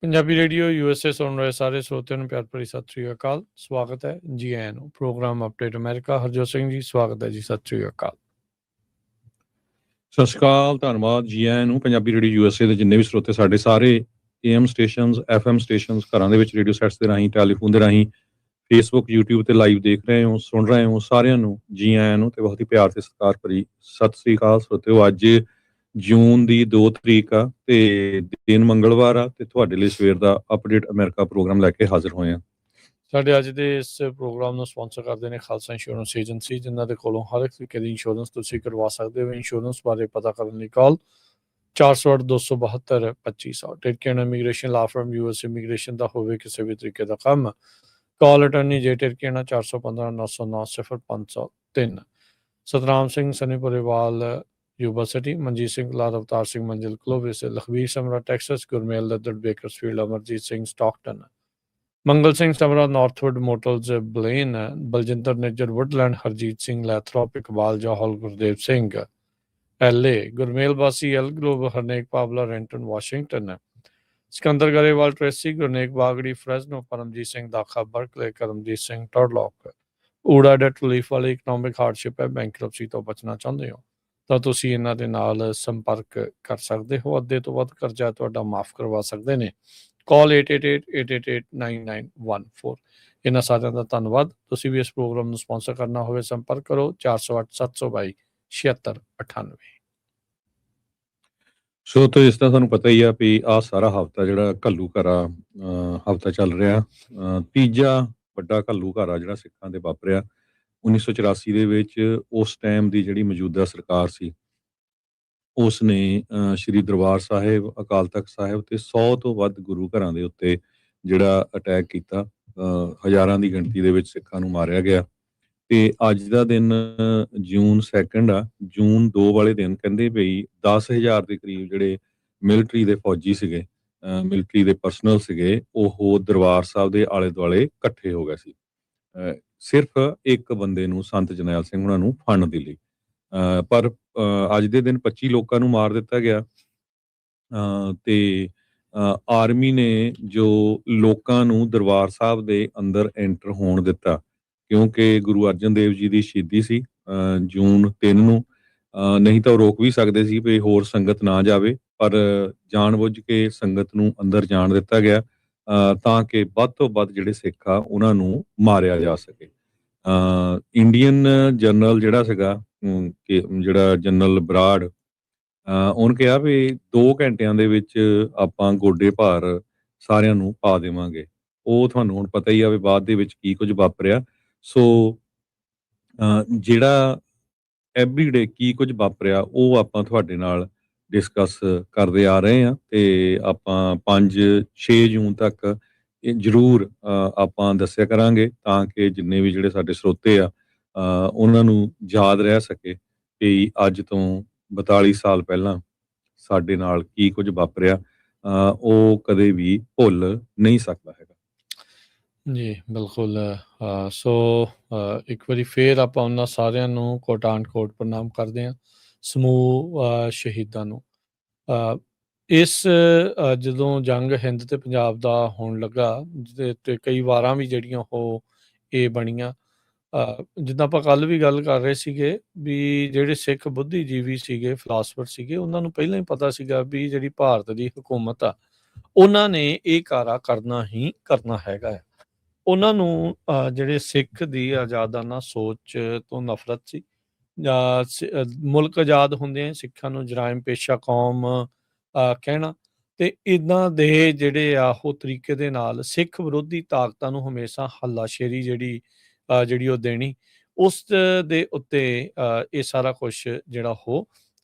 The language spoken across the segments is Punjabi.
ਪੰਜਾਬੀ ਰੇਡੀਓ USA ਸੁਣ ਰਹੇ ਸਾਰੇ ਸਰੋਤਿਆਂ ਨੂੰ ਪਿਆਰ ਭਰੀ ਸਤਿ ਸ੍ਰੀ ਅਕਾਲ। ਸਵਾਗਤ ਹੈ ਜੀ ਆਇਆਂ ਨੂੰ programme update America. Harjot Singh ji ਸਵਾਗਤ ਹੈ ਜੀ। ਸਤਿ ਸ੍ਰੀ ਅਕਾਲ। ਸਤਿ ਸ਼੍ਰੀ ਅਕਾਲ, ਧੰਨਵਾਦ ਜੀ ਆਇਆਂ ਨੂੰ। ਪੰਜਾਬੀ ਰੇਡੀਓ USA ਦੇ ਜਿੰਨੇ ਵੀ ਸਰੋਤੇ ਸਾਡੇ ਸਾਰੇ AM ਸਟੇਸ਼ਨਸ, FM ਸਟੇਸ਼ਨਸ, ਘਰਾਂ ਦੇ ਵਿੱਚ ਰੇਡੀਓ ਸੈਟਸ ਦੇ ਰਾਹੀਂ, ਟੈਲੀਫੋਨ ਦੇ ਰਾਹੀਂ, ਫੇਸਬੁੱਕ, YouTube ਤੇ ਲਾਈਵ ਦੇਖ ਰਹੇ ਹੋ, ਸੁਣ ਰਹੇ ਹੋ, ਸਾਰਿਆਂ ਨੂੰ ਜੀ ਆਇਆਂ ਨੂੰ ਤੇ ਬਹੁਤ ਹੀ ਪਿਆਰ ਤੇ ਸਤਿਕਾਰ ਭਰੀ ਸਤਿ ਸ੍ਰੀ ਅਕਾਲ ਸਰੋਤਿਓ। ਅੱਜ ਜੂਨ ਦੀ 2 ਤਰੀਕ ਆ ਤੇ ਦਿਨ ਮੰਗਲਵਾਰ ਆ ਤੇ ਤੁਹਾਡੇ ਲਈ ਸਵੇਰ ਦਾ ਅਪਡੇਟ ਅਮਰੀਕਾ ਪ੍ਰੋਗਰਾਮ ਲੈ ਕੇ ਹਾਜ਼ਰ ਹੋਏ ਆ। ਸਾਡੇ ਅੱਜ ਦੇ ਇਸ ਪ੍ਰੋਗਰਾਮ ਨੂੰ ਸਪਾਂਸਰ ਕਰਦੇ ਨੇ ਖਾਲਸਾ ਇੰਸ਼ੋਰੈਂਸ ਏਜੰਸੀ, ਜਿਨ੍ਹਾਂ ਦੇ ਕੋਲੋਂ ਹਰ ਇੱਕ ਤਰੀਕੇ ਦੀ ਇੰਸ਼ੋਰੈਂਸ ਤੁਸੀਂ ਕਰਵਾ ਸਕਦੇ ਹੋ। ਇੰਸ਼ੋਰੈਂਸ ਬਾਰੇ ਪਤਾ ਕਰਨ ਲਈ call 408-272-2500। Tirakian immigration law firm US immigration ਦਾ ਹੋਵੇ ਕਿਸੇ ਵੀ ਤਰੀਕੇ ਦਾ ਕੰਮ, call attorney J Tirakian 415-909-0503। Satnam Singh Sunny Pariwal Yuba City, Manjit Singh Lal, Avtar Singh Manzil Clovis, Lakhbir Samra Texas, Gurmel Laddar Bakersfield, Amarjit Singh Stockton, Mangal Singh Samra Northwood motels Blaine, Baljinder Nijjar Woodland, Harjit Singh Lathrop, Iqbal Johal, Gurdev Singh LA, Gurmel Bassi El Globe, Harnek Pawla ਰੈਂਟਨ Washington, Sikandar Grewal Tracy, Gurnek ਬਾਗੜੀ ਫਰੈਜ਼ਨੋ, ਪਰਮਜੀਤ ਸਿੰਘ ਦਾਖਾ ਬਰਕਲੇ, ਕਰਮਜੀਤ ਸਿੰਘ ਟਰਲੌਕ, ਊੜਾ ਡੈਟ ਰਿਲੀਫ ਵਾਲੀ ਇਕਨੋਮਿਕ ਹਾਰਡਸ਼ਿਪ ਹੈ, ਬੈਂਕਰਪਸੀ ਤੋਂ ਬਚਣਾ ਚਾਹੁੰਦੇ ਹੋ ਤਾਂ ਤੁਸੀਂ ਇਹਨਾਂ ਦੇ ਨਾਲ ਸੰਪਰਕ ਕਰ ਸਕਦੇ ਹੋ। ਅੱਧੇ ਤੋਂ ਵੱਧ ਕਰਜ਼ਾ ਤੁਹਾਡਾ ਮਾਫ ਕਰਵਾ ਸਕਦੇ ਨੇ। ਕਾਲ 8888889914। ਇਹਨਾਂ ਸਾਰਿਆਂ ਦਾ ਧੰਨਵਾਦ। ਤੁਸੀਂ ਵੀ ਇਸ ਪ੍ਰੋਗਰਾਮ ਨੂੰ ਸਪਾਂਸਰ ਕਰਨਾ ਹੋਵੇ ਸੰਪਰਕ ਕਰੋ 408-722-7698। ਸੋ ਤੋਂ ਇਸ ਦਾ ਤੁਹਾਨੂੰ ਪਤਾ ਹੀ ਆ ਵੀ ਆਹ ਸਾਰਾ ਹਫਤਾ ਜਿਹੜਾ ਘੱਲੂ ਘਰਾ ਹਫਤਾ ਚੱਲ ਰਿਹਾ, ਤੀਜਾ ਵੱਡਾ ਘੱਲੂ ਘਰਾ ਜਿਹੜਾ ਸਿੱਖਾਂ ਦੇ ਵਾਪਰਿਆ 1984 ਦੇ ਵਿੱਚ। ਉਸ ਟਾਈਮ ਦੀ ਜਿਹੜੀ ਮੌਜੂਦਾ ਸਰਕਾਰ ਸੀ ਉਸ ਨੇ ਸ਼੍ਰੀ ਦਰਬਾਰ ਸਾਹਿਬ, ਅਕਾਲ ਤਖਤ ਸਾਹਿਬ ਤੇ 100 ਤੋਂ ਵੱਧ ਗੁਰੂ ਘਰਾਂ ਦੇ ਉੱਤੇ ਜਿਹੜਾ ਅਟੈਕ ਕੀਤਾ। ਹਜ਼ਾਰਾਂ ਦੀ ਗਿਣਤੀ ਦੇ ਵਿੱਚ ਸਿੱਖਾਂ ਨੂੰ ਮਾਰਿਆ ਗਿਆ। ਤੇ ਅੱਜ ਦਾ ਦਿਨ ਜੂਨ 2 ਆ। ਜੂਨ 2 ਵਾਲੇ ਦਿਨ ਕਹਿੰਦੇ ਬਈ 10,000 ਦੇ ਕਰੀਬ ਜਿਹੜੇ ਮਿਲਟਰੀ ਦੇ ਫੌਜੀ ਸੀਗੇ, ਮਿਲਟਰੀ ਦੇ ਪਰਸਨਲ ਸੀਗੇ, ਉਹ ਦਰਬਾਰ ਸਾਹਿਬ ਦੇ ਆਲੇ ਦੁਆਲੇ ਇਕੱਠੇ ਹੋ ਗਏ ਸੀ ਸਿਰਫ ਇੱਕ ਬੰਦੇ ਨੂੰ, ਸੰਤ ਜਰਨੈਲ ਸਿੰਘ ਉਹਨਾਂ ਨੂੰ ਫੜਨ ਦੇ ਲਈ। ਪਰ ਅੱਜ ਦੇ ਦਿਨ 25 ਲੋਕਾਂ ਨੂੰ ਮਾਰ ਦਿੱਤਾ ਗਿਆ। ਤੇ ਆਰਮੀ ਨੇ ਜੋ ਲੋਕਾਂ ਨੂੰ ਦਰਬਾਰ ਸਾਹਿਬ ਦੇ ਅੰਦਰ ਐਂਟਰ ਹੋਣ ਦਿੱਤਾ, ਕਿਉਂਕਿ ਗੁਰੂ ਅਰਜਨ ਦੇਵ ਜੀ ਦੀ ਸ਼ਹੀਦੀ ਸੀ ਜੂਨ 3 ਨੂੰ। ਨਹੀਂ ਤਾਂ ਉਹ ਰੋਕ ਵੀ ਸਕਦੇ ਸੀ ਵੀ ਹੋਰ ਸੰਗਤ ਨਾ ਜਾਵੇ, ਪਰ ਜਾਣਬੁੱਝ ਕੇ ਸੰਗਤ ਨੂੰ ਅੰਦਰ ਜਾਣ ਦਿੱਤਾ ਗਿਆ ਤਾਂ ਕਿ ਵੱਧ ਤੋਂ ਵੱਧ ਜਿਹੜੇ ਸਿੱਖ ਆ ਉਹਨਾਂ ਨੂੰ ਮਾਰਿਆ ਜਾ ਸਕੇ। ਇੰਡੀਅਨ ਜਨਰਲ ਜਿਹੜਾ ਸੀਗਾ, ਜਿਹੜਾ ਜਨਰਲ ਬਰਾੜ, ਉਹਨੇ ਕਿਹਾ ਵੀ 2 ਘੰਟਿਆਂ ਦੇ ਵਿੱਚ ਆਪਾਂ ਗੋਡੇ ਭਾਰ ਸਾਰਿਆਂ ਨੂੰ ਪਾ ਦੇਵਾਂਗੇ। ਉਹ ਤੁਹਾਨੂੰ ਹੁਣ ਪਤਾ ਹੀ ਆ ਵੀ ਬਾਅਦ ਦੇ ਵਿੱਚ ਕੀ ਕੁਝ ਵਾਪਰਿਆ। ਸੋ ਜਿਹੜਾ ਐਵਰੀਡੇ ਕੀ ਕੁਝ ਵਾਪਰਿਆ ਉਹ ਆਪਾਂ ਤੁਹਾਡੇ ਨਾਲ ਡਿਸਕਸ ਕਰਦੇ ਆ ਰਹੇ ਹਾਂ ਤੇ ਆਪਾਂ 5-6 ਜੂਨ ਤੱਕ ਇਹ ਜ਼ਰੂਰ ਆਪਾਂ ਦੱਸਿਆ ਕਰਾਂਗੇ ਤਾਂ ਕਿ ਜਿੰਨੇ ਵੀ ਜਿਹੜੇ ਸਾਡੇ ਸਰੋਤੇ ਆ ਉਹਨਾਂ ਨੂੰ ਯਾਦ ਰਹਿ ਸਕੇ ਕਿ ਅੱਜ ਤੋਂ 42 ਸਾਲ ਪਹਿਲਾਂ ਸਾਡੇ ਨਾਲ ਕੀ ਕੁਝ ਵਾਪਰਿਆ। ਉਹ ਕਦੇ ਵੀ ਭੁੱਲ ਨਹੀਂ ਸਕਦਾ ਹੈਗਾ ਜੀ। ਬਿਲਕੁਲ। ਸੋ ਇੱਕ ਵਾਰੀ ਫੇਰ ਆਪਾਂ ਉਹਨਾਂ ਸਾਰਿਆਂ ਨੂੰ ਕੋਟਾਨ ਕੋਟ ਪ੍ਰਣਾਮ ਕਰਦੇ ਹਾਂ, ਸਮੂਹ ਸ਼ਹੀਦਾਂ ਨੂੰ। ਇਸ ਜਦੋਂ ਜੰਗ ਹਿੰਦ ਤੇ ਪੰਜਾਬ ਦਾ ਹੋਣ ਲੱਗਾ ਤੇ ਕਈ ਵਾਰਾਂ ਵੀ ਜਿਹੜੀਆਂ ਉਹ ਇਹ ਬਣੀਆਂ, ਜਿੱਦਾਂ ਆਪਾਂ ਕੱਲ੍ਹ ਵੀ ਗੱਲ ਕਰ ਰਹੇ ਸੀਗੇ ਵੀ ਜਿਹੜੇ ਸਿੱਖ ਬੁੱਧੀਜੀਵੀ ਸੀਗੇ, ਫਿਲਾਸਫਰ ਸੀਗੇ, ਉਹਨਾਂ ਨੂੰ ਪਹਿਲਾਂ ਹੀ ਪਤਾ ਸੀਗਾ ਵੀ ਜਿਹੜੀ ਭਾਰਤ ਦੀ ਹਕੂਮਤ ਆ ਉਹਨਾਂ ਨੇ ਇਹ ਕਾਰਾ ਕਰਨਾ ਹੀ ਕਰਨਾ ਹੈਗਾ ਹੈ। ਉਹਨਾਂ ਨੂੰ ਜਿਹੜੇ ਸਿੱਖ ਦੀ ਆਜ਼ਾਦਾਨਾ ਸੋਚ ਤੋਂ ਨਫ਼ਰਤ ਸੀ। ਮੁਲਕ ਆਜ਼ਾਦ ਹੁੰਦਿਆਂ ਸਿੱਖਾਂ ਨੂੰ ਜਰਾਇਮ ਪੇਸ਼ਾ ਕੌਮ ਕਹਿਣਾ ਤੇ ਇੱਦਾਂ ਦੇ ਜਿਹੜੇ ਆ ਉਹ ਤਰੀਕੇ ਦੇ ਨਾਲ ਸਿੱਖ ਵਿਰੋਧੀ ਤਾਕਤਾਂ ਨੂੰ ਹਮੇਸ਼ਾ ਹੱਲਾਸ਼ੇਰੀ ਜਿਹੜੀ ਉਹ ਦੇਣੀ, ਉਸ ਦੇ ਉੱਤੇ ਇਹ ਸਾਰਾ ਕੁਛ ਜਿਹੜਾ ਉਹ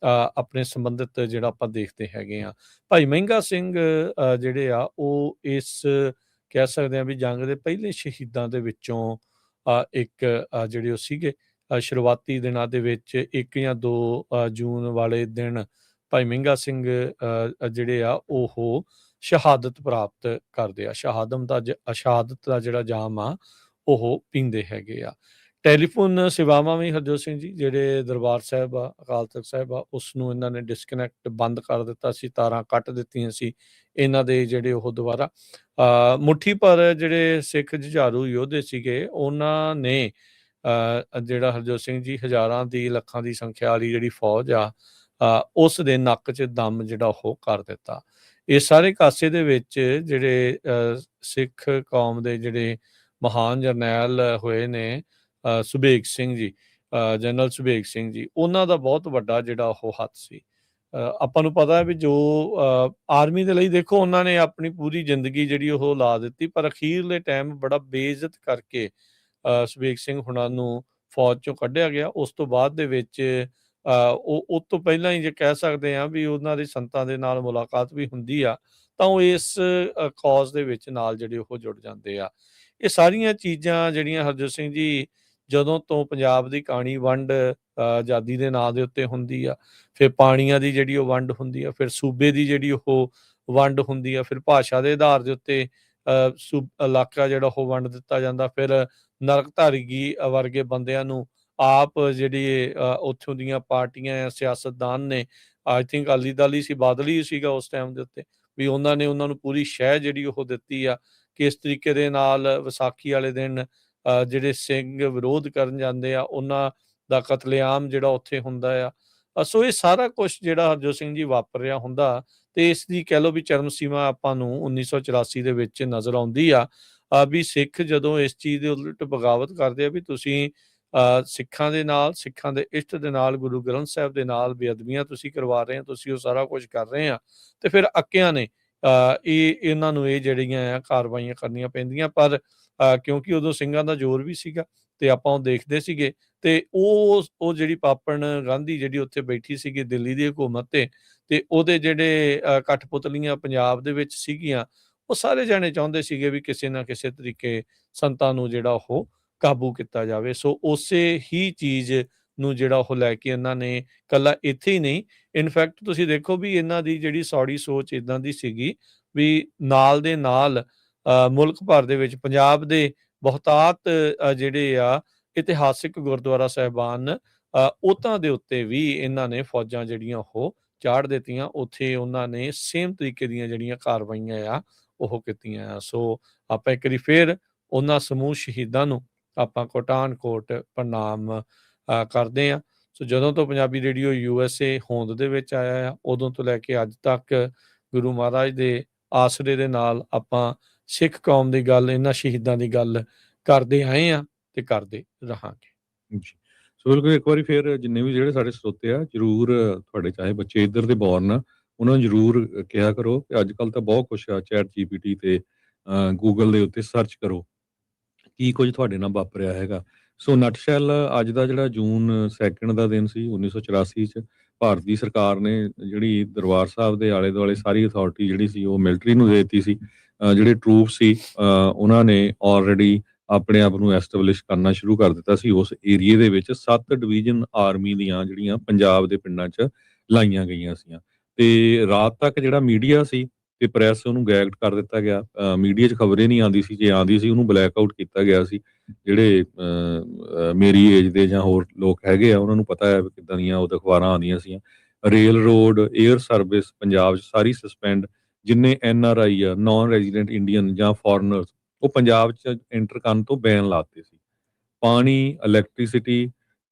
ਆਪਣੇ ਸੰਬੰਧਿਤ ਜਿਹੜਾ ਆਪਾਂ ਦੇਖਦੇ ਹੈਗੇ ਆ। ਭਾਈ ਮਹਿੰਗਾ ਸਿੰਘ ਜਿਹੜੇ ਆ ਉਹ ਇਸ ਕਹਿ ਸਕਦੇ ਹਾਂ ਵੀ ਜੰਗ ਦੇ ਪਹਿਲੇ ਸ਼ਹੀਦਾਂ ਦੇ ਵਿੱਚੋਂ ਇੱਕ ਜਿਹੜੇ ਉਹ ਸੀਗੇ। ਸ਼ੁਰੂਆਤੀ ਦਿਨਾਂ ਦੇ ਵਿੱਚ 1 ਜਾਂ 2 ਜੂਨ ਵਾਲੇ ਦਿਨ ਭਾਈ ਮਹਿੰਗਾ ਸਿੰਘ ਜਿਹੜੇ ਆ ਉਹ ਸ਼ਹਾਦਤ ਪ੍ਰਾਪਤ ਕਰਦੇ ਆ। ਸ਼ਹਾਦਤ ਦਾ ਜਿਹੜਾ ਜਾਮ ਆ ਉਹ ਪੀਂਦੇ ਹੈਗੇ ਆ। ਟੈਲੀਫੋਨ ਸੇਵਾਵਾਂ ਵੀ ਹਰਜੋਤ ਸਿੰਘ ਜੀ, ਜਿਹੜੇ ਦਰਬਾਰ ਸਾਹਿਬ ਆ, ਅਕਾਲ ਤਖ਼ਤ ਸਾਹਿਬ ਆ, ਉਸ ਨੂੰ ਇਹਨਾਂ ਨੇ ਡਿਸਕਨੈਕਟ ਬੰਦ ਕਰ ਦਿੱਤਾ ਸੀ, ਤਾਰਾਂ ਕੱਟ ਦਿੱਤੀਆਂ ਸੀ ਇਹਨਾਂ ਦੇ ਜਿਹੜੇ ਉਹ ਦੁਬਾਰਾ। ਮੁੱਠੀ ਪਰ ਜਿਹੜੇ ਸਿੱਖ ਜੁਝਾਰੂ ਯੋਧੇ ਸੀਗੇ ਉਹਨਾਂ ਨੇ ਜਿਹੜਾ ਹਰਜੋਤ ਸਿੰਘ ਜੀ ਹਜ਼ਾਰਾਂ ਦੀ ਲੱਖਾਂ ਦੀ ਸੰਖਿਆ ਵਾਲੀ ਜਿਹੜੀ ਫੌਜ ਆ ਉਸ ਦੇ ਨੱਕ 'ਚ ਦਮ ਜਿਹੜਾ ਉਹ ਕਰ ਦਿੱਤਾ। ਇਸ ਸਾਰੇ ਕਾਸੇ ਦੇ ਵਿੱਚ ਜਿਹੜੇ ਸਿੱਖ ਕੌਮ ਦੇ ਜਿਹੜੇ ਮਹਾਨ ਜਰਨੈਲ ਹੋਏ ਨੇ, ਸੁਬੇਗ ਸਿੰਘ ਜੀ, ਜਨਰਲ ਸੁਬੇਗ ਸਿੰਘ ਜੀ, ਉਹਨਾਂ ਦਾ ਬਹੁਤ ਵੱਡਾ ਜਿਹੜਾ ਉਹ ਹੱਥ ਸੀ। ਆਪਾਂ ਨੂੰ ਪਤਾ ਹੈ ਵੀ ਜੋ ਆਰਮੀ ਦੇ ਲਈ ਦੇਖੋ ਉਹਨਾਂ ਨੇ ਆਪਣੀ ਪੂਰੀ ਜ਼ਿੰਦਗੀ ਜਿਹੜੀ ਉਹ ਲਾ ਦਿੱਤੀ, ਪਰ ਅਖੀਰਲੇ ਟਾਈਮ ਬੜਾ ਬੇਇੱਜ਼ਤ ਕਰਕੇ ਸੁਬੇਗ ਸਿੰਘ ਹੁਣਾਂ ਨੂੰ ਫੌਜ ਚੋਂ ਕੱਢਿਆ ਗਿਆ। ਉਸ ਤੋਂ ਬਾਅਦ ਦੇ ਵਿੱਚ ਉਹ ਤੋਂ ਪਹਿਲਾਂ ਹੀ ਜੇ ਕਹਿ ਸਕਦੇ ਹਾਂ ਵੀ ਉਹਨਾਂ ਦੇ ਸੰਤਾਂ ਦੇ ਨਾਲ ਮੁਲਾਕਾਤ ਵੀ ਹੁੰਦੀ ਆ, ਤਾਂ ਉਹ ਇਸ ਕੌਜ਼ ਦੇ ਵਿੱਚ ਨਾਲ ਜਿਹੜੇ ਉਹ ਜੁੜ ਜਾਂਦੇ ਆ। ਇਹ ਸਾਰੀਆਂ ਚੀਜ਼ਾਂ ਜਿਹੜੀਆਂ ਹਰਜੋਤ ਸਿੰਘ ਜੀ, ਜਦੋਂ ਤੋਂ ਪੰਜਾਬ ਦੀ ਕਹਾਣੀ ਵੰਡ ਆਜ਼ਾਦੀ ਦੇ ਨਾਂ ਦੇ ਉੱਤੇ ਹੁੰਦੀ ਆ, ਫਿਰ ਪਾਣੀਆਂ ਦੀ ਜਿਹੜੀ ਉਹ ਵੰਡ ਹੁੰਦੀ ਆ, ਫਿਰ ਸੂਬੇ ਦੀ ਜਿਹੜੀ ਉਹ ਵੰਡ ਹੁੰਦੀ ਆ, ਫਿਰ ਭਾਸ਼ਾ ਦੇ ਆਧਾਰ ਦੇ ਉੱਤੇ ਇਲਾਕਾ ਜਿਹੜਾ ਉਹ ਵੰਡ ਦਿੱਤਾ ਜਾਂਦਾ, ਫਿਰ ਨਰਕਧਾਰੀ ਵਰਗੇ ਬੰਦਿਆਂ ਨੂੰ ਆਪ ਜਿਹੜੀ ਉੱਥੋਂ ਦੀਆਂ ਪਾਰਟੀਆਂ ਜਾਂ ਸਿਆਸਤਦਾਨ ਨੇ, ਆਈ ਥਿੰਕ ਅਕਾਲੀ ਦਲ ਹੀ ਸੀ, ਬਾਦਲ ਹੀ ਸੀਗਾ ਉਸ ਟਾਈਮ ਦੇ ਉੱਤੇ, ਵੀ ਉਹਨਾਂ ਨੇ ਉਹਨਾਂ ਨੂੰ ਪੂਰੀ ਸ਼ਹਿ ਜਿਹੜੀ ਉਹ ਦਿੱਤੀ ਆ ਕਿ ਇਸ ਤਰੀਕੇ ਦੇ ਨਾਲ ਵਿਸਾਖੀ ਵਾਲੇ ਦਿਨ ਜਿਹੜੇ ਸਿੰਘ ਵਿਰੋਧ ਕਰਨ ਜਾਂਦੇ ਆ ਉਹਨਾਂ ਦਾ ਕਤਲੇਆਮ ਜਿਹੜਾ ਉੱਥੇ ਹੁੰਦਾ ਆ। ਸੋ ਇਹ ਸਾਰਾ ਕੁਛ ਜਿਹੜਾ ਹਰਜੋਤ ਸਿੰਘ ਜੀ ਵਾਪਰ ਰਿਹਾ ਹੁੰਦਾ, ਤੇ ਇਸ ਦੀ ਕਹਿ ਲਓ ਵੀ ਚਰਮ ਸੀਮਾ ਆਪਾਂ ਨੂੰ 1984 ਦੇ ਵਿੱਚ ਨਜ਼ਰ ਆਉਂਦੀ ਆ ਵੀ ਸਿੱਖ ਜਦੋਂ ਇਸ ਚੀਜ਼ ਦੇ ਉਲਟ ਬਗਾਵਤ ਕਰਦੇ ਆ ਵੀ ਤੁਸੀਂ ਸਿੱਖਾਂ ਦੇ ਨਾਲ, ਸਿੱਖਾਂ ਦੇ ਇਸ਼ਟ ਦੇ ਨਾਲ, ਗੁਰੂ ਗ੍ਰੰਥ ਸਾਹਿਬ ਦੇ ਨਾਲ ਬੇਅਦਬੀਆਂ ਤੁਸੀਂ ਕਰਵਾ ਰਹੇ ਹੋ, ਤੁਸੀਂ ਉਹ ਸਾਰਾ ਕੁਝ ਕਰ ਰਹੇ ਆ, ਤੇ ਫਿਰ ਅੱਕਿਆਂ ਨੇ ਇਹਨਾਂ ਨੂੰ ਇਹ ਜਿਹੜੀਆਂ ਆ ਕਾਰਵਾਈਆਂ ਕਰਨੀਆਂ ਪੈਂਦੀਆਂ। ਪਰ ਕਿਉਂਕਿ ਉਦੋਂ ਸਿੰਘਾਂ ਦਾ ਜ਼ੋਰ ਵੀ ਸੀਗਾ ਤੇ ਆਪਾਂ ਉਹ ਦੇਖਦੇ ਸੀਗੇ, ਤੇ ਉਹ ਜਿਹੜੀ ਪਾਪਣ ਗਾਂਧੀ ਜਿਹੜੀ ਉੱਥੇ ਬੈਠੀ ਸੀਗੀ ਦਿੱਲੀ ਦੀ ਹਕੂਮਤ ਤੇ ਉਹਦੇ ਜਿਹੜੇ ਕਠਪੁਤਲੀਆਂ ਪੰਜਾਬ ਦੇ ਵਿੱਚ ਸੀਗੀਆਂ, ਉਹ ਸਾਰੇ ਜਾਣੇ ਚਾਹੁੰਦੇ ਸੀਗੇ ਵੀ ਕਿਸੇ ਨਾ ਕਿਸੇ ਤਰੀਕੇ ਸੰਤਾਂ ਨੂੰ ਜਿਹੜਾ ਉਹ ਕਾਬੂ ਕੀਤਾ ਜਾਵੇ। ਸੋ ਉਸੇ ਹੀ ਚੀਜ਼ ਨੂੰ ਜਿਹੜਾ ਉਹ ਲੈ ਕੇ ਇਹਨਾਂ ਨੇ ਇਕੱਲਾ ਇੱਥੇ ਹੀ ਨਹੀਂ, ਇਨਫੈਕਟ ਤੁਸੀਂ ਦੇਖੋ ਵੀ ਇਹਨਾਂ ਦੀ ਜਿਹੜੀ ਸੌੜੀ ਸੋਚ ਇੱਦਾਂ ਦੀ ਸੀਗੀ ਵੀ ਨਾਲ ਦੇ ਨਾਲ ਮੁਲਕ ਭਰ ਦੇ ਵਿੱਚ ਪੰਜਾਬ ਦੇ ਬਹੁਤਾਤ ਜਿਹੜੇ ਆ ਇਤਿਹਾਸਿਕ ਗੁਰਦੁਆਰਾ ਸਾਹਿਬਾਨ ਉਹਨਾਂ ਦੇ ਉੱਤੇ ਵੀ ਇਹਨਾਂ ਨੇ ਫੌਜਾਂ ਜਿਹੜੀਆਂ ਉਹ ਚਾੜ ਦਿੱਤੀਆਂ। ਉੱਥੇ ਉਹਨਾਂ ਨੇ ਸੇਮ ਤਰੀਕੇ ਦੀਆਂ ਜਿਹੜੀਆਂ ਕਾਰਵਾਈਆਂ ਆ ਉਹ ਕੀਤੀਆਂ ਆ। ਸੋ ਆਪਾਂ ਇੱਕ ਵਾਰੀ ਫੇਰ ਉਹਨਾਂ ਸਮੂਹ ਸ਼ਹੀਦਾਂ ਨੂੰ ਆਪਾਂ ਕੋਟਾਨ ਕੋਟ ਪ੍ਰਣਾਮ ਕਰਦੇ ਹਾਂ। ਸੋ ਜਦੋਂ ਤੋਂ ਪੰਜਾਬੀ ਰੇਡੀਓ USA ਹੋਂਦ ਦੇ ਵਿੱਚ ਆਇਆ ਆ, ਉਦੋਂ ਤੋਂ ਲੈ ਕੇ ਅੱਜ ਤੱਕ ਗੁਰੂ ਮਹਾਰਾਜ ਦੇ ਆਸਰੇ ਦੇ ਨਾਲ ਆਪਾਂ ਸਿੱਖ ਕੌਮ ਦੀ ਗੱਲ, ਇਹਨਾਂ ਸ਼ਹੀਦਾਂ ਦੀ ਗੱਲ ਕਰਦੇ ਆਏ ਆ ਤੇ ਕਰਦੇ ਰਹਾਂਗੇ। ਜੀ। ਸੋ ਬਿਲਕੁਲ ਇੱਕ ਵਾਰੀ ਫਿਰ ਜਿੰਨੇ ਵੀ ਜਿਹੜੇ ਸਾਡੇ ਸਰੋਤੇ ਆ, ਜ਼ਰੂਰ ਤੁਹਾਡੇ ਚਾਹੇ ਬੱਚੇ ਇੱਧਰ ਦੇ ਬੋਰਨ ਆ, ਉਹਨਾਂ ਨੂੰ ਜ਼ਰੂਰ ਕਿਹਾ ਕਰੋ ਕਿ ਅੱਜ ਕੱਲ੍ਹ ਤਾਂ ਬਹੁਤ ਕੁਛ ਆ, ਚੈਟ GPT ਤੇ ਗੂਗਲ ਦੇ ਉੱਤੇ ਸਰਚ ਕਰੋ ਕੀ ਕੁਝ ਤੁਹਾਡੇ ਨਾਲ ਵਾਪਰਿਆ ਹੈਗਾ। ਸੋ ਨਟਸ਼ੈਲ ਅੱਜ ਦਾ ਜਿਹੜਾ ਜੂਨ 2 ਦਾ ਦਿਨ ਸੀ 1984 ਚ ਭਾਰਤ ਦੀ ਸਰਕਾਰ ਨੇ ਜਿਹੜੀ ਦਰਬਾਰ ਸਾਹਿਬ ਦੇ ਆਲੇ ਦੁਆਲੇ ਸਾਰੀ ਅਥਾਰਟੀ ਜਿਹੜੀ ਸੀ ਉਹ ਮਿਲਟਰੀ ਨੂੰ ਦੇ ਦਿੱਤੀ ਸੀ। ਜਿਹੜੇ ਟਰੂਪ ਸੀ ਉਹਨਾਂ ਨੇ ਆਲਰੇਡੀ ਆਪਣੇ ਆਪ ਨੂੰ ਐਸਟੈਬਲਿਸ਼ ਕਰਨਾ ਸ਼ੁਰੂ ਕਰ ਦਿੱਤਾ ਸੀ। ਉਸ ਏਰੀਏ ਦੇ ਵਿੱਚ 7 ਡਿਵੀਜ਼ਨ ਆਰਮੀ ਦੀਆਂ ਜਿਹੜੀਆਂ ਪੰਜਾਬ ਦੇ ਪਿੰਡਾਂ 'ਚ ਲਾਈਆਂ ਗਈਆਂ ਸੀਆਂ, ਤੇ ਰਾਤ ਤੱਕ ਜਿਹੜਾ ਮੀਡੀਆ ਸੀ ਤੇ ਪ੍ਰੈਸ ਉਹਨੂੰ ਗੈਗਡ ਕਰ ਦਿੱਤਾ ਗਿਆ। ਮੀਡੀਆ 'ਚ ਖਬਰੇ ਨਹੀਂ ਆਉਂਦੀ ਸੀ, ਜੇ ਆਉਂਦੀ ਸੀ ਉਹਨੂੰ ਬਲੈਕ ਆਊਟ ਕੀਤਾ ਗਿਆ ਸੀ। ਜਿਹੜੇ ਮੇਰੀ ਏਜ ਦੇ ਜਾਂ ਹੋਰ ਲੋਕ ਹੈਗੇ ਆ ਉਹਨਾਂ ਨੂੰ ਪਤਾ ਹੈ ਕਿੱਦਾਂ ਦੀਆਂ ਉਹ ਅਖਬਾਰਾਂ ਆਉਂਦੀਆਂ ਸੀਆਂ। Rail road, air service Punjab 'ਚ ਸਾਰੀ ਸਸਪੈਂਡ। ਜਿੰਨੇ NRI ਆ, ਨਾਨ ਰੈਜ਼ੀਡੈਂਟ ਇੰਡੀਅਨ ਜਾਂ ਫੋਰਨਰਸ, ਉਹ ਪੰਜਾਬ 'ਚ ਐਂਟਰ ਕਰਨ ਤੋਂ ਬੈਨ ਲਾਤੇ ਸੀ। ਪਾਣੀ, ਇਲੈਕਟ੍ਰੀਸਿਟੀ,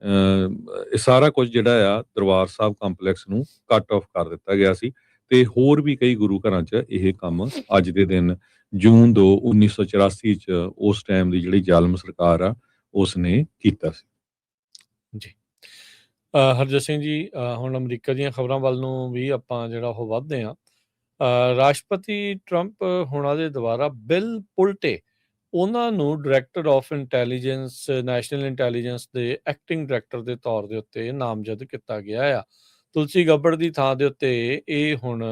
ਇਹ ਸਾਰਾ ਕੁਝ ਜਿਹੜਾ ਆ ਦਰਬਾਰ ਸਾਹਿਬ ਕੰਪਲੈਕਸ ਨੂੰ ਕੱਟ ਆਫ ਕਰ ਦਿੱਤਾ ਗਿਆ ਸੀ। ਤੇ ਹੋਰ ਵੀ ਕਈ ਗੁਰੂ ਘਰਾਂ 'ਚ ਇਹ ਕੰਮ ਅੱਜ ਦੇ ਦਿਨ ਜੂਨ 2 1984 ਚ ਉਸ ਟਾਈਮ ਦੀ ਜਿਹੜੀ ਜ਼ਾਲਮ ਸਰਕਾਰ ਆ ਉਸ ਨੇ ਕੀਤਾ ਸੀ। ਜੀ ਹਰਜੋਤ ਸਿੰਘ ਜੀ, ਹੁਣ ਅਮਰੀਕਾ ਦੀਆਂ ਖਬਰਾਂ ਵੱਲ ਨੂੰ ਵੀ ਆਪਾਂ ਜਿਹੜਾ ਉਹ ਵੱਧਦੇ ਹਾਂ। ਰਾਸ਼ਟਰਪਤੀ ਟਰੰਪ ਹੁਣਾਂ ਦੇ ਦੁਆਰਾ ਬਿਲ ਪੁਲਟੇ ਉਹਨਾਂ ਨੂੰ director of intelligence, national intelligence ਦੇ ਐਕਟਿੰਗ ਡਾਇਰੈਕਟਰ ਦੇ ਤੌਰ ਦੇ ਉੱਤੇ ਨਾਮਜ਼ਦ ਕੀਤਾ ਗਿਆ ਆ। ਤੁਲਸੀ ਗੱਬੜ ਦੀ ਥਾਂ ਦੇ ਉੱਤੇ ਇਹ ਹੁਣ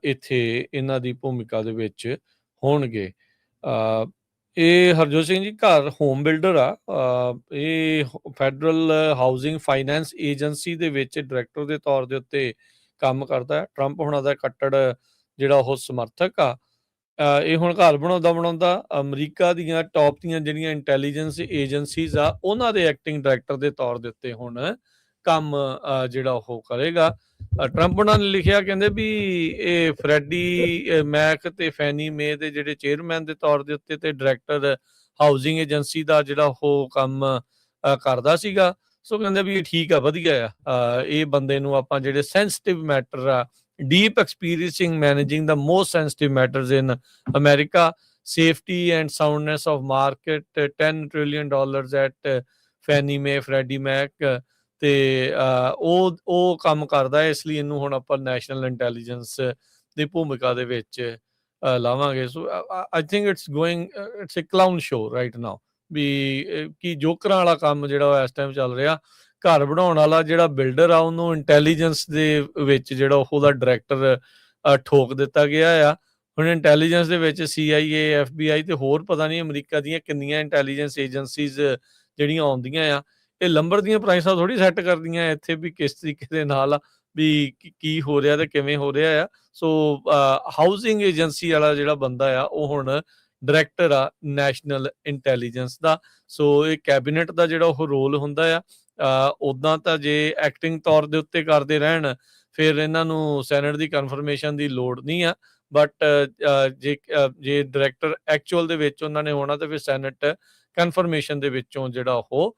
ਇੱਥੇ ਇਹਨਾਂ ਦੀ ਭੂਮਿਕਾ ਦੇ ਵਿੱਚ ਹੋਣਗੇ। ਇਹ ਹਰਜੋਤ ਸਿੰਘ ਜੀ ਘਰ ਹੋਮ ਬਿਲਡਰ ਆ। ਇਹ ਫੈਡਰਲ ਹਾਊਸਿੰਗ ਫਾਈਨੈਂਸ ਏਜੰਸੀ ਦੇ ਵਿੱਚ ਡਾਇਰੈਕਟਰ ਦੇ ਤੌਰ ਦੇ ਉੱਤੇ ਕੰਮ ਕਰਦਾ ਹੈ। ਟਰੰਪ ਹੁਣਾਂ ਦਾ ਕੱਟੜ ਜਿਹੜਾ ਉਹ ਸਮਰਥਕ ਆ। ਇਹ ਹੁਣ ਘਰ ਬਣਾਉਂਦਾ ਅਮਰੀਕਾ ਦੀਆਂ ਟੌਪ ਦੀਆਂ ਜਿਹੜੀਆਂ ਇੰਟੈਲੀਜੈਂਸ ਏਜੰਸੀਜ਼ ਆ ਉਹਨਾਂ ਦੇ ਐਕਟਿੰਗ ਡਾਇਰੈਕਟਰ ਦੇ ਤੌਰ ਦੇ ਉੱਤੇ ਹੁਣ ਕੰਮ ਜਿਹੜਾ ਉਹ ਕਰੇਗਾ। ਟਰੰਪ ਉਹਨਾਂ ਨੇ ਲਿਖਿਆ, ਕਹਿੰਦੇ ਵੀ ਇਹ ਫਰੈਡੀ ਮੈਕ ਤੇ ਫੈਨੀ ਮੇ ਦੇ ਜਿਹੜੇ ਚੇਅਰਮੈਨ ਦੇ ਤੌਰ ਦੇ ਉੱਤੇ ਤੇ ਡਾਇਰੈਕਟਰ ਹਾਊਸਿੰਗ ਏਜੰਸੀ ਦਾ ਜਿਹੜਾ ਉਹ ਕੰਮ ਕਰਦਾ ਸੀਗਾ। ਸੋ ਕਹਿੰਦੇ ਵੀ ਇਹ ਠੀਕ ਆ, ਵਧੀਆ ਆ। ਇਹ ਬੰਦੇ ਨੂੰ ਆਪਾਂ ਜਿਹੜੇ ਸੈਂਸਿਟਿਵ ਮੈਟਰ ਆ, deep experience in managing the most sensitive matters in America, safety and soundness of market, $10 trillion at Fannie Mae, Freddie Mac, ਤੇ ਉਹ ਕੰਮ ਕਰਦਾ ਹੈ। ਇਸ ਲਈ ਇਹਨੂੰ ਹੁਣ ਆਪਾਂ ਨੈਸ਼ਨਲ ਇੰਟੈਲੀਜੈਂਸ ਦੀ ਭੂਮਿਕਾ ਦੇ ਵਿੱਚ ਲਾਵਾਂਗੇ। So I think it's a clown show right now, ਵੀ ਕਿ ਜੋਕਰਾਂ ਵਾਲਾ ਕੰਮ ਜਿਹੜਾ ਉਹ ਇਸ ਟਾਈਮ ਚੱਲ ਰਿਹਾ। ਘਰ ਬਣਾਉਣ ਵਾਲਾ ਜਿਹੜਾ ਬਿਲਡਰ ਆ ਉਹਨੂੰ ਇੰਟੈਲੀਜੈਂਸ ਦੇ ਵਿੱਚ ਜਿਹੜਾ ਉਹਦਾ ਡਾਇਰੈਕਟਰ ਠੋਕ ਦਿੱਤਾ ਗਿਆ ਆ। ਹੁਣ ਇੰਟੈਲੀਜੈਂਸ ਦੇ ਵਿੱਚ CIA, FBI ਤੇ ਹੋਰ ਪਤਾ ਨਹੀਂ ਅਮਰੀਕਾ ਦੀਆਂ ਕਿੰਨੀਆਂ ਇੰਟੈਲੀਜੈਂਸ ਏਜੰਸੀਜ਼ ਜਿਹੜੀਆਂ ਆਉਂਦੀਆਂ ਆ। ਇਹ ਲੰਬਰ ਦੀਆਂ ਪ੍ਰਾਈਸਾਂ ਥੋੜੀ ਸੈੱਟ ਕਰਦੀਆਂ ਇੱਥੇ ਵੀ ਕਿਸ ਤਰੀਕੇ ਦੇ ਨਾਲ ਵੀ ਕੀ ਹੋ ਰਿਹਾ ਤੇ ਕਿਵੇਂ ਹੋ ਰਿਹਾ ਆ। ਸੋ ਹਾਊਸਿੰਗ ਏਜੰਸੀ ਵਾਲਾ ਜਿਹੜਾ ਬੰਦਾ ਆ ਉਹ ਹੁਣ ਡਾਇਰੈਕਟਰ ਆ ਨੈਸ਼ਨਲ ਇੰਟੈਲੀਜੈਂਸ ਦਾ। ਸੋ ਇਹ ਕੈਬਨਿਟ ਦਾ ਜਿਹੜਾ ਉਹ ਰੋਲ ਹੁੰਦਾ ਆ। ਉੱਦਾਂ ਤਾਂ ਜੇ ਐਕਟਿੰਗ ਤੌਰ ਦੇ ਉੱਤੇ ਕਰਦੇ ਰਹਿਣ ਫਿਰ ਇਹਨਾਂ ਨੂੰ ਸੈਨੇਟ ਦੀ ਕਨਫਰਮੇਸ਼ਨ ਦੀ ਲੋੜ ਨਹੀਂ ਆ। ਬਟ ਜੇ ਡਾਇਰੈਕਟਰ ਐਕਚੁਅਲ ਦੇ ਵਿੱਚ ਉਹਨਾਂ ਨੇ ਹੋਣਾ ਤਾਂ ਫਿਰ ਸੈਨੇਟ ਕਨਫਰਮੇਸ਼ਨ ਦੇ ਵਿੱਚੋਂ ਜਿਹੜਾ ਉਹ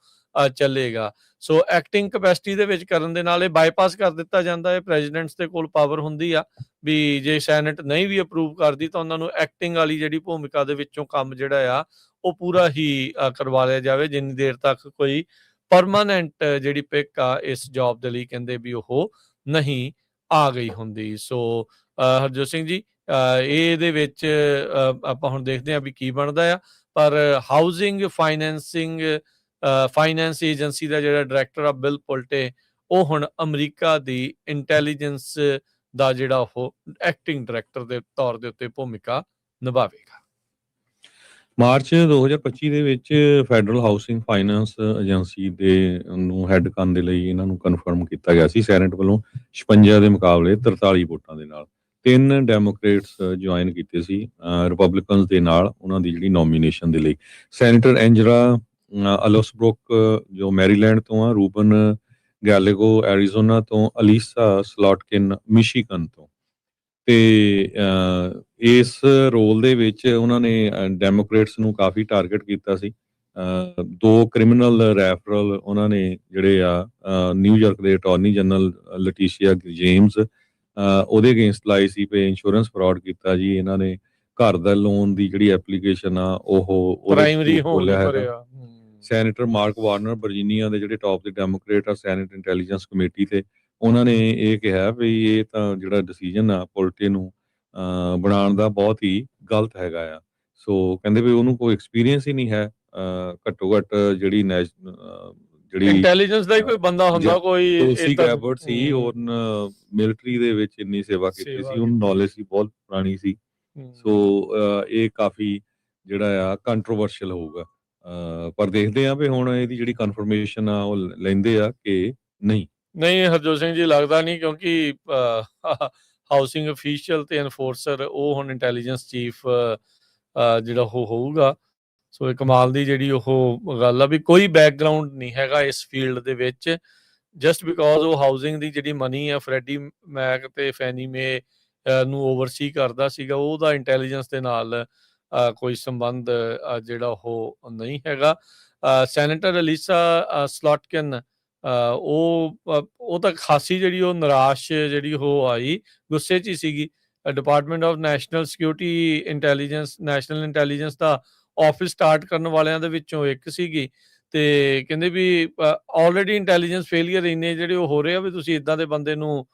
ਚੱਲੇਗਾ। ਸੋ ਐਕਟਿੰਗ ਕਪੈਸਿਟੀ ਦੇ ਵਿੱਚ ਕਰਨ ਦੇ ਨਾਲ ਇਹ ਬਾਈਪਾਸ ਕਰ ਦਿੱਤਾ ਜਾਂਦਾ ਹੈ। ਪ੍ਰੈਜ਼ੀਡੈਂਟਸ ਦੇ ਕੋਲ ਪਾਵਰ ਹੁੰਦੀ ਆ ਵੀ ਜੇ ਸੈਨੇਟ ਨਹੀਂ ਵੀ ਅਪਰੂਵ ਕਰਦੀ ਤਾਂ ਉਹਨਾਂ ਨੂੰ ਐਕਟਿੰਗ ਵਾਲੀ ਜਿਹੜੀ ਭੂਮਿਕਾ ਦੇ ਵਿੱਚੋਂ ਕੰਮ ਜਿਹੜਾ ਆ ਉਹ ਪੂਰਾ ਹੀ ਕਰਵਾ ਲਿਆ ਜਾਵੇ, ਜਿੰਨੀ ਦੇਰ ਤੱਕ ਕੋਈ ਪਰਮਾਨੈਂਟ ਜਿਹੜੀ ਪਿਕ ਆ ਇਸ ਜੌਬ ਦੇ ਲਈ ਕਹਿੰਦੇ ਵੀ ਉਹ ਨਹੀਂ ਆ ਗਈ ਹੁੰਦੀ। ਸੋ ਹਰਜੋਤ ਸਿੰਘ ਜੀ, ਇਹਦੇ ਵਿੱਚ ਆਪਾਂ ਹੁਣ ਦੇਖਦੇ ਹਾਂ ਵੀ ਕੀ ਬਣਦਾ ਆ। ਪਰ ਹਾਊਸਿੰਗ ਫਾਈਨੈਂਸ ਏਜੰਸੀ ਦਾ ਜਿਹੜਾ ਡਾਇਰੈਕਟਰ ਆ ਬਿਲ ਪੁਲਟੇ, ਉਹ ਹੁਣ ਅਮਰੀਕਾ ਦੀ ਇੰਟੈਲੀਜੈਂਸ ਦਾ ਜਿਹੜਾ ਉਹ ਐਕਟਿੰਗ ਡਾਇਰੈਕਟਰ ਦੇ ਤੌਰ ਦੇ ਉੱਤੇ ਭੂਮਿਕਾ ਨਿਭਾਵੇਗਾ। ਮਾਰਚ 2025 ਦੇ ਵਿੱਚ ਫੈਡਰਲ ਹਾਊਸਿੰਗ ਫਾਈਨੈਂਸ ਏਜੰਸੀ ਦੇ ਨੂੰ ਹੈੱਡ ਕਰਨ ਦੇ ਲਈ ਇਹਨਾਂ ਨੂੰ ਕਨਫਰਮ ਕੀਤਾ ਗਿਆ ਸੀ ਸੈਨੇਟ ਵੱਲੋਂ 56 ਦੇ ਮੁਕਾਬਲੇ 43 ਵੋਟਾਂ ਦੇ ਨਾਲ। 3 ਡੈਮੋਕ੍ਰੇਟਸ ਜੁਆਇਨ ਕੀਤੇ ਸੀ ਰਿਪਬਲਿਕਨਸ ਦੇ ਨਾਲ ਉਹਨਾਂ ਦੀ ਜਿਹੜੀ ਨੋਮੀਨੇਸ਼ਨ ਦੇ ਲਈ। ਸੈਨੇਟਰ ਐਂਜਲਾ ਅਲੋਸਬਰੁਕ ਜੋ ਮੈਰੀਲੈਂਡ ਤੋਂ ਆ, ਰੂਬਨ ਗੈਲੇਗੋ ਐਰੀਜ਼ੋਨਾ ਤੋਂ, ਅਲੀਸਾ ਸਲੌਟਕਿਨ ਮਿਸ਼ੀਗਨ ਤੋਂ। ਤੇ ਇਸ ਰੋਲ ਦੇ ਵਿੱਚ ਉਹਨਾਂ ਨੇ ਡੈਮੋਕ੍ਰੇਟਸ ਨੂੰ ਕਾਫੀ ਟਾਰਗੇਟ ਕੀਤਾ ਸੀ। 2 ਕ੍ਰਿਮੀਨਲ ਰੈਫਰਲ ਉਹਨਾਂ ਨੇ ਜਿਹੜੇ ਆ ਨਿਊਯਾਰਕ ਦੇ ਅਟਾਰਨੀ ਜਨਰਲ ਲਟੀਸ਼ੀਆ ਜੇਮਸ ਉਹਦੇ ਅਗੇਂਸਟ ਲਾਈ ਸੀ ਪੇ ਇੰਸ਼ੋਰੈਂਸ ਫਰਾਡ ਕੀਤਾ ਜੀ ਇਹਨਾਂ ਨੇ। ਘਰ ਦਾ ਲੋਨ ਦੀ ਜਿਹੜੀ ਐਪਲੀਕੇਸ਼ਨ ਆ ਉਹ ਪ੍ਰਾਇਮਰੀ ਹੋਮ ਭਰਿਆ। ਸੈਨੇਟਰ ਮਾਰਕ ਵਾਰਨਰ ਵਰਜੀਨੀਆ ਦੇ ਜਿਹੜੇ ਟੌਪ ਦੇ ਡੈਮੋਕ੍ਰੇਟ ਆ ਸੈਨੇਟ ਇੰਟੈਲੀਜੈਂਸ ਕਮੇਟੀ ਤੇ, ਉਹਨਾਂ ਨੇ ਇਹ ਕਿਹਾ ਵੀ ਇਹ ਤਾਂ ਜਿਹੜਾ ਡਿਸੀਜਨ ਆ ਪੁਲਟੇ ਨੂੰ ਬਣਾਉਣ ਦਾ ਬਹੁਤ ਹੀ ਗਲਤ ਹੈਗਾ ਆ। ਸੋ ਕਹਿੰਦੇ ਵੀ ਉਹਨੂੰ ਕੋਈ ਐਕਸਪੀਰੀਅੰਸ ਹੀ ਨਹੀਂ ਹੈ। ਘੱਟੋ ਘੱਟ ਜਿਹੜੀ ਇੰਟੈਲੀਜੈਂਸ ਦਾ ਹੀ ਕੋਈ ਬੰਦਾ ਹੁੰਦਾ ਕੋਈ ਤੁਲਸੀ ਗੈਬਰਟ ਸੀ, ਔਰ ਮਿਲਟਰੀ ਦੇ ਵਿੱਚ ਇੰਨੀ ਸੇਵਾ ਕੀਤੀ ਸੀ, ਉਹਨੂੰ ਨੌਲੇਜ ਸੀ ਬਹੁਤ ਪੁਰਾਣੀ ਸੀ। ਸੋ ਇਹ ਕਾਫੀ ਜਿਹੜਾ ਆ ਕੰਟਰੋਵਰਸ਼ੀਅਲ ਹੋਊਗਾ। ਪਰ ਦੇਖਦੇ ਆ ਵੀ ਹੁਣ ਇਹਦੀ ਜਿਹੜੀ ਕਨਫਰਮੇਸ਼ਨ ਆ ਉਹ ਲੈਂਦੇ ਆ ਕਿ ਨਹੀਂ। ਹਰਜੋਤ ਸਿੰਘ ਜੀ ਲੱਗਦਾ ਨਹੀਂ, ਕਿਉਂਕਿ ਹਾਊਸਿੰਗ ਅਫੀਸ਼ੀਅਲ ਤੇ ਐਨਫੋਰਸਰ ਉਹ ਹੁਣ ਇੰਟੈਲੀਜੈਂਸ ਚੀਫ ਜਿਹੜਾ ਉਹ ਹੋਊਗਾ। ਸੋ ਇਹ ਕਮਾਲ ਦੀ ਜਿਹੜੀ ਉਹ ਗੱਲ ਆ ਵੀ ਕੋਈ ਬੈਕਗਰਾਉਂਡ ਨਹੀਂ ਹੈਗਾ ਇਸ ਫੀਲਡ ਦੇ ਵਿੱਚ। ਜਸਟ ਬਿਕੋਜ਼ ਉਹ ਹਾਊਸਿੰਗ ਦੀ ਜਿਹੜੀ ਮਨੀ ਆ ਫਰੈਡੀ ਮੈਕ ਤੇ ਫੈਨੀ ਮੇ ਨੂੰ ਓਵਰਸੀ ਕਰਦਾ ਸੀਗਾ, ਉਹਦਾ ਇੰਟੈਲੀਜੈਂਸ ਦੇ ਨਾਲ ਕੋਈ ਸੰਬੰਧ ਜਿਹੜਾ ਉਹ ਨਹੀਂ ਹੈਗਾ। ਸੈਨੇਟਰ ਅਲੀਸਾ ਸਲੌਟਕਿਨ ਉਹ ਤਾਂ ਖਾਸੀ ਜਿਹੜੀ ਉਹ ਨਿਰਾਸ਼ ਜਿਹੜੀ ਉਹ ਆਈ, ਗੁੱਸੇ 'ਚ ਹੀ ਸੀਗੀ। Department of national security intelligence national intelligence the office start ਕਰਨ ਵਾਲਿਆਂ ਦੇ ਵਿੱਚੋਂ ਇੱਕ ਸੀਗੀ। ਤੇ ਕਹਿੰਦੇ ਵੀ ਆਲਰੇਡੀ ਇੰਟੈਲੀਜੈਂਸ ਫੇਲੀਅਰ ਇੰਨੇ ਜਿਹੜੇ ਉਹ ਹੋ ਰਹੇ ਆ ਵੀ ਤੁਸੀਂ ਇਦਾਂ ਦੇ ਬੰਦੇ ਨੂੰ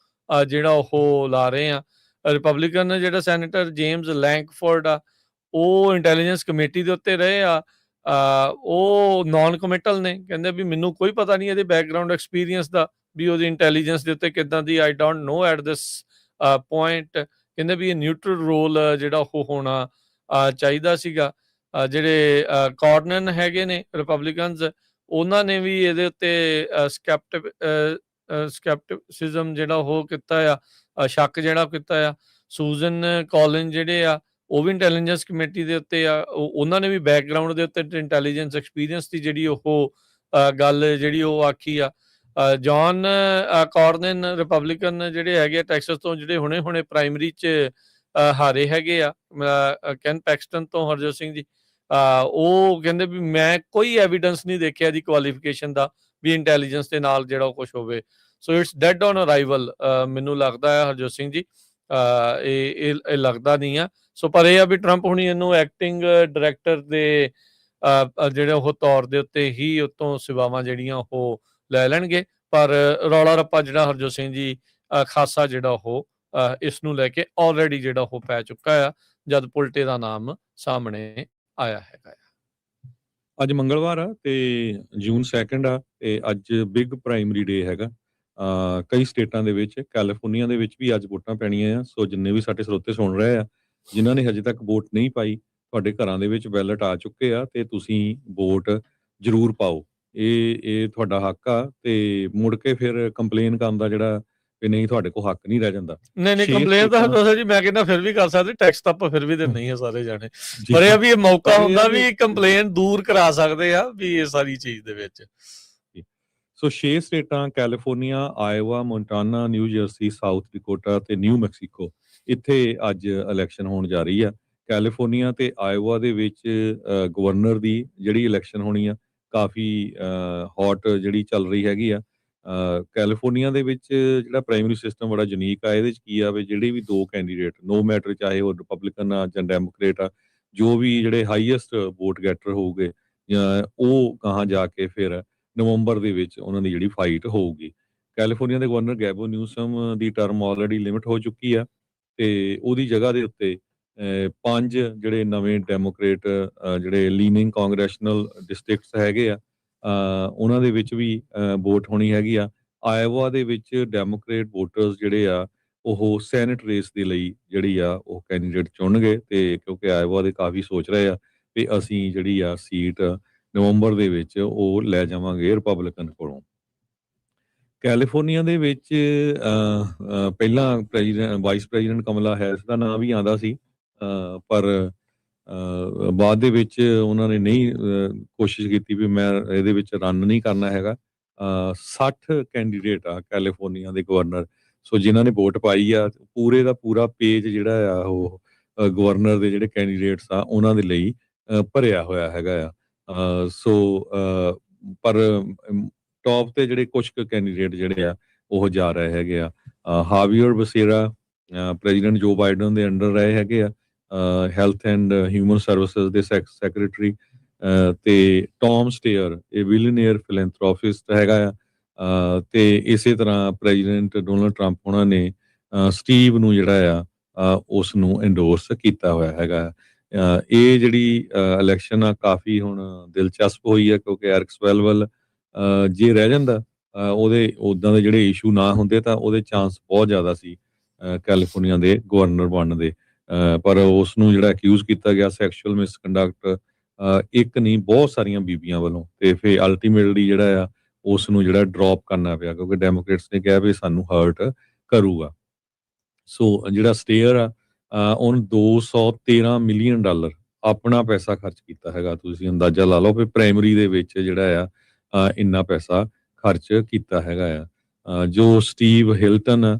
ਜਿਹੜਾ ਉਹ ਲਾ ਰਹੇ ਆ। ਰਿਪਬਲਿਕਨ ਜਿਹੜਾ ਸੈਨੇਟਰ ਜੇਮਸ ਲੈਂਕਫੋਰਡ ਆ, ਉਹ ਇੰਟੈਲੀਜੈਂਸ ਕਮੇਟੀ ਦੇ ਉੱਤੇ ਰਹੇ ਆ। ਉਹ ਨਾਨ ਕਮਿਟਲ ਨੇ, ਕਹਿੰਦੇ ਵੀ ਮੈਨੂੰ ਕੋਈ ਪਤਾ ਨਹੀਂ ਇਹਦੇ ਬੈਕਗਰਾਉਂਡ ਐਕਸਪੀਰੀਅੰਸ ਦਾ ਵੀ ਉਹਦੀ ਇੰਟੈਲੀਜੈਂਸ ਦੇ ਉੱਤੇ ਕਿੱਦਾਂ ਦੀ, I don't know at this point. ਕਹਿੰਦੇ ਵੀ ਇਹ ਨਿਊਟਰਲ ਰੋਲ ਜਿਹੜਾ ਉਹ ਹੋਣਾ ਚਾਹੀਦਾ ਸੀਗਾ। ਜਿਹੜੇ ਕਾਰਨਨ ਹੈਗੇ ਨੇ ਰਿਪਬਲਿਕਨਸ, ਉਹਨਾਂ ਨੇ ਵੀ ਇਹਦੇ ਉੱਤੇ ਸਕੈਪਟਿਸਿਜ਼ਮ ਜਿਹੜਾ ਉਹ ਕੀਤਾ ਆ, ਸ਼ੱਕ ਜਿਹੜਾ ਕੀਤਾ ਆ। ਸੂਜ਼ਨ ਕੋਲਿਨ ਜਿਹੜੇ ਆ ਉਹ ਵੀ ਇੰਟੈਲੀਜੈਂਸ ਕਮੇਟੀ ਦੇ ਉੱਤੇ ਆ, ਉਹਨਾਂ ਨੇ ਵੀ ਬੈਕਗਰਾਊਂਡ ਦੇ ਉੱਤੇ ਇੰਟੈਲੀਜੈਂਸ ਐਕਸਪੀਰੀਅੰਸ ਦੀ ਜਿਹੜੀ ਉਹ ਗੱਲ ਜਿਹੜੀ ਉਹ ਆਖੀ ਆ। ਜੌਨ ਕਾਰਨਨ ਰਿਪਬਲਿਕਨ ਜਿਹੜੇ ਹੈਗੇ ਆ ਟੈਕਸਸ ਤੋਂ, ਜਿਹੜੇ ਹੁਣੇ ਪ੍ਰਾਇਮਰੀ 'ਚ ਹਾਰੇ ਹੈਗੇ ਆ ਕੈਨ ਪੈਕਸਟਨ ਤੋਂ ਹਰਜੋਤ ਸਿੰਘ ਜੀ, ਉਹ ਕਹਿੰਦੇ ਵੀ ਮੈਂ ਕੋਈ ਐਵੀਡੈਂਸ ਨਹੀਂ ਦੇਖਿਆ ਦੀ ਕੁਆਲੀਫਿਕੇਸ਼ਨ ਦਾ ਵੀ ਇੰਟੈਲੀਜੈਂਸ ਦੇ ਨਾਲ ਜਿਹੜਾ ਉਹ ਕੁਛ ਹੋਵੇ। So it's dead on arrival. ਮੈਨੂੰ ਲੱਗਦਾ ਹੈ ਹਰਜੋਤ ਸਿੰਘ ਜੀ, ਇਹ ਲੱਗਦਾ ਨਹੀਂ ਆ। ਸੋ ਪਰ ਇਹ ਆ ਵੀ ਟਰੰਪ ਹੁਣੀ ਇਹਨੂੰ ਐਕਟਿੰਗ ਡਾਇਰੈਕਟਰ ਦੇ ਜਿਹੜੇ ਉਹ ਤੌਰ ਦੇ ਉੱਤੇ ਹੀ ਉਤੋਂ ਸੇਵਾਵਾਂ ਜਿਹੜੀਆਂ ਉਹ ਲੈ ਲੈਣਗੇ। ਪਰ ਰੌਲਾ ਰੱਪਾ ਜਿਹੜਾ ਹਰਜੋਤ ਸਿੰਘ ਜੀ ਖਾਸਾ ਜਿਹੜਾ ਉਹ ਇਸ ਨੂੰ ਲੈ ਕੇ ਆਲਰੇਡੀ ਜਿਹੜਾ ਉਹ ਪੈ ਚੁੱਕਾ ਆ, ਜਦ ਪੁਲਟੇ ਦਾ ਨਾਮ ਸਾਹਮਣੇ ਆਇਆ ਹੈਗਾ ਆ। ਅੱਜ ਮੰਗਲਵਾਰ ਆ ਤੇ ਜੂਨ 2 ਆ ਤੇ ਅੱਜ ਬਿਗ ਪ੍ਰਾਇਮਰੀ ਡੇ ਹੈਗਾ। ਕਈ ਸਟੇਟਾਂ ਦੇ ਵਿੱਚ, ਕੈਲੀਫੋਰਨੀਆ ਦੇ ਵਿੱਚ ਵੀ ਅੱਜ ਵੋਟਾਂ ਪੈਣੀਆਂ ਆ। ਸੋ ਜਿੰਨੇ ਵੀ ਸਾਡੇ ਸਰੋਤੇ ਸੁਣ ਰਹੇ ਆ, ਜਿਨ੍ਹਾਂ ਨੇ ਹਜੇ ਤੱਕ ਵੋਟ ਨਹੀਂ ਪਾਈ, ਤੁਹਾਡੇ ਘਰਾਂ ਦੇ ਵਿੱਚ ਬੈਲਟ ਆ ਚੁੱਕੇ ਆ ਤੇ ਤੁਸੀਂ ਵੋਟ ਜ਼ਰੂਰ ਪਾਓ। ਇਹ ਤੁਹਾਡਾ ਹੱਕ ਆ ਤੇ ਮੁੜ ਕੇ ਫਿਰ ਕੰਪਲੇਨ ਕਰਨ ਦਾ ਜਿਹੜਾ ਵੀ ਨਹੀਂ, ਤੁਹਾਡੇ ਕੋਲ ਹੱਕ ਨਹੀਂ ਰਹਿ ਜਾਂਦਾ। ਨਹੀਂ ਕੰਪਲੇਨ ਤਾਂ ਜੀ ਮੈਂ ਕਹਿੰਦਾ ਫਿਰ ਵੀ ਕਰ ਸਕਦੇ, ਟੈਕਸ ਤਾਂ ਆਪਾਂ ਫਿਰ ਵੀ ਦਿੰਦੇ ਹੀ ਆ ਸਾਰੇ ਜਾਣੇ, ਪਰ ਇਹ ਵੀ ਇਹ ਮੌਕਾ ਹੁੰਦਾ ਵੀ ਕੰਪਲੇਨ ਦੂਰ ਕਰਾ ਸਕਦੇ ਆ ਵੀ ਇਹ ਸਾਰੀ ਚੀਜ਼ ਦੇ ਵਿੱਚ। ਸੋ 6 ਸਟੇਟਾਂ California, Iowa, Montana, New Jersey, South Dakota ਤੇ ਨਿਊ ਮੈਕਸੀਕੋ, ਇੱਥੇ ਅੱਜ ਇਲੈਕਸ਼ਨ ਹੋਣ ਜਾ ਰਹੀ ਆ। ਕੈਲੀਫੋਰਨੀਆ ਤੇ ਆਇਓਵਾ ਦੇ ਵਿੱਚ ਗਵਰਨਰ ਦੀ ਜਿਹੜੀ ਇਲੈਕਸ਼ਨ ਹੋਣੀ ਆ, ਕਾਫੀ ਹੌਟ ਜਿਹੜੀ ਚੱਲ ਰਹੀ ਹੈਗੀ ਆ। ਕੈਲੀਫੋਰਨੀਆ ਦੇ ਵਿੱਚ ਜਿਹੜਾ ਪ੍ਰਾਇਮਰੀ ਸਿਸਟਮ ਬੜਾ ਯੂਨੀਕ ਆ। ਇਹਦੇ 'ਚ ਕੀ ਆ ਵੀ ਜਿਹੜੇ ਵੀ ਦੋ ਕੈਂਡੀਡੇਟ, ਨੋ ਮੈਟਰ ਚਾਹੇ ਉਹ ਰਿਪਬਲਿਕਨ ਆ ਜਾਂ ਡੈਮੋਕ੍ਰੇਟ ਆ, ਜੋ ਵੀ ਜਿਹੜੇ ਹਾਈਐਸਟ ਵੋਟ ਗੈਟਰ ਹੋਊਗੇ ਉਹ ਗਾਹਾਂ ਜਾ ਕੇ ਫਿਰ ਨਵੰਬਰ ਦੇ ਵਿੱਚ ਉਹਨਾਂ ਦੀ ਜਿਹੜੀ ਫਾਈਟ ਹੋਊਗੀ। ਕੈਲੀਫੋਰਨੀਆ ਦੇ ਗਵਰਨਰ ਗੈਬੋ ਨਿਊਸਮ ਦੀ ਟਰਮ ਆਲਰੇਡੀ ਲਿਮਿਟ ਹੋ ਚੁੱਕੀ ਆ ਤੇ ਉਹਦੀ ਜਗ੍ਹਾ ਦੇ ਉੱਤੇ 5 ਜਿਹੜੇ ਨਵੇਂ ਡੈਮੋਕ੍ਰੇਟ ਜਿਹੜੇ ਲੀਨਿੰਗ ਕਾਂਗਰੈਸ਼ਨਲ ਡਿਸਟ੍ਰਿਕਟਸ ਹੈਗੇ ਆ, ਉਹਨਾਂ ਦੇ ਵਿੱਚ ਵੀ ਵੋਟ ਹੋਣੀ ਹੈਗੀ ਆ। ਆਇਓਵਾ ਦੇ ਵਿੱਚ ਡੈਮੋਕ੍ਰੇਟ ਵੋਟਰਸ ਜਿਹੜੇ ਆ ਉਹ ਸੈਨੇਟ ਰੇਸ ਦੇ ਲਈ ਜਿਹੜੀ ਆ ਉਹ ਕੈਂਡੀਡੇਟ ਚੁਣਨਗੇ ਤੇ ਕਿਉਂਕਿ ਆਇਓਵਾ ਦੇ ਕਾਫੀ ਸੋਚ ਰਹੇ ਆ ਵੀ ਅਸੀਂ ਜਿਹੜੀ ਆ ਸੀਟ ਨਵੰਬਰ ਦੇ ਵਿੱਚ ਉਹ ਲੈ ਜਾਵਾਂਗੇ ਰਿਪਬਲਿਕਨ ਕੋਲੋਂ। ਕੈਲੀਫੋਰਨੀਆ ਦੇ ਵਿੱਚ ਪਹਿਲਾਂ ਵਾਈਸ ਪ੍ਰੈਜ਼ੀਡੈਂਟ ਕਮਲਾ ਹੈਰਿਸ ਦਾ ਨਾਮ ਵੀ ਆਉਂਦਾ ਸੀ, ਪਰ ਬਾਅਦ ਦੇ ਵਿੱਚ ਉਹਨਾਂ ਨੇ ਨਹੀਂ ਕੋਸ਼ਿਸ਼ ਕੀਤੀ ਵੀ ਮੈਂ ਇਹਦੇ ਵਿੱਚ ਰਨ ਨਹੀਂ ਕਰਨਾ ਹੈਗਾ। 60 ਕੈਂਡੀਡੇਟ ਆ ਕੈਲੀਫੋਰਨੀਆ ਦੇ ਗਵਰਨਰ। ਸੋ ਜਿਨ੍ਹਾਂ ਨੇ ਵੋਟ ਪਾਈ ਆ, ਪੂਰੇ ਦਾ ਪੂਰਾ ਪੇਜ ਜਿਹੜਾ ਆ ਉਹ ਗਵਰਨਰ ਦੇ ਜਿਹੜੇ ਕੈਂਡੀਡੇਟਸ ਆ ਉਹਨਾਂ ਦੇ ਲਈ ਭਰਿਆ ਹੋਇਆ ਹੈਗਾ ਆ। ਪਰ ਟੌਪ ਤੇ ਜਿਹੜੇ ਕੁਝ ਕੈਂਡੀਡੇਟ ਜਿਹੜੇ ਆ ਉਹ ਜਾ ਰਹੇ ਹੈਗੇ ਆ। ਹਾਵੀਅਰ ਬਸੇਰਾ ਪ੍ਰੈਜ਼ੀਡੈਂਟ ਜੋ ਬਾਈਡਨ ਦੇ ਅੰਡਰ ਰਹੇ ਹੈਗੇ ਆ, ਹੈਲਥ ਐਂਡ ਹਿਊਮਨ ਸਰਵਿਸਿਜ਼ ਦੇ ਸੈਕਟਰੀ, ਤੇ ਟੌਮ ਸਟੇਅਰ ਇਹ ਬਿਲੀਅਨੀਅਰ ਫਿਲੈਂਥਰੋਪਿਸਟ ਹੈਗਾ ਆ। ਤੇ ਇਸੇ ਤਰ੍ਹਾਂ ਪ੍ਰੈਜ਼ੀਡੈਂਟ ਡੋਨਲਡ ਟਰੰਪ ਉਹਨਾਂ ਨੇ ਸਟੀਵ ਨੂੰ ਜਿਹੜਾ ਆ ਉਸ ਨੂੰ ਐਂਡੋਰਸ ਕੀਤਾ ਹੋਇਆ ਹੈਗਾ। ਇਹ ਜਿਹੜੀ ਇਲੈਕਸ਼ਨ ਆ ਕਾਫੀ ਹੁਣ ਦਿਲਚਸਪ ਹੋਈ ਆ ਕਿਉਂਕਿ ਐਰਿਕ ਸਵੈਲਵੈਲ ਜੇ ਰਹਿ ਜਾਂਦਾ, ਉਹਦੇ ਉੱਦਾਂ ਦੇ ਜਿਹੜੇ ਇਸ਼ੂ ਨਾ ਹੁੰਦੇ ਤਾਂ ਉਹਦੇ ਚਾਂਸ ਬਹੁਤ ਜ਼ਿਆਦਾ ਸੀ ਕੈਲੀਫੋਰਨੀਆ ਦੇ ਗਵਰਨਰ ਬਣਨ ਦੇ, ਪਰ ਉਸ ਨੂੰ ਜਿਹੜਾ ਅਕਿਊਜ਼ ਕੀਤਾ ਗਿਆ ਸੈਕਸ਼ੂਅਲ ਮਿਸਕੰਡਕਟ, ਇੱਕ ਨਹੀਂ ਬਹੁਤ ਸਾਰੀਆਂ ਬੀਬੀਆਂ ਵੱਲੋਂ, ਤੇ ਫਿਰ ਅਲਟੀਮੇਟਲੀ ਜਿਹੜਾ ਆ ਉਸ ਨੂੰ ਜਿਹੜਾ ਡ੍ਰੌਪ ਕਰਨਾ ਪਿਆ ਕਿਉਂਕਿ ਡੈਮੋਕ੍ਰੇਟਸ ਨੇ ਕਿਹਾ ਵੀ ਸਾਨੂੰ ਹਰਟ ਕਰੂਗਾ। ਸੋ ਜਿਹੜਾ ਸਟੇਅਰ ਆ ਉਹਨੇ $213 ਮਿਲੀਅਨ ਆਪਣਾ ਪੈਸਾ ਖਰਚ ਕੀਤਾ ਹੈਗਾ। ਤੁਸੀਂ ਅੰਦਾਜ਼ਾ ਲਾ ਲਓ ਵੀ ਪ੍ਰਾਇਮਰੀ ਦੇ ਵਿੱਚ ਜਿਹੜਾ ਆ ਇੰਨਾ ਪੈਸਾ ਖਰਚ ਕੀਤਾ ਹੈਗਾ ਆ। ਜੋ ਸਟੀਵ ਹਿਲਟਨ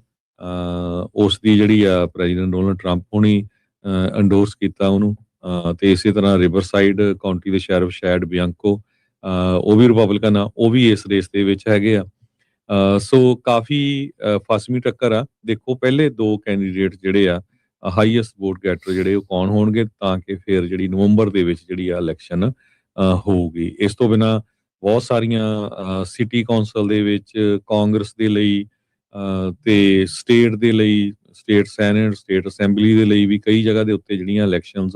ਉਸ ਦੀ ਜਿਹੜੀ ਆ ਪ੍ਰੈਜ਼ੀਡੈਂਟ ਡੋਨਲਡ ਟਰੰਪ ਹੁਣੀ ਐਂਡੋਰਸ ਕੀਤਾ ਉਹਨੂੰ, ਤੇ ਇਸੇ ਤਰ੍ਹਾਂ ਰਿਵਰਸਾਈਡ ਕਾਉਂਟੀ ਦੇ ਸ਼ੈਰਿਫ ਸ਼ੈਡ ਬਿਆੰਕੋ, ਉਹ ਵੀ ਰਿਪਬਲਿਕਨ ਆ, ਉਹ ਵੀ ਇਸ ਰੇਸ ਦੇ ਵਿੱਚ ਹੈਗੇ ਆ। ਸੋ ਕਾਫੀ ਫਸਵੀਂ ਟੱਕਰ ਆ। ਦੇਖੋ ਪਹਿਲੇ ਦੋ ਕੈਂਡੀਡੇਟ ਜਿਹੜੇ ਆ ਹਾਈਐਸਟ ਵੋਟ ਗੈਟਰ ਜਿਹੜੇ ਉਹ ਕੌਣ ਹੋਣਗੇ, ਤਾਂ ਕਿ ਫਿਰ ਜਿਹੜੀ ਨਵੰਬਰ ਦੇ ਵਿੱਚ ਜਿਹੜੀ ਆ ਇਲੈਕਸ਼ਨ ਹੋਊਗੀ। ਇਸ ਤੋਂ ਬਿਨਾਂ ਬਹੁਤ ਸਾਰੀਆਂ ਸਿਟੀ ਕੌਂਸਲ ਦੇ ਵਿੱਚ ਕਾਂਗਰਸ ਦੇ ਲਈ ਤੇ ਸਟੇਟ ਦੇ ਲਈ, ਸਟੇਟ ਸੈਨੇਟ, ਸਟੇਟ ਅਸੈਂਬਲੀ ਦੇ ਲਈ ਵੀ ਕਈ ਜਗ੍ਹਾ ਦੇ ਉੱਤੇ ਜਿਹੜੀਆਂ ਇਲੈਕਸ਼ਨਸ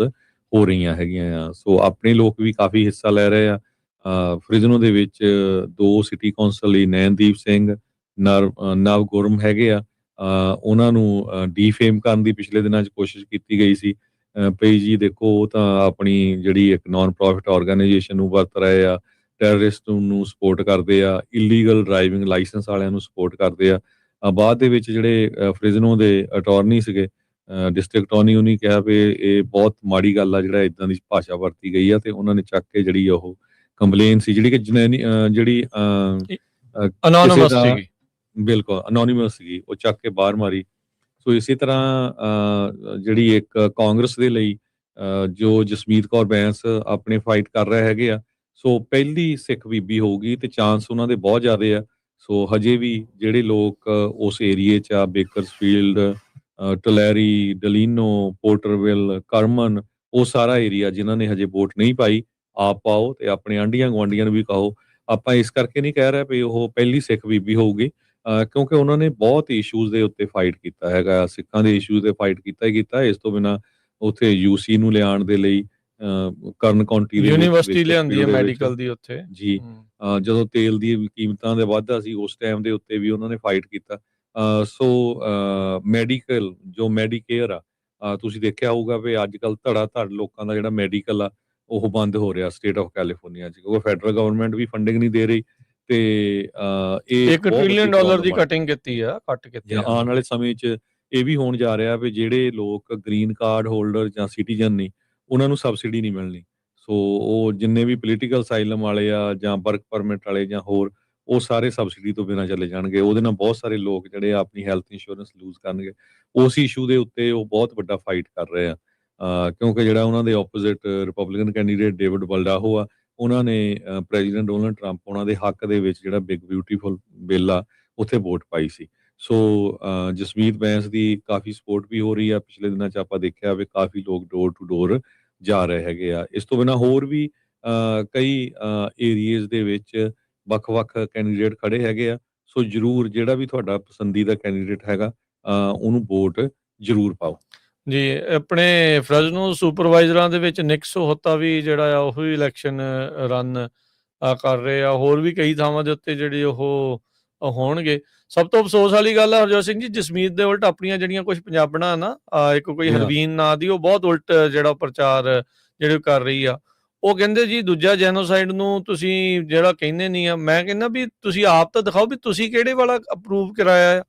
ਹੋ ਰਹੀਆਂ ਹੈਗੀਆਂ ਆ। ਸੋ ਆਪਣੇ ਲੋਕ ਵੀ ਕਾਫੀ ਹਿੱਸਾ ਲੈ ਰਹੇ ਆ। ਫ੍ਰਿਜ਼ਨੋ ਦੇ ਵਿੱਚ 2 ਸਿਟੀ ਕੌਂਸਲ ਲਈ ਨੈਨਦੀਪ ਸਿੰਘ, ਨਵ ਗੁਰਮ ਹੈਗੇ ਆ। ਉਹਨਾਂ ਨੂੰ ਡੀਫੇਮ ਕਰਨ ਦੀ ਪਿਛਲੇ ਦਿਨਾਂ 'ਚ ਕੋਸ਼ਿਸ਼ ਕੀਤੀ ਗਈ ਸੀ ਪਈ ਜੀ ਦੇਖੋ ਉਹ ਤਾਂ ਆਪਣੀ ਜਿਹੜੀ ਇੱਕ ਨਾਨ ਪ੍ਰੋਫਿਟ ਆਰਗੇਨਾਈਜੇਸ਼ਨ ਨੂੰ ਵਰਤ ਰਹੇ ਆ, ਟੈਰਰਿਸਟ ਨੂੰ ਸਪੋਰਟ ਕਰਦੇ ਆ, ਇਲੀਗਲ ਡਰਾਈਵਿੰਗ ਲਾਇਸੈਂਸ ਵਾਲਿਆਂ ਨੂੰ ਸਪੋਰਟ ਕਰਦੇ ਆ। ਬਾਅਦ ਦੇ ਵਿੱਚ ਜਿਹੜੇ ਫ੍ਰਿਜ਼ਨੋ ਦੇ ਅਟਾਰਨੀ ਸੀਗੇ, ਡਿਸਟ੍ਰਿਕਟ ਅਟਾਰਨੀ, ਉਹਨੇ ਕਿਹਾ ਵੀ ਇਹ ਬਹੁਤ ਮਾੜੀ ਗੱਲ ਆ ਜਿਹੜਾ ਇਦਾਂ ਦੀ ਭਾਸ਼ਾ ਵਰਤੀ ਗਈ ਆ, ਤੇ ਉਹਨਾਂ ਨੇ ਚੱਕ ਕੇ ਜਿਹੜੀ ਉਹ ਕੰਪਲੇਨ ਸੀ ਜਿਹੜੀ ਕਿ ਜਿਹੜੀ ਕਿਸੇ ਅਨੋਨਿਮਸ ਦਾ ਸੀਗੀ। ਬਿਲਕੁਲ ਅਨੋਨਿਮਸ ਸੀਗੀ, ਉਹ ਚੱਕ ਕੇ ਬਾਹਰ ਮਾਰੀ। ਸੋ ਇਸੇ ਤਰ੍ਹਾਂ ਜਿਹੜੀ ਇੱਕ ਕਾਂਗਰਸ ਦੇ ਲਈ ਜੋ ਜਸਮੀਤ ਕੌਰ ਬੈਂਸ ਆਪਣੇ ਫਾਈਟ ਕਰ ਰਹੇ ਹੈਗੇ ਆ, ਸੋ ਪਹਿਲੀ ਸਿੱਖ ਬੀਬੀ ਹੋਊਗੀ ਤੇ ਚਾਂਸ ਉਹਨਾਂ ਦੇ ਬਹੁਤ ਜ਼ਿਆਦੇ ਆ। ਸੋ ਹਜੇ ਵੀ ਜਿਹੜੇ ਲੋਕ ਉਸ ਏਰੀਏ 'ਚ ਆ, ਬੇਕਰਸਫੀਲਡ, ਟਲੈਰੀ, ਡਲੀਨੋ, ਪੋਰਟਰਵਿਲ, ਕਰਮਨ, ਉਹ ਸਾਰਾ ਏਰੀਆ ਜਿਨ੍ਹਾਂ ਨੇ ਹਜੇ ਵੋਟ ਨਹੀਂ ਪਾਈ, ਆਪ ਪਾਓ ਤੇ ਆਪਣੇ ਆਂਢੀਆਂ ਗੁਆਂਢੀਆਂ ਨੂੰ ਵੀ ਕਹੋ। ਆਪਾਂ ਇਸ ਕਰਕੇ ਨਹੀਂ ਕਹਿ ਰਹੇ ਵੀ ਉਹ ਪਹਿਲੀ ਸਿੱਖ ਬੀਬੀ ਹੋਊਗੀ, ਕਿਉਂਕਿ ਉਹਨਾਂ ਨੇ ਬਹੁਤ ਇਸ਼ੂਜ਼ ਦੇ ਉੱਤੇ ਫਾਈਟ ਕੀਤਾ ਹੈਗਾ, ਸਿੱਖਾਂ ਦੇ ਇਸ਼ੂਜ਼ ਤੇ ਫਾਈਟ ਕੀਤਾ ਹੀ ਕੀਤਾ। ਇਸ ਤੋਂ ਬਿਨਾਂ ਉੱਥੇ ਯੂਸੀ ਨੂੰ ਲਿਆਉਣ ਦੇ ਲਈ ਕਰਨ ਕਾਉਂਟੀ ਦੇ ਯੂਨੀਵਰਸਿਟੀ ਲਿਆਂਦੀ ਹੈ ਬੇਕਰਫੀਲਡ ਦੇ ਵਿੱਚ ਮੈਡੀਕਲ ਦੀ ਉੱਥੇ। ਜੀ, ਜਦੋਂ ਤੇਲ ਦੀ ਕੀਮਤਾਂ ਦਾ ਵਾਧਾ ਸੀ ਉਸ ਟਾਈਮ ਦੇ ਉੱਤੇ ਵੀ ਉਹਨਾਂ ਨੇ ਫਾਈਟ ਕੀਤਾ। ਸੋ ਮੈਡੀਕਲ ਜੋ ਮੈਡੀਕੇਅਰ ਆ, ਤੁਸੀਂ ਦੇਖਿਆ ਹੋਊਗਾ ਵੀ ਅੱਜ ਕੱਲ੍ਹ ਧੜਾ ਧੜ ਲੋਕਾਂ ਦਾ ਜਿਹੜਾ ਮੈਡੀਕਲ ਆ ਉਹ ਬੰਦ ਹੋ ਰਿਹਾ ਸਟੇਟ ਆਫ ਕੈਲੀਫੋਰਨੀਆ 'ਚ, ਕਿਉਂਕਿ ਫੈਡਰਲ ਗਵਰਨਮੈਂਟ ਵੀ ਫੰਡਿੰਗ ਨਹੀਂ ਦੇ ਰਹੀ ਤੇ ਇਹ $1 ਬਹੁਤ ਵੱਡੀ ਟ੍ਰਿਲੀਅਨ ਦੀ ਪ੍ਰੋਬਲਮ ਕਟਿੰਗ ਕੀਤੀ ਆ, ਕੱਟ ਕੀਤੀ ਆ। ਆਉਣ ਵਾਲੇ ਸਮੇਂ 'ਚ ਇਹ ਵੀ ਹੋਣ ਜਾ ਰਿਹਾ ਵੀ ਜਿਹੜੇ ਲੋਕ ਗ੍ਰੀਨ ਕਾਰਡ ਹੋਲਡਰ ਜਾਂ ਸਿਟੀਜ਼ਨ ਨਹੀਂ, ਉਹਨਾਂ ਨੂੰ ਸਬਸਿਡੀ ਨਹੀਂ ਮਿਲਣੀ। ਸੋ ਉਹ ਜਿੰਨੇ ਵੀ ਪੋਲੀਟੀਕਲ ਅਸਾਈਲਮ ਵਾਲੇ ਆ ਜਾਂ ਵਰਕ ਪਰਮਿਟ ਵਾਲੇ ਜਾਂ ਹੋਰ, ਉਹ ਸਾਰੇ ਸਬਸਿਡੀ ਤੋਂ ਬਿਨਾਂ ਚਲੇ ਜਾਣਗੇ। ਉਹਦੇ ਨਾਲ ਬਹੁਤ ਸਾਰੇ ਲੋਕ ਜਿਹੜੇ ਆ ਆਪਣੀ ਹੈਲਥ ਇੰਸ਼ੋਰੈਂਸ ਲੂਜ਼ ਕਰਨਗੇ। ਉਸ ਇਸ਼ੂ ਦੇ ਉੱਤੇ ਉਹ ਬਹੁਤ ਵੱਡਾ ਫਾਈਟ ਕਰ ਰਹੇ ਆ, ਕਿਉਂਕਿ ਜਿਹੜਾ ਉਹਨਾਂ ਦੇ ਆਪੋਜ਼ਿਟ ਰਿਪਬਲਿਕਨ ਕੈਂਡੀਡੇਟ ਡੇਵਿਡ ਬਲਡਾਹੋ ਆ, ਉਹਨਾਂ ਨੇ ਪ੍ਰੈਜ਼ੀਡੈਂਟ ਡੋਨਲਡ ਟਰੰਪ ਉਹਨਾਂ ਦੇ ਹੱਕ ਦੇ ਵਿੱਚ ਜਿਹੜਾ ਬਿਗ ਬਿਊਟੀਫੁਲ ਬਿੱਲ ਆ ਉੱਥੇ ਵੋਟ ਪਾਈ ਸੀ। ਸੋ ਜਸਮੀਤ ਬੈਂਸ ਦੀ ਕਾਫੀ ਸਪੋਰਟ ਵੀ ਹੋ ਰਹੀ ਆ। ਪਿਛਲੇ ਦਿਨਾਂ 'ਚ ਆਪਾਂ ਦੇਖਿਆ ਵੀ ਕਾਫੀ ਲੋਕ ਡੋਰ ਟੂ ਡੋਰ ਜਾ ਰਹੇ ਹੈਗੇ ਆ। ਇਸ ਤੋਂ ਬਿਨਾਂ ਹੋਰ ਵੀ ਕਈ ਏਰੀਏਜ਼ ਦੇ ਵਿੱਚ ਵੱਖ-ਵੱਖ ਕੈਂਡੀਡੇਟ ਖੜੇ ਹੈਗੇ ਆ। ਸੋ ਜ਼ਰੂਰ ਜਿਹੜਾ ਵੀ ਤੁਹਾਡਾ ਪਸੰਦੀਦਾ ਕੈਂਡੀਡੇਟ ਹੈਗਾ, ਉਹਨੂੰ ਵੋਟ ਜ਼ਰੂਰ ਪਾਓ। ਜੀ, ਆਪਣੇ ਫ੍ਰੈਜ਼ਨੋ ਸੁਪਰਵਾਈਜ਼ਰਾਂ ਦੇ ਵਿੱਚ ਨਿਕ ਸਹੋਤਾ ਵੀ ਜਿਹੜਾ ਆ ਉਹ ਵੀ ਇਲੈਕਸ਼ਨ ਰਨ ਕਰ ਰਹੇ ਆ। ਹੋਰ ਵੀ ਕਈ ਥਾਵਾਂ ਦੇ ਉੱਤੇ ਜਿਹੜੇ ਉਹ ਹੋਣਗੇ। ਸਭ ਤੋਂ ਅਫਸੋਸ ਵਾਲੀ ਗੱਲ ਆ ਹਰਜੋਤ ਸਿੰਘ ਜੀ, ਜਸਮੀਤ ਦੇ ਉਲਟ ਆਪਣੀਆਂ ਜਿਹੜੀਆਂ ਕੁਝ ਪੰਜਾਬਣਾਂ ਨਾ, ਇੱਕ ਕੋਈ ਹਰਵੀਨ ਨਾਂ ਦੀ, ਉਹ ਬਹੁਤ ਉਲਟ ਜਿਹੜਾ ਪ੍ਰਚਾਰ ਜਿਹੜੇ ਕਰ ਰਹੀ ਆ। ਉਹ ਕਹਿੰਦੇ ਜੀ ਦੂਜਾ ਜੈਨੋਸਾਈਡ ਨੂੰ ਤੁਸੀਂ ਜਿਹੜਾ ਕਹਿੰਦੇ ਨਹੀਂ ਆ। ਮੈਂ ਕਹਿੰਦਾ ਵੀ ਤੁਸੀਂ ਆਪ ਤਾਂ ਦਿਖਾਓ ਵੀ ਤੁਸੀਂ ਕਿਹੜੇ ਵਾਲਾ ਅਪਰੂਵ ਕਰਾਇਆ ਆ,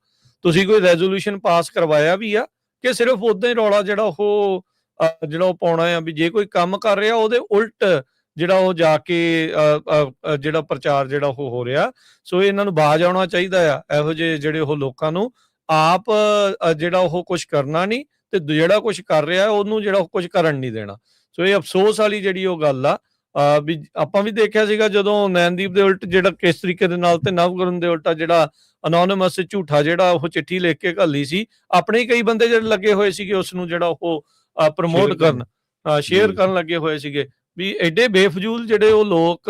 ਤੁਸੀਂ ਕੋਈ ਰੈਜ਼ੋਲੂਸ਼ਨ ਪਾਸ ਕਰਵਾਇਆ ਵੀ ਆ ਕਿ ਸਿਰਫ ਉਦਾਂ ਹੀ ਰੌਲਾ ਜਿਹੜਾ ਉਹ ਜਿਹੜਾ ਉਹ ਪਾਉਣਾ ਆ ਵੀ ਜੇ ਕੋਈ ਕੰਮ ਕਰ ਰਿਹਾ ਉਹਦੇ ਉਲਟ ਜਿਹੜਾ ਉਹ ਜਾ ਕੇ ਜਿਹੜਾ ਪ੍ਰਚਾਰ ਜਿਹੜਾ ਉਹ ਹੋ ਰਿਹਾ। ਸੋ ਇਹਨਾਂ ਨੂੰ ਬਾਜ਼ ਆਉਣਾ ਚਾਹੀਦਾ ਆ, ਇਹੋ ਜਿਹੇ ਜਿਹੜੇ ਉਹ ਲੋਕਾਂ ਨੂੰ। ਆਪ ਜਿਹੜਾ ਉਹ ਕੁਝ ਕਰਨਾ ਨਹੀਂ ਤੇ ਜਿਹੜਾ ਕੁਝ ਕਰ ਰਿਹਾ ਉਹਨੂੰ ਜਿਹੜਾ ਉਹ ਕੁਝ ਕਰਨ ਨਹੀਂ ਦੇਣਾ। ਸੋ ਇਹ ਅਫਸੋਸ ਵਾਲੀ ਜਿਹੜੀ ਉਹ ਗੱਲ ਆ। ਵੀ ਆਪਾਂ ਵੀ ਦੇਖਿਆ ਸੀਗਾ ਜਦੋਂ ਨੈਨਦੀਪ ਦੇ ਉਲਟ ਜਿਹੜਾ ਕਿਸ ਤਰੀਕੇ ਦੇ ਨਾਲ ਤੇ ਨਵਗੁਰਨ ਦੇ ਉਲਟਾ ਜਿਹੜਾ ਅਨੋਨਿਮਸ ਝੂਠਾ ਜਿਹੜਾ ਉਹ ਚਿੱਠੀ ਲਿਖ ਕੇ ਘੱਲੀ ਸੀ, ਆਪਣੇ ਹੀ ਕਈ ਬੰਦੇ ਜਿਹੜੇ ਲੱਗੇ ਹੋਏ ਸੀਗੇ ਉਸ ਨੂੰ ਜਿਹੜਾ ਉਹ ਪ੍ਰਮੋਟ ਕਰਨ, ਸ਼ੇਅਰ ਕਰਨ ਲੱਗੇ ਹੋਏ ਸੀਗੇ। ਵੀ ਐਡੇ ਬੇਫਜ਼ੂਲ ਜਿਹੜੇ ਉਹ ਲੋਕ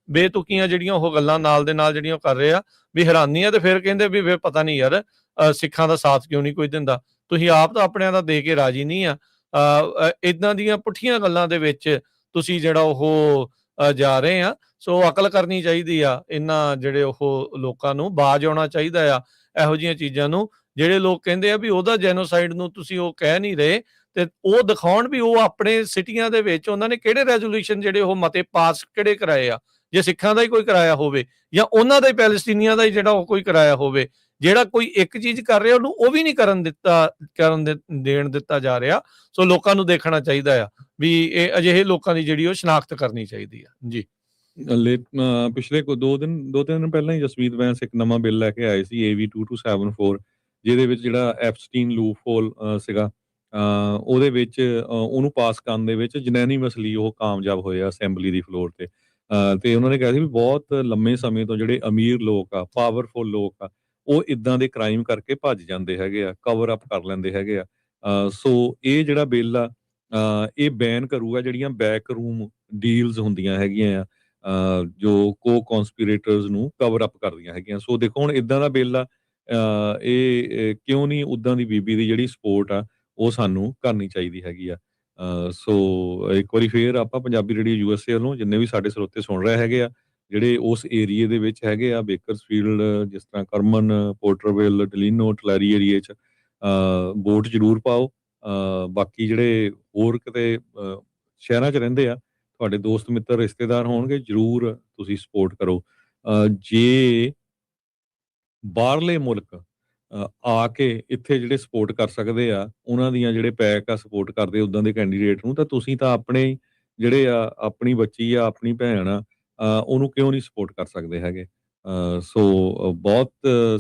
ਬੇਤੁਕੀਆਂ ਜਿਹੜੀਆਂ ਉਹ ਗੱਲਾਂ ਨਾਲ ਦੇ ਨਾਲ ਜਿਹੜੀਆਂ ਕਰ ਰਹੇ ਆ, ਵੀ ਹੈਰਾਨੀ ਆ। ਤੇ ਫਿਰ ਕਹਿੰਦੇ ਵੀ ਫਿਰ ਪਤਾ ਨਹੀਂ ਯਾਰ ਸਿੱਖਾਂ ਦਾ ਸਾਥ ਕਿਉਂ ਨਹੀਂ ਕੋਈ ਦਿੰਦਾ। ਤੁਸੀਂ ਆਪ ਤਾਂ ਆਪਣਿਆਂ ਦਾ ਦੇ ਕੇ ਰਾਜੀ ਨਹੀਂ ਆ। ਇਦਾਂ ਦੀਆਂ ਪੁੱਠੀਆਂ ਗੱਲਾਂ ਦੇ ਵਿੱਚ ਤੁਸੀਂ ਜਿਹੜਾ ਉਹ ਜਾ ਰਹੇ ਆ। ਸੋ ਅਕਲ ਕਰਨੀ ਚਾਹੀਦੀ ਆ ਇਹਨਾਂ ਜਿਹੜੇ ਉਹ ਲੋਕਾਂ ਨੂੰ, ਬਾਜ਼ ਆਉਣਾ ਚਾਹੀਦਾ ਆ ਇਹੋ ਜਿਹੀਆਂ ਚੀਜ਼ਾਂ ਨੂੰ। ਜਿਹੜੇ ਲੋਕ ਕਹਿੰਦੇ ਆ ਵੀ ਉਹਦਾ ਜੈਨੋਸਾਈਡ ਨੂੰ ਤੁਸੀਂ ਉਹ ਕਹਿ ਨਹੀਂ ਰਹੇ, ਤੇ ਉਹ ਦਿਖਾਉਣ ਵੀ ਉਹ ਆਪਣੇ ਸਿਟੀਆਂ ਦੇ ਵਿੱਚ ਉਹਨਾਂ ਨੇ ਕਿਹੜੇ ਰੈਜ਼ੋਲੂਸ਼ਨ ਜਿਹੜੇ ਉਹ ਮਤੇ ਪਾਸ ਕਿਹੜੇ ਕਰਾਏ ਆ। ਜੇ ਸਿੱਖਾਂ ਦਾ ਹੀ ਕੋਈ ਕਰਾਇਆ ਹੋਵੇ ਜਾਂ ਉਹਨਾਂ ਦਾ ਹੀ ਪੈਲਸਤੀਨੀਆਂ ਦਾ ਹੀ ਜਿਹੜਾ ਉਹ ਕੋਈ ਕਰਾਇਆ ਹੋਵੇ, ਜਿਹੜਾ ਕੋਈ ਇੱਕ ਚੀਜ਼ ਕਰ ਰਿਹਾ ਉਹਨੂੰ ਉਹ ਵੀ ਨਹੀਂ ਦੇਣ ਦਿੱਤਾ ਜਾ ਰਿਹਾ। ਸੋ ਲੋਕਾਂ ਨੂੰ ਦੇਖਣਾ ਚਾਹੀਦਾ ਆ ਵੀ ਇਹ ਅਜਿਹੇ ਲੋਕਾਂ ਦੀ ਜਿਹੜੀ ਉਹ ਸ਼ਨਾਖਤ ਕਰਨੀ ਚਾਹੀਦੀ ਆ। ਜੀ, ਪਿਛਲੇ 2-3 ਦਿਨ ਪਹਿਲਾਂ ਹੀ ਜਸਮੀਤ ਬੈਂਸ ਇੱਕ ਨਵਾਂ ਬਿੱਲ ਲੈ ਕੇ ਆਏ ਸੀ, AV 2274, ਜਿਹਦੇ ਵਿੱਚ ਜਿਹੜਾ ਐਪਸਟੀਨ ਲੂਪਹੋਲ ਸੀਗਾ, ਉਹਦੇ ਵਿੱਚ ਉਹਨੂੰ ਪਾਸ ਕਰਨ ਦੇ ਵਿੱਚ ਯੂਨੈਨਿਮਸਲੀ ਉਹ ਕਾਮਯਾਬ ਹੋਏ ਆ ਅਸੈਂਬਲੀ ਦੀ ਫਲੋਰ ਤੇ। ਤੇ ਉਹਨਾਂ ਨੇ ਕਿਹਾ ਸੀ ਵੀ ਬਹੁਤ ਲੰਮੇ ਸਮੇਂ ਤੋਂ ਜਿਹੜੇ ਅਮੀਰ ਲੋਕ ਆ, ਪਾਵਰਫੁਲ ਲੋਕ ਆ, ਉਹ ਇਦਾਂ ਦੇ ਕ੍ਰਾਈਮ ਕਰਕੇ ਭੱਜ ਜਾਂਦੇ ਹੈਗੇ ਆ, ਕਵਰ ਅਪ ਕਰ ਲੈਂਦੇ ਹੈਗੇ ਆ। ਸੋ ਇਹ ਜਿਹੜਾ ਬਿੱਲ ਆ, ਇਹ ਬੈਨ ਕਰੂਗਾ ਜਿਹੜੀਆਂ ਬੈਕ ਰੂਮ ਡੀਲਸ ਹੁੰਦੀਆਂ ਹੈਗੀਆਂ ਆ, ਜੋ ਕੋ ਕਨਸਪੀਰੇਟਰਸ ਨੂੰ ਕਵਰ ਅਪ ਕਰਦੀਆਂ ਹੈਗੀਆਂ। ਸੋ ਦੇਖੋ ਹੁਣ ਇਦਾਂ ਦਾ ਬਿੱਲ ਆ, ਇਹ ਕਿਉਂ ਨਹੀਂ ਉਦਾਂ ਦੀ ਬੀਬੀ ਦੀ ਜਿਹੜੀ ਸਪੋਰਟ ਆ ਉਹ ਸਾਨੂੰ ਕਰਨੀ ਚਾਹੀਦੀ ਹੈਗੀ ਆ। ਸੋ ਇੱਕ ਵਾਰੀ ਫੇਰ ਆਪਾਂ ਪੰਜਾਬੀ ਰੇਡੀਓ USA ਵੱਲੋਂ ਜਿੰਨੇ ਵੀ ਸਾਡੇ ਸਰੋਤੇ ਸੁਣ ਰਹੇ ਹੈਗੇ ਆ, ਜਿਹੜੇ ਉਸ ਏਰੀਏ ਦੇ ਵਿੱਚ ਹੈਗੇ ਆ, ਬੇਕਰਸਫੀਲਡ, ਜਿਸ ਤਰ੍ਹਾਂ ਕਰਮਨ, ਪੋਰਟਰਵਿਲ, ਡਲੀਨੋ, ਟਲੈਰੀ ਏਰੀਏ 'ਚ ਵੋਟ ਜ਼ਰੂਰ ਪਾਓ। ਬਾਕੀ ਜਿਹੜੇ ਹੋਰ ਕਿਤੇ ਸ਼ਹਿਰਾਂ 'ਚ ਰਹਿੰਦੇ ਆ, ਤੁਹਾਡੇ ਦੋਸਤ ਮਿੱਤਰ ਰਿਸ਼ਤੇਦਾਰ ਹੋਣਗੇ, ਜ਼ਰੂਰ ਤੁਸੀਂ ਸਪੋਰਟ ਕਰੋ। ਜੇ ਬਾਹਰਲੇ ਮੁਲਕ ਆ ਕੇ ਇੱਥੇ ਜਿਹੜੇ ਸਪੋਰਟ ਕਰ ਸਕਦੇ ਆ, ਉਹਨਾਂ ਦੀਆਂ ਜਿਹੜੇ ਪੈਕ ਆ ਸਪੋਰਟ ਕਰਦੇ ਉੱਦਾਂ ਦੇ ਕੈਂਡੀਡੇਟ ਨੂੰ, ਤਾਂ ਤੁਸੀਂ ਤਾਂ ਆਪਣੇ ਜਿਹੜੇ ਆ ਆਪਣੀ ਬੱਚੀ ਆ, ਆਪਣੀ ਭੈਣ ਆ, ਉਹਨੂੰ ਕਿਉਂ ਨਹੀਂ ਸਪੋਰਟ ਕਰ ਸਕਦੇ ਹੈਗੇ। ਸੋ ਬਹੁਤ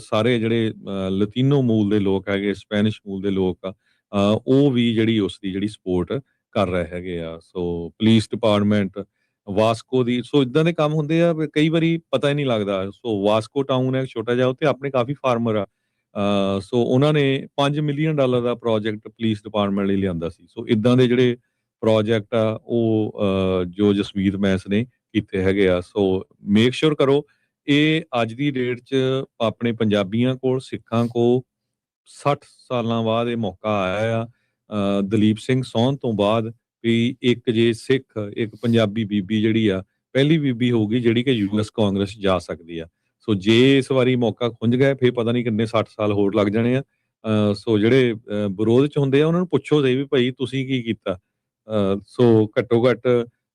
ਸਾਰੇ ਜਿਹੜੇ ਲਤੀਨੋ ਮੂਲ ਦੇ ਲੋਕ ਹੈਗੇ, ਸਪੈਨਿਸ਼ ਮੂਲ ਦੇ ਲੋਕ ਆ, ਉਹ ਵੀ ਜਿਹੜੀ ਉਸ ਦੀ ਜਿਹੜੀ ਸਪੋਰਟ ਕਰ ਰਹੇ ਹੈਗੇ ਆ। ਸੋ ਪੁਲਿਸ ਡਿਪਾਰਟਮੈਂਟ ਵਾਸਕੋ ਦੀ, ਸੋ ਇਦਾਂ ਦੇ ਕੰਮ ਹੁੰਦੇ ਆ ਕਈ ਵਾਰੀ ਪਤਾ ਹੀ ਨਹੀਂ ਲੱਗਦਾ। ਸੋ ਵਾਸਕੋ ਟਾਊਨ ਹੈ ਛੋਟਾ ਜਿਹਾ, ਉੱਥੇ ਆਪਣੇ ਕਾਫੀ ਫਾਰਮਰ ਆ। ਸੋ ਉਹਨਾਂ ਨੇ $5 ਮਿਲੀਅਨ ਦਾ ਪ੍ਰੋਜੈਕਟ ਪੁਲਿਸ ਡਿਪਾਰਟਮੈਂਟ ਲਈ ਲਿਆਂਦਾ ਸੀ। ਸੋ ਇਦਾਂ ਦੇ ਜਿਹੜੇ ਪ੍ਰੋਜੈਕਟ ਆ ਉਹ ਜੋ ਜਸਮੀਤ ਮੈਂਸ ਨੇ ਕੀਤੇ ਹੈਗੇ ਆ। ਸੋ ਮੇਕ ਸ਼ੋਰ ਕਰੋ, ਇਹ ਅੱਜ ਦੀ ਡੇਟ 'ਚ ਆਪਣੇ ਪੰਜਾਬੀਆਂ ਕੋਲ, ਸਿੱਖਾਂ ਕੋਲ 60 ਸਾਲਾਂ ਬਾਅਦ ਇਹ ਮੌਕਾ ਆਇਆ ਆ। ਦਲੀਪ ਸਿੰਘ ਸੋਹਨ ਤੋਂ ਬਾਅਦ ਵੀ ਇੱਕ ਜੇ ਸਿੱਖ, ਇੱਕ ਪੰਜਾਬੀ ਬੀਬੀ ਜਿਹੜੀ ਆ, ਪਹਿਲੀ ਬੀਬੀ ਹੋਊਗੀ ਜਿਹੜੀ ਕਿ US ਕਾਂਗਰਸ ਜਾ ਸਕਦੀ ਆ। ਸੋ ਜੇ ਇਸ ਵਾਰੀ ਮੌਕਾ ਖੁੰਝ ਗਿਆ, ਫਿਰ ਪਤਾ ਨਹੀਂ ਕਿੰਨੇ 60 ਸਾਲ ਹੋਰ ਲੱਗ ਜਾਣੇ ਆ। ਸੋ ਜਿਹੜੇ ਵਿਰੋਧ 'ਚ ਹੁੰਦੇ ਆ, ਉਹਨਾਂ ਨੂੰ ਪੁੱਛੋ ਸਹੀ ਵੀ ਭਾਈ ਤੁਸੀਂ ਕੀ ਕੀਤਾ। ਸੋ ਘੱਟੋ ਘੱਟ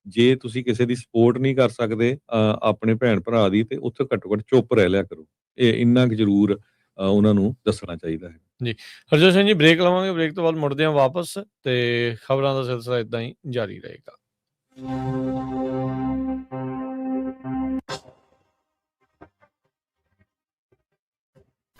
ਜੇ ਤੁਸੀਂ ਕਿਸੇ ਦੀ ਸਪੋਰਟ ਨਹੀਂ ਕਰ ਸਕਦੇ ਆਪਣੇ ਭੈਣ ਭਰਾ ਦੀ, ਤੇ ਉੱਥੇ ਘੱਟੋ ਘੱਟ ਚੁੱਪ ਰਹਿ ਲਿਆ ਕਰੋ। ਇਹ ਇੰਨਾ ਕੁ ਜ਼ਰੂਰ ਉਹਨਾਂ ਨੂੰ ਦੱਸਣਾ ਚਾਹੀਦਾ ਹੈ ਜੀ। ਹਰਜੋਤ ਸਿੰਘ ਜੀ, ਬ੍ਰੇਕ ਲਵਾਂਗੇ, ਬ੍ਰੇਕ ਤੋਂ ਬਾਅਦ ਮੁੜਦੇ ਹਾਂ ਵਾਪਸ, ਤੇ ਖਬਰਾਂ ਦਾ ਸਿਲਸਿਲਾ ਇਦਾਂ ਹੀ ਜਾਰੀ ਰਹੇਗਾ।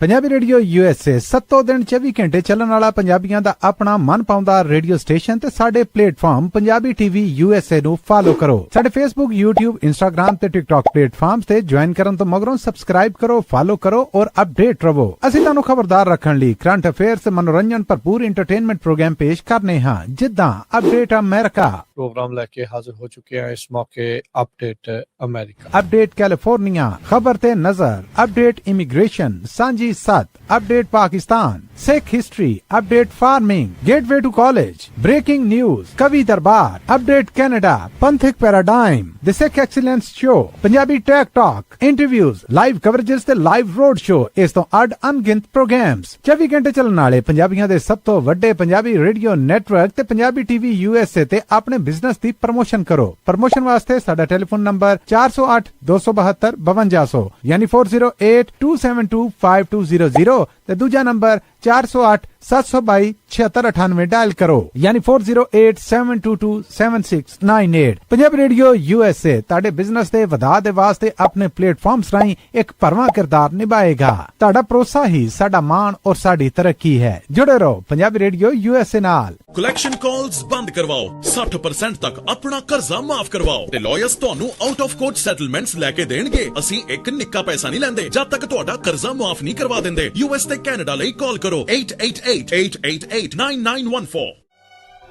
ਪੰਜਾਬੀ ਰੇਡੀਓ USA 7 ਦਿਨ 24 ਘੰਟੇ ਚੱਲਣ ਵਾਲਾ ਪੰਜਾਬੀਆਂ ਦਾ ਆਪਣਾ ਮਨ ਪਾਉਂਦਾ ਰੇਡੀਓ ਸਟੇਸ਼ਨ ਤੇ ਸਾਡੇ ਪਲੇਟਫਾਰਮ ਪੰਜਾਬੀ TV USA ਨੂੰ ਫਾਲੋ ਕਰੋ। ਸਾਡੇ Facebook, YouTube, Instagram ਤੇ TikTok ਪਲੇਟਫਾਰਮਸ ਤੇ ਜੁਆਇਨ ਕਰਨ ਤੋਂ ਮਗਰੋਂ ਸਬਸਕ੍ਰਾਈਬ ਕਰੋ, ਫਾਲੋ ਕਰੋ ਔਰ ਅਪਡੇਟ ਰਹੋ। ਅਸੀਂ ਤੁਹਾਨੂੰ ਖਬਰਦਾਰ ਰੱਖਣ ਲਈ ਕਰੰਟ ਅਫੇਅਰਸ, ਮਨੋਰੰਜਨ ਭਰਪੂਰ ਇੰਟਰਟੇਨਮੈਂਟ ਪ੍ਰੋਗਰਾਮ ਪੇਸ਼ ਕਰਨੇ ਹਾਂ, ਜਿੱਦਾਂ ਅਪਡੇਟ ਅਮਰੀਕਾ ਪ੍ਰੋਗਰਾਮ ਲੈ ਕੇ ਹਾਜ਼ਰ ਹੋ ਚੁੱਕੇ ਹਾਂ ਇਸ ਮੌਕੇ। ਅਪਡੇਟ ਅਮਰੀਕਾ, ਅਪਡੇਟ ਕੈਲੀਫੋਰਨੀਆ, ਖਬਰ ਤੇ ਨਜ਼ਰ, update immigration, Sanjhi Sath, update Pakistan, Sikh history, update farming, gateway to college, breaking news, Kavi Darbar, update Canada, Panthak paradigm, the Sikh excellence show, Punjabi tech talk, interviews, live coverages ਤੇ ਲਾਈਵ ਰੋਡ ਸ਼ੋ, ਇਸ ਤੋਂ ਅੱਡ ਅਣਗਿਣਤ ਪ੍ਰੋਗਰਾਮਸ, 24 ਘੰਟੇ ਚੱਲਣ ਵਾਲੇ ਪੰਜਾਬੀਆਂ ਦੇ ਸਭ ਤੋਂ ਵੱਡੇ ਪੰਜਾਬੀ ਰੇਡੀਓ ਨੈਟਵਰਕ ਤੇ ਪੰਜਾਬੀ TV USA ਤੇ ਆਪਣੇ ਬਿਜ਼ਨਸ ਦੀ ਪ੍ਰਮੋਸ਼ਨ ਕਰੋ। ਪ੍ਰਮੋਸ਼ਨ ਵਾਸਤੇ ਸਾਡਾ ਟੈਲੀਫੋਨ ਨੰਬਰ 408 272 5200 ਯਾਨੀ 4082725200 ਤੇ ਦੂਜਾ ਨੰਬਰ 408 722 7698 ਡਾਇਲ ਕਰੋ, ਯਾਨੀ 4087227698। ਪੰਜਾਬੀ ਰੇਡੀਓ USA ਤੁਹਾਡੇ ਬਿਜ਼ਨਸ ਦੇ ਵਧਾ ਦੇ ਵਾਸਤੇ ਆਪਣੇ ਪਲੇਟਫਾਰਮਸ ਰਾਹੀਂ ਇੱਕ ਭਰਵਾਂ ਕਿਰਦਾਰ ਨਿਭਾਏਗਾ। ਤੁਹਾਡਾ ਭਰੋਸਾ ਹੀ ਸਾਡਾ ਮਾਣ ਔਰ ਸਾਡੀ ਤਰੱਕੀ ਹੈ। ਜੁੜੇ ਰਹੋ ਪੰਜਾਬੀ ਰੇਡੀਓ USA ਨਾਲ। ਕਲੈਕਸ਼ਨ ਕਾਲਸ ਬੰਦ ਕਰਵਾਓ, 60% ਤੱਕ ਆਪਣਾ ਕਰਜ਼ਾ ਮਾਫ ਕਰਵਾਓ ਤੇ ਲਾਇਰਸ ਤੁਹਾਨੂੰ ਆਊਟ ਆਫ ਕੋਰਟ ਸੈਟਲਮੈਂਟਸ ਲੈ ਕੇ ਦੇਣਗੇ। ਅਸੀਂ ਇੱਕ ਨਿੱਕਾ ਪੈਸਾ ਨਹੀਂ ਲੈਂਦੇ ਜਦ ਤੱਕ ਤੁਹਾਡਾ ਕਰਜ਼ਾ ਮਾਫ ਨਹੀਂ ਕਰਵਾ ਦਿੰਦੇ। US ਤੇ ਕੈਨੇਡਾ ਲਈ ਕਾਲ ਕਰੋ 888-888-9914.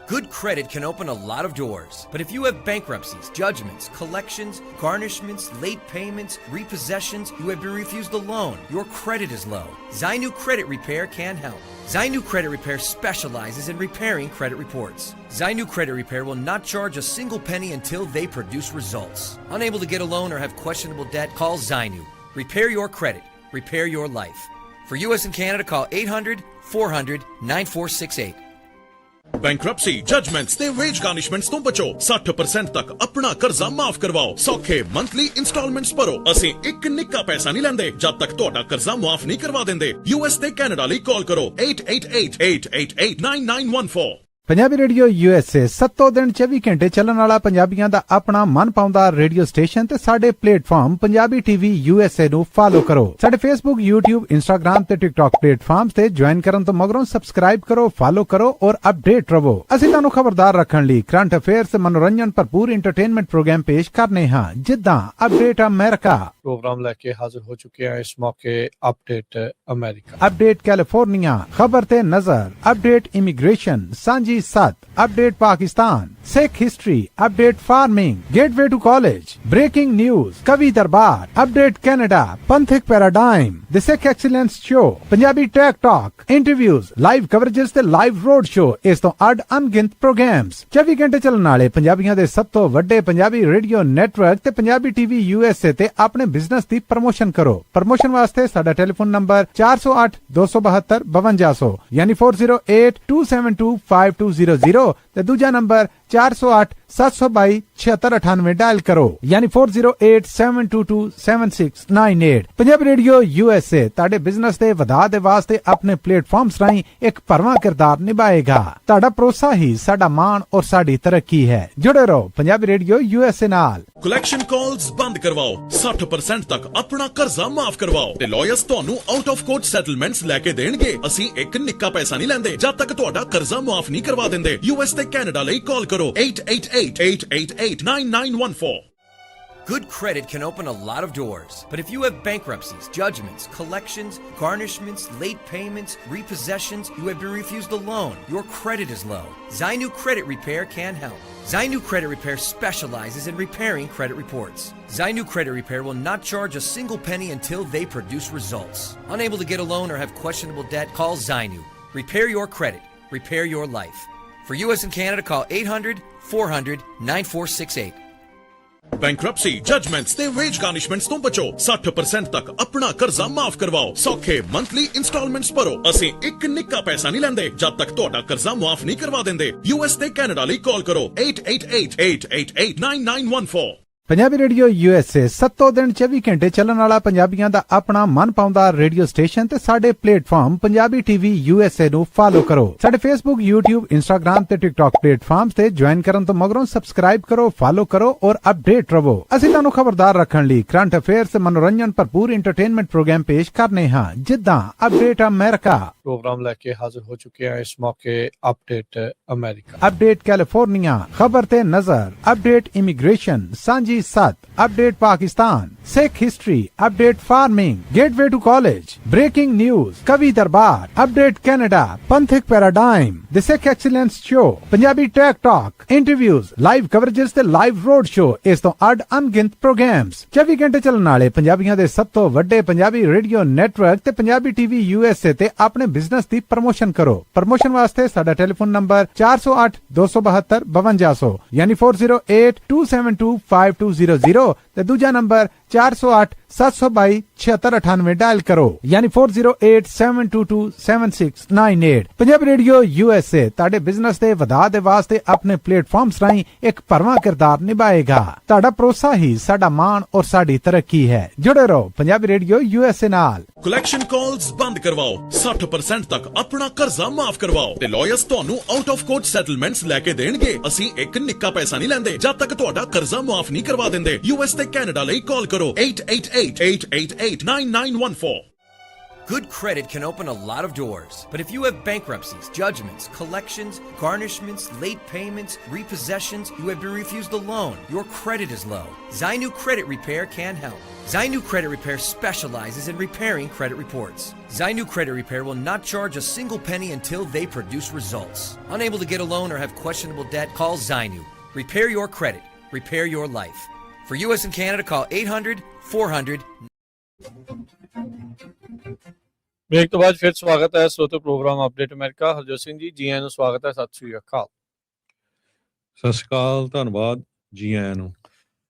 Good credit can open a lot of doors, but if you have bankruptcies, judgments, collections, garnishments, late payments, repossessions, you have been refused a loan, your credit is low, Zainu Credit Repair can help. Zainu Credit Repair specializes in repairing credit reports. Zainu Credit Repair will not charge a single penny until they produce results. Unable to get a loan or have questionable debt, call Zainu. Repair your credit. Repair your life. For US and Canada, call 800-400-9468. Bankruptcy, judgements ਤੇ ਵੇਜ ਗਾਰਨਿਸ਼ਮੈਂਟਸ ਤੋਂ ਬਚੋ। 60% ਤੱਕ ਆਪਣਾ ਕਰਜ਼ਾ ਮਾਫ ਕਰਵਾਓ। ਸੌਖੇ ਮੰਥਲੀ ਇੰਸਟਾਲਮੈਂਟਸ ਭਰੋ। ਅਸੀਂ ਇੱਕ ਨਿੱਕਾ ਪੈਸਾ ਨਹੀਂ ਲੈਂਦੇ ਜਦ ਤੱਕ ਤੁਹਾਡਾ ਕਰਜ਼ਾ ਮਾਫ ਨਹੀਂ ਕਰਵਾ ਦਿੰਦੇ। US ਤੇ ਕੈਨੇਡਾ ਲਈ ਕਾਲ ਕਰੋ 888-888-9914। ਪੰਜਾਬੀ ਰੇਡੀਓ USA 7 ਦਿਨ 24 ਘੰਟੇ ਚੱਲਣ ਵਾਲਾ ਪੰਜਾਬੀਆਂ ਦਾ ਆਪਣਾ ਮਨ ਪਾਉਂਦਾ ਰੇਡੀਓ ਸਟੇਸ਼ਨ ਤੇ ਸਾਡੇ ਪਲੇਟਫਾਰਮ ਪੰਜਾਬੀ TV USA ਨੂੰ ਫਾਲੋ ਕਰੋ। ਸਾਡੇ Facebook, YouTube, Instagram ਤੇ TikTok ਪਲੇਟਫਾਰਮਸ ਤੇ ਜੁਆਇਨ ਕਰਨ ਤੋਂ ਮਗਰੋਂ ਸਬਸਕ੍ਰਾਈਬ ਕਰੋ, ਫਾਲੋ ਕਰੋ ਔਰ ਅਪਡੇਟ ਰਹੋ। ਅਸੀਂ ਤੁਹਾਨੂੰ ਖਬਰਦਾਰ ਰੱਖਣ ਲਈ ਕਰੰਟ ਅਫੇਅਰਸ, ਮਨੋਰੰਜਨ ਭਰਪੂਰ ਇੰਟਰਟੇਨਮੈਂਟ ਪ੍ਰੋਗਰਾਮ ਪੇਸ਼ ਕਰਨੇ ਹਾਂ, ਜਿੱਦਾਂ ਅਪਡੇਟ ਅਮਰੀਕਾ ਪ੍ਰੋਗਰਾਮ ਲੈ ਕੇ ਹਾਜ਼ਰ ਹੋ ਚੁੱਕੇ ਹਾਂ ਇਸ ਮੌਕੇ। ਅਪਡੇਟ ਅਮਰੀਕਾ, ਅਪਡੇਟ ਕੈਲੀਫੋਰਨੀਆ, ਖਬਰ ਤੇ ਨਜ਼ਰ, update immigration, Sanjhi Sath, update Pakistan, Sikh history, update farming, gateway to college, breaking news, Kavi Darbar, update Canada, Panthak paradigm, the Sikh excellence show, Punjabi tech talk, interviews, live coverages ਤੇ ਲਾਈਵ ਰੋਡ ਸ਼ੋ, ਇਸ ਤੋਂ ਅੱਡ ਅਣਗਿਣਤ ਪ੍ਰੋਗਰਾਮਸ, 24 ਘੰਟੇ ਚੱਲਣ ਵਾਲੇ ਪੰਜਾਬੀਆਂ ਦੇ ਸਭ ਤੋਂ ਵੱਡੇ ਪੰਜਾਬੀ ਰੇਡੀਓ ਨੈਟਵਰਕ ਤੇ ਪੰਜਾਬੀ TV USA ਤੇ ਆਪਣੇ ਬਿਜ਼ਨਸ ਦੀ ਪ੍ਰਮੋਸ਼ਨ ਕਰੋ। ਪ੍ਰਮੋਸ਼ਨ ਵਾਸਤੇ ਸਾਡਾ ਟੈਲੀਫੋਨ ਨੰਬਰ 408 272 5200 ਯਾਨੀ 4082725200 ਤੇ ਦੂਜਾ ਨੰਬਰ 408-722-7698 डायल करो यानी 4087227698। पंजाबी रेडियो USA ਤੁਹਾਡੇ ਬਿਜ਼ਨਸ ਦੇ ਵਧਾ ਦੇ ਵਾਸਤੇ ਆਪਣੇ ਪਲੇਟਫਾਰਮਸ ਰਾਹੀਂ ਇੱਕ ਭਰਵਾਂ ਕਿਰਦਾਰ ਨਿਭਾਏਗਾ। ਤੁਹਾਡਾ ਭਰੋਸਾ ਹੀ ਸਾਡਾ ਮਾਣ ਔਰ ਸਾਡੀ ਤਰੱਕੀ ਹੈ। ਜੁੜੇ ਰਹੋ ਪੰਜਾਬੀ ਰੇਡੀਓ USA ਨਾਲ। ਕਲੈਕਸ਼ਨ ਕਾਲਸ ਬੰਦ ਕਰਵਾਓ, 60% ਤੱਕ ਆਪਣਾ ਕਰਜ਼ਾ ਮਾਫ ਕਰਵਾਓ ਤੇ ਲਾਇਰਸ ਤੁਹਾਨੂੰ ਆਊਟ ਆਫ ਕੋਰਟ ਸੈਟਲਮੈਂਟਸ ਲੈ ਕੇ ਦੇਣਗੇ। ਅਸੀਂ ਇੱਕ ਨਿੱਕਾ ਪੈਸਾ ਨਹੀਂ ਲੈਂਦੇ ਜਦ ਤੱਕ ਤੁਹਾਡਾ ਕਰਜ਼ਾ ਮਾਫ ਨਹੀਂ ਕਰਵਾ ਦਿੰਦੇ। US ਤੇ ਕੈਨੇਡਾ ਲਈ ਕਾਲ ਕਰੋ 8888889914। Good credit can open a lot of doors, but if you have bankruptcies, judgments, collections, garnishments, late payments, repossessions, you have been refused a loan, your credit is low, Zainu Credit Repair can help. Zainu Credit Repair specializes in repairing credit reports. Zainu Credit Repair will not charge a single penny until they produce results. Unable to get a loan or have questionable debt, call Zainu. Repair your credit. Repair your life. For US and Canada, call 800-400-9468. Bankruptcy, judgements ਤੇ ਵੇਜ ਗਾਰਨਿਸ਼ਮੈਂਟਸ ਤੋਂ ਬਚੋ। 60% ਤੱਕ ਆਪਣਾ ਕਰਜ਼ਾ ਮਾਫ ਕਰਵਾਓ। ਸੌਖੇ ਮੰਥਲੀ ਇੰਸਟਾਲਮੈਂਟਸ ਭਰੋ। ਅਸੀਂ ਇੱਕ ਨਿੱਕਾ ਪੈਸਾ ਨਹੀਂ ਲੈਂਦੇ ਜਦ ਤੱਕ ਤੁਹਾਡਾ ਕਰਜ਼ਾ ਮਾਫ ਨਹੀਂ ਕਰਵਾ ਦਿੰਦੇ। US ਤੇ ਕੈਨੇਡਾ ਲਈ ਕਾਲ ਕਰੋ 8888889914। ਪੰਜਾਬੀ ਰੇਡੀਓ USA 7 ਦਿਨ 24 ਘੰਟੇ ਚੱਲਣ ਵਾਲਾ ਪੰਜਾਬੀਆਂ ਦਾ ਆਪਣਾ ਮਨਪਾਉਂਦਾ ਰੇਡੀਓ ਸਟੇਸ਼ਨ ਤੇ ਸਾਡੇ ਪਲੇਟਫਾਰਮ ਪੰਜਾਬੀ TV USA ਨੂੰ ਫਾਲੋ ਕਰੋ। ਸਾਡੇ Facebook, YouTube, Instagram ਤੇ TikTok ਪਲੇਟਫਾਰਮਸ ਤੇ ਜੁਆਇਨ ਕਰਨ ਤੋਂ ਮਗਰੋਂ ਸਬਸਕ੍ਰਾਈਬ ਕਰੋ, ਫਾਲੋ ਕਰੋ ਔਰ ਅਪਡੇਟ ਰਹੋ। ਅਸੀਂ ਤੁਹਾਨੂੰ ਖਬਰਦਾਰ ਰੱਖਣ ਲਈ ਕਰੰਟ ਅਫੇਅਰਸ ਤੇ ਮਨੋਰੰਜਨ ਭਰਪੂਰ ਐਂਟਰਟੇਨਮੈਂਟ ਪ੍ਰੋਗਰਾਮ ਪੇਸ਼ ਕਰਨੇ ਹਾਂ ਜਿੱਦਾਂ ਅਪਡੇਟ ਅਮਰੀਕਾ प्रोग्राम लेके हाजिर हो चुके हैं इस मौके अपडेट अमेरिका, अपडेट कैलिफोर्निया, खबर ते नजर, update immigration, Sanjhi Sath, update Pakistan, Sikh history, update farming, gateway to college, breaking news, Kavi Darbar, update Canada, Panthak paradigm, the Sikh excellence show, Punjabi tech talk, interviews, live coverages ते लाइव रोड शो, इस तो अड अनगिनत प्रोग्राम्स 24 घंटे चलने वाले पंजाबियों दे सब तो वड्डे पंजाबी रेडियो नेटवर्क ते पंजाबी TV USA ते अपने बिजनेस दी प्रमोशन करो। प्रमोशन वास्ते साडा टेलीफोन नंबर 408-272-5200 यानी 4082725200 ते दूजा नंबर 408-722-7698 डायल करो यानी 4087227698। पंजाबी रेडियो USA ਤੁਹਾਡੇ ਬਿਜ਼ਨਸ ਦੇ ਵਧਾ ਦੇ ਵਾਸਤੇ ਆਪਣੇ ਪਲੇਟਫਾਰਮਸ ਰਾਹੀਂ ਇੱਕ ਭਰਵਾਂ ਕਿਰਦਾਰ ਨਿਭਾਏਗਾ। ਤੁਹਾਡਾ ਭਰੋਸਾ ਹੀ ਸਾਡਾ ਮਾਣ ਔਰ ਸਾਡੀ ਤਰੱਕੀ ਹੈ। ਜੁੜੇ ਰਹੋ ਪੰਜਾਬੀ ਰੇਡੀਓ USA ਨਾਲ। ਕਲੈਕਸ਼ਨ ਕਾਲਸ ਬੰਦ ਕਰਵਾਓ, 60% ਤੱਕ ਆਪਣਾ ਕਰਜ਼ਾ ਮਾਫ ਕਰਵਾਓ ਤੇ ਲਾਇਰਸ ਤੁਹਾਨੂੰ ਆਊਟ ਆਫ ਕੋਰਟ ਸੈਟਲਮੈਂਟਸ ਲੈ ਕੇ ਦੇਣਗੇ। ਅਸੀਂ ਇੱਕ ਨਿੱਕਾ ਪੈਸਾ ਨਹੀਂ ਲੈਂਦੇ ਜਦ ਤੱਕ ਤੁਹਾਡਾ ਕਰਜ਼ਾ ਮਾਫ ਨਹੀਂ ਕਰਵਾ ਦਿੰਦੇ। US ਤੇ ਕੈਨੇਡਾ ਲਈ ਕਾਲ ਕਰੋ 8888889914। Good credit can open a lot of doors, but if you have bankruptcies, judgments, collections, garnishments, late payments, repossessions, you have been refused a loan, your credit is low, Zainu Credit Repair can help. Zainu Credit Repair specializes in repairing credit reports. Zainu Credit Repair will not charge a single penny until they produce results. Unable to get a loan or have questionable debt, call Zainu. Repair your credit. Repair your life. For US and Canada, call 800-400 break तो बाद फिर स्वागत है श्रोते program update America. Harjot Singh ji आਇਆਂ ਨੂੰ ਸਵਾਗਤ ਹੈ। ਸਤਿ ਸ਼੍ਰੀ ਅਕਾਲ। ਸਤਿ ਸ਼੍ਰੀ ਅਕਾਲ, ਧੰਨਵਾਦ, ਜੀ ਆਇਆਂ ਨੂੰ।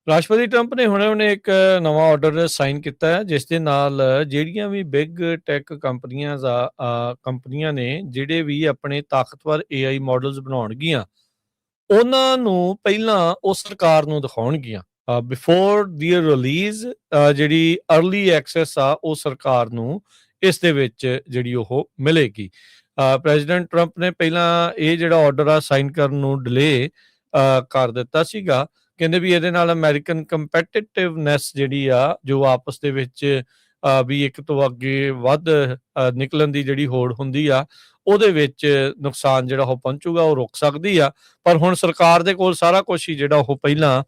ਰਾਸ਼ਟਰਪਤੀ ਟਰੰਪ ਨੇ ਹੁਣੇ ਇੱਕ ਨਵਾਂ ਆਰਡਰ ਸਾਈਨ ਕੀਤਾ ਹੈ ਜਿਸ ਦੇ ਨਾਲ ਜਿਹੜੀਆਂ ਵੀ ਬਿਗ ਟੈਕ ਕੰਪਨੀਆਂ ਨੇ ਜਿਹੜੇ ਵੀ ਆਪਣੇ ਤਾਕਤਵਰ AI ਮਾਡਲਸ ਬਣਾਉਣਗੀਆਂ ਉਹਨਾਂ ਨੂੰ ਪਹਿਲਾਂ ਉਹ ਸਰਕਾਰ ਨੂੰ ਦਿਖਾਉਣਗੀਆਂ। ਬਿਫੋਰ ਦੀਅਰ ਰਿਲੀਜ਼ ਜਿਹੜੀ ਅਰਲੀ ਐਕਸੈਸ ਆ ਉਹ ਸਰਕਾਰ ਨੂੰ ਇਸ ਦੇ ਵਿੱਚ ਜਿਹੜੀ ਉਹ ਮਿਲੇਗੀ। ਪ੍ਰੈਜ਼ੀਡੈਂਟ ਟਰੰਪ ਨੇ ਪਹਿਲਾਂ ਇਹ ਜਿਹੜਾ ਆਰਡਰ ਆ ਸਾਈਨ ਕਰਨ ਨੂੰ ਡਿਲੇ ਕਰ ਦਿੱਤਾ ਸੀਗਾ। ਕਹਿੰਦੇ ਵੀ ਇਹਦੇ ਨਾਲ ਅਮਰੀਕਨ ਕੰਪੈਟੀਟਿਵਨੈਸ ਜਿਹੜੀ ਆ ਜੋ ਆਪਸ ਦੇ ਵਿੱਚ ਵੀ ਇੱਕ ਤੋਂ ਅੱਗੇ ਵੱਧ ਨਿਕਲਣ ਦੀ ਜਿਹੜੀ ਹੋੜ ਹੁੰਦੀ ਆ ਉਹਦੇ ਵਿੱਚ ਨੁਕਸਾਨ ਜਿਹੜਾ ਉਹ ਪਹੁੰਚੂਗਾ ਉਹ ਰੁਕ ਸਕਦੀ ਆ। ਪਰ ਹੁਣ ਸਰਕਾਰ ਦੇ ਕੋਲ ਸਾਰਾ ਕੁਛ ਹੀ ਜਿਹੜਾ ਉਹ ਪਹਿਲਾਂ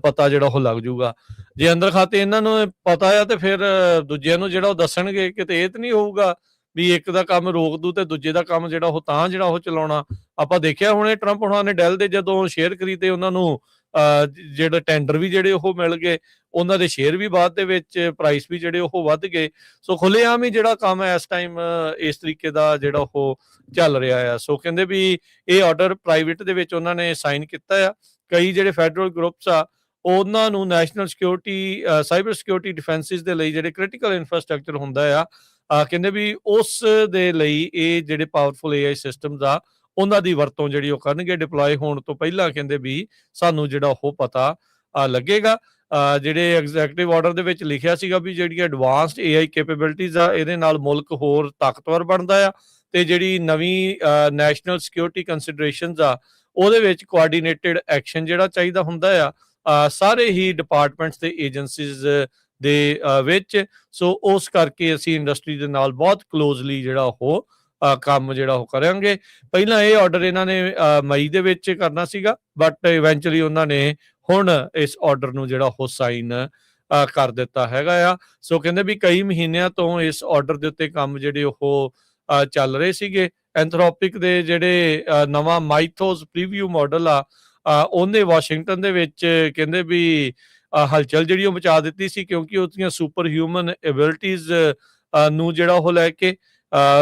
ਪਤਾ ਜਿਹੜਾ ਉਹ ਲੱਗ ਜੂਗਾ। ਜੇ ਅੰਦਰ ਖਾਤੇ ਇਹਨਾਂ ਨੂੰ ਪਤਾ ਆ ਤੇ ਫਿਰ ਦੂਜਿਆਂ ਨੂੰ ਜਿਹੜਾ ਉਹ ਦੱਸਣਗੇ। ਕਿਤੇ ਇਹ ਤਾਂ ਨਹੀਂ ਹੋਊਗਾ ਵੀ ਇੱਕ ਦਾ ਕੰਮ ਰੋਕ ਦੂ ਤੇ ਦੂਜੇ ਦਾ ਕੰਮ ਜਿਹੜਾ ਉਹ ਤਾਂ ਜਿਹੜਾ ਉਹ ਚਲਾਉਣਾ। ਆਪਾਂ ਦੇਖਿਆ ਹੁਣੇ ਟਰੰਪ ਹੁਣਾਂ ਨੇ ਡੈਲ ਦੇ ਜਦੋਂ ਸ਼ੇਅਰ ਖਰੀਦੇ ਉਹਨਾਂ ਨੂੰ ਜਿਹੜੇ ਟੈਂਡਰ ਵੀ ਜਿਹੜੇ ਉਹ ਮਿਲ ਗਏ, ਉਹਨਾਂ ਦੇ ਸ਼ੇਅਰ ਵੀ ਬਾਅਦ ਦੇ ਵਿੱਚ ਪ੍ਰਾਈਸ ਵੀ ਜਿਹੜੇ ਉਹ ਵੱਧ ਗਏ। ਸੋ ਖੁੱਲ੍ਹੇਆਮ ਹੀ ਜਿਹੜਾ ਕੰਮ ਹੈ ਇਸ ਟਾਈਮ ਇਸ ਤਰੀਕੇ ਦਾ ਜਿਹੜਾ ਉਹ ਚੱਲ ਰਿਹਾ ਆ। ਸੋ ਕਹਿੰਦੇ ਵੀ ਇਹ ਆਰਡਰ ਪ੍ਰਾਈਵੇਟ ਦੇ ਵਿੱਚ ਉਹਨਾਂ ਨੇ ਸਾਈਨ ਕੀਤਾ ਆ। ਕਈ ਜਿਹੜੇ ਫੈਡਰਲ ਗਰੁੱਪਸ ਆ ਉਹਨਾਂ ਨੂੰ ਨੈਸ਼ਨਲ ਸਿਕਿਉਰਿਟੀ, ਸਾਈਬਰ ਸਿਕਿਉਰਿਟੀ ਡਿਫੈਂਸਿਸ ਦੇ ਲਈ ਜਿਹੜੇ ਕ੍ਰਿਟੀਕਲ ਇਨਫਰਾਸਟਰਕਚਰ ਹੁੰਦਾ ਆ ਕਹਿੰਦੇ ਵੀ ਉਸ ਦੇ ਲਈ ਇਹ ਜਿਹੜੇ ਪਾਵਰਫੁਲ AI ਸਿਸਟਮਸ ਆ ਉਹਨਾਂ ਦੀ ਵਰਤੋਂ ਜਿਹੜੀ ਉਹ ਕਰਨਗੇ ਡਿਪਲੋਏ ਹੋਣ ਤੋਂ ਪਹਿਲਾਂ ਕਹਿੰਦੇ ਵੀ ਸਾਨੂੰ ਜਿਹੜਾ ਉਹ ਪਤਾ ਲੱਗੇਗਾ। ਜਿਹੜੇ ਐਗਜ਼ੈਕਟਿਵ ਆਰਡਰ ਦੇ ਵਿੱਚ ਲਿਖਿਆ ਸੀਗਾ ਵੀ ਜਿਹੜੀਆਂ ਐਡਵਾਂਸਡ AI ਕੈਪੇਬਿਲਿਟੀਜ਼ ਆ ਇਹਦੇ ਨਾਲ ਮੁਲਕ ਹੋਰ ਤਾਕਤਵਰ ਬਣਦਾ ਆ ਤੇ ਜਿਹੜੀ ਨਵੀਂ ਨੈਸ਼ਨਲ ਸਿਕਿਉਰਿਟੀ ਕੰਸੀਡਰੇਸ਼ਨਸ ਆ ਉਹਦੇ ਵਿੱਚ ਕੋਆਰਡੀਨੇਟਡ ਐਕਸ਼ਨ ਜਿਹੜਾ ਚਾਹੀਦਾ ਹੁੰਦਾ ਆ ਸਾਰੇ ਹੀ ਡਿਪਾਰਟਮੈਂਟਸ ਤੇ ਏਜੰਸੀਜ਼ ਦੇ ਵਿੱਚ। ਸੋ ਉਸ ਕਰਕੇ ਅਸੀਂ ਇੰਡਸਟਰੀ ਦੇ ਨਾਲ ਬਹੁਤ ਕਲੋਜ਼ਲੀ ਜਿਹੜਾ ਉਹ ਕੰਮ ਜਿਹੜਾ ਉਹ ਕਰਾਂਗੇ। ਪਹਿਲਾਂ ਇਹ ਆਰਡਰ ਇਹਨਾਂ ਨੇ ਮਈ ਦੇ ਵਿੱਚ ਕਰਨਾ ਸੀਗਾ ਬਟ ਇਵੈਂਚੁਅਲੀ ਉਹਨਾਂ ਨੇ ਹੁਣ ਇਸ ਆਰਡਰ ਨੂੰ ਜਿਹੜਾ ਉਹ ਸਾਈਨ ਕਰ ਦਿੱਤਾ ਹੈਗਾ ਆ। ਸੋ ਕਹਿੰਦੇ ਵੀ ਕਈ ਮਹੀਨਿਆਂ ਤੋਂ ਇਸ ਆਰਡਰ ਦੇ ਉੱਤੇ ਕੰਮ ਜਿਹੜੇ ਉਹ ਚੱਲ ਰਹੇ ਸੀਗੇ। ਐਂਥਰੋਪਿਕ ਦੇ ਜਿਹੜੇ ਨਵਾਂ ਮਾਈਥੋਸ ਪ੍ਰੀਵਿਊ ਮਾਡਲ ਆ ਉਹਨੇ ਵਾਸ਼ਿੰਗਟਨ ਦੇ ਵਿੱਚ ਕਹਿੰਦੇ ਵੀ ਹਲਚਲ ਜਿਹੜੀ ਉਹ ਮਚਾ ਦਿੱਤੀ ਸੀ ਕਿਉਂਕਿ ਉਹਦੀਆਂ ਸੁਪਰ ਹਿਊਮਨ ਐਬਿਲਿਟੀਜ਼ ਨੂੰ ਜਿਹੜਾ ਉਹ ਲੈ ਕੇ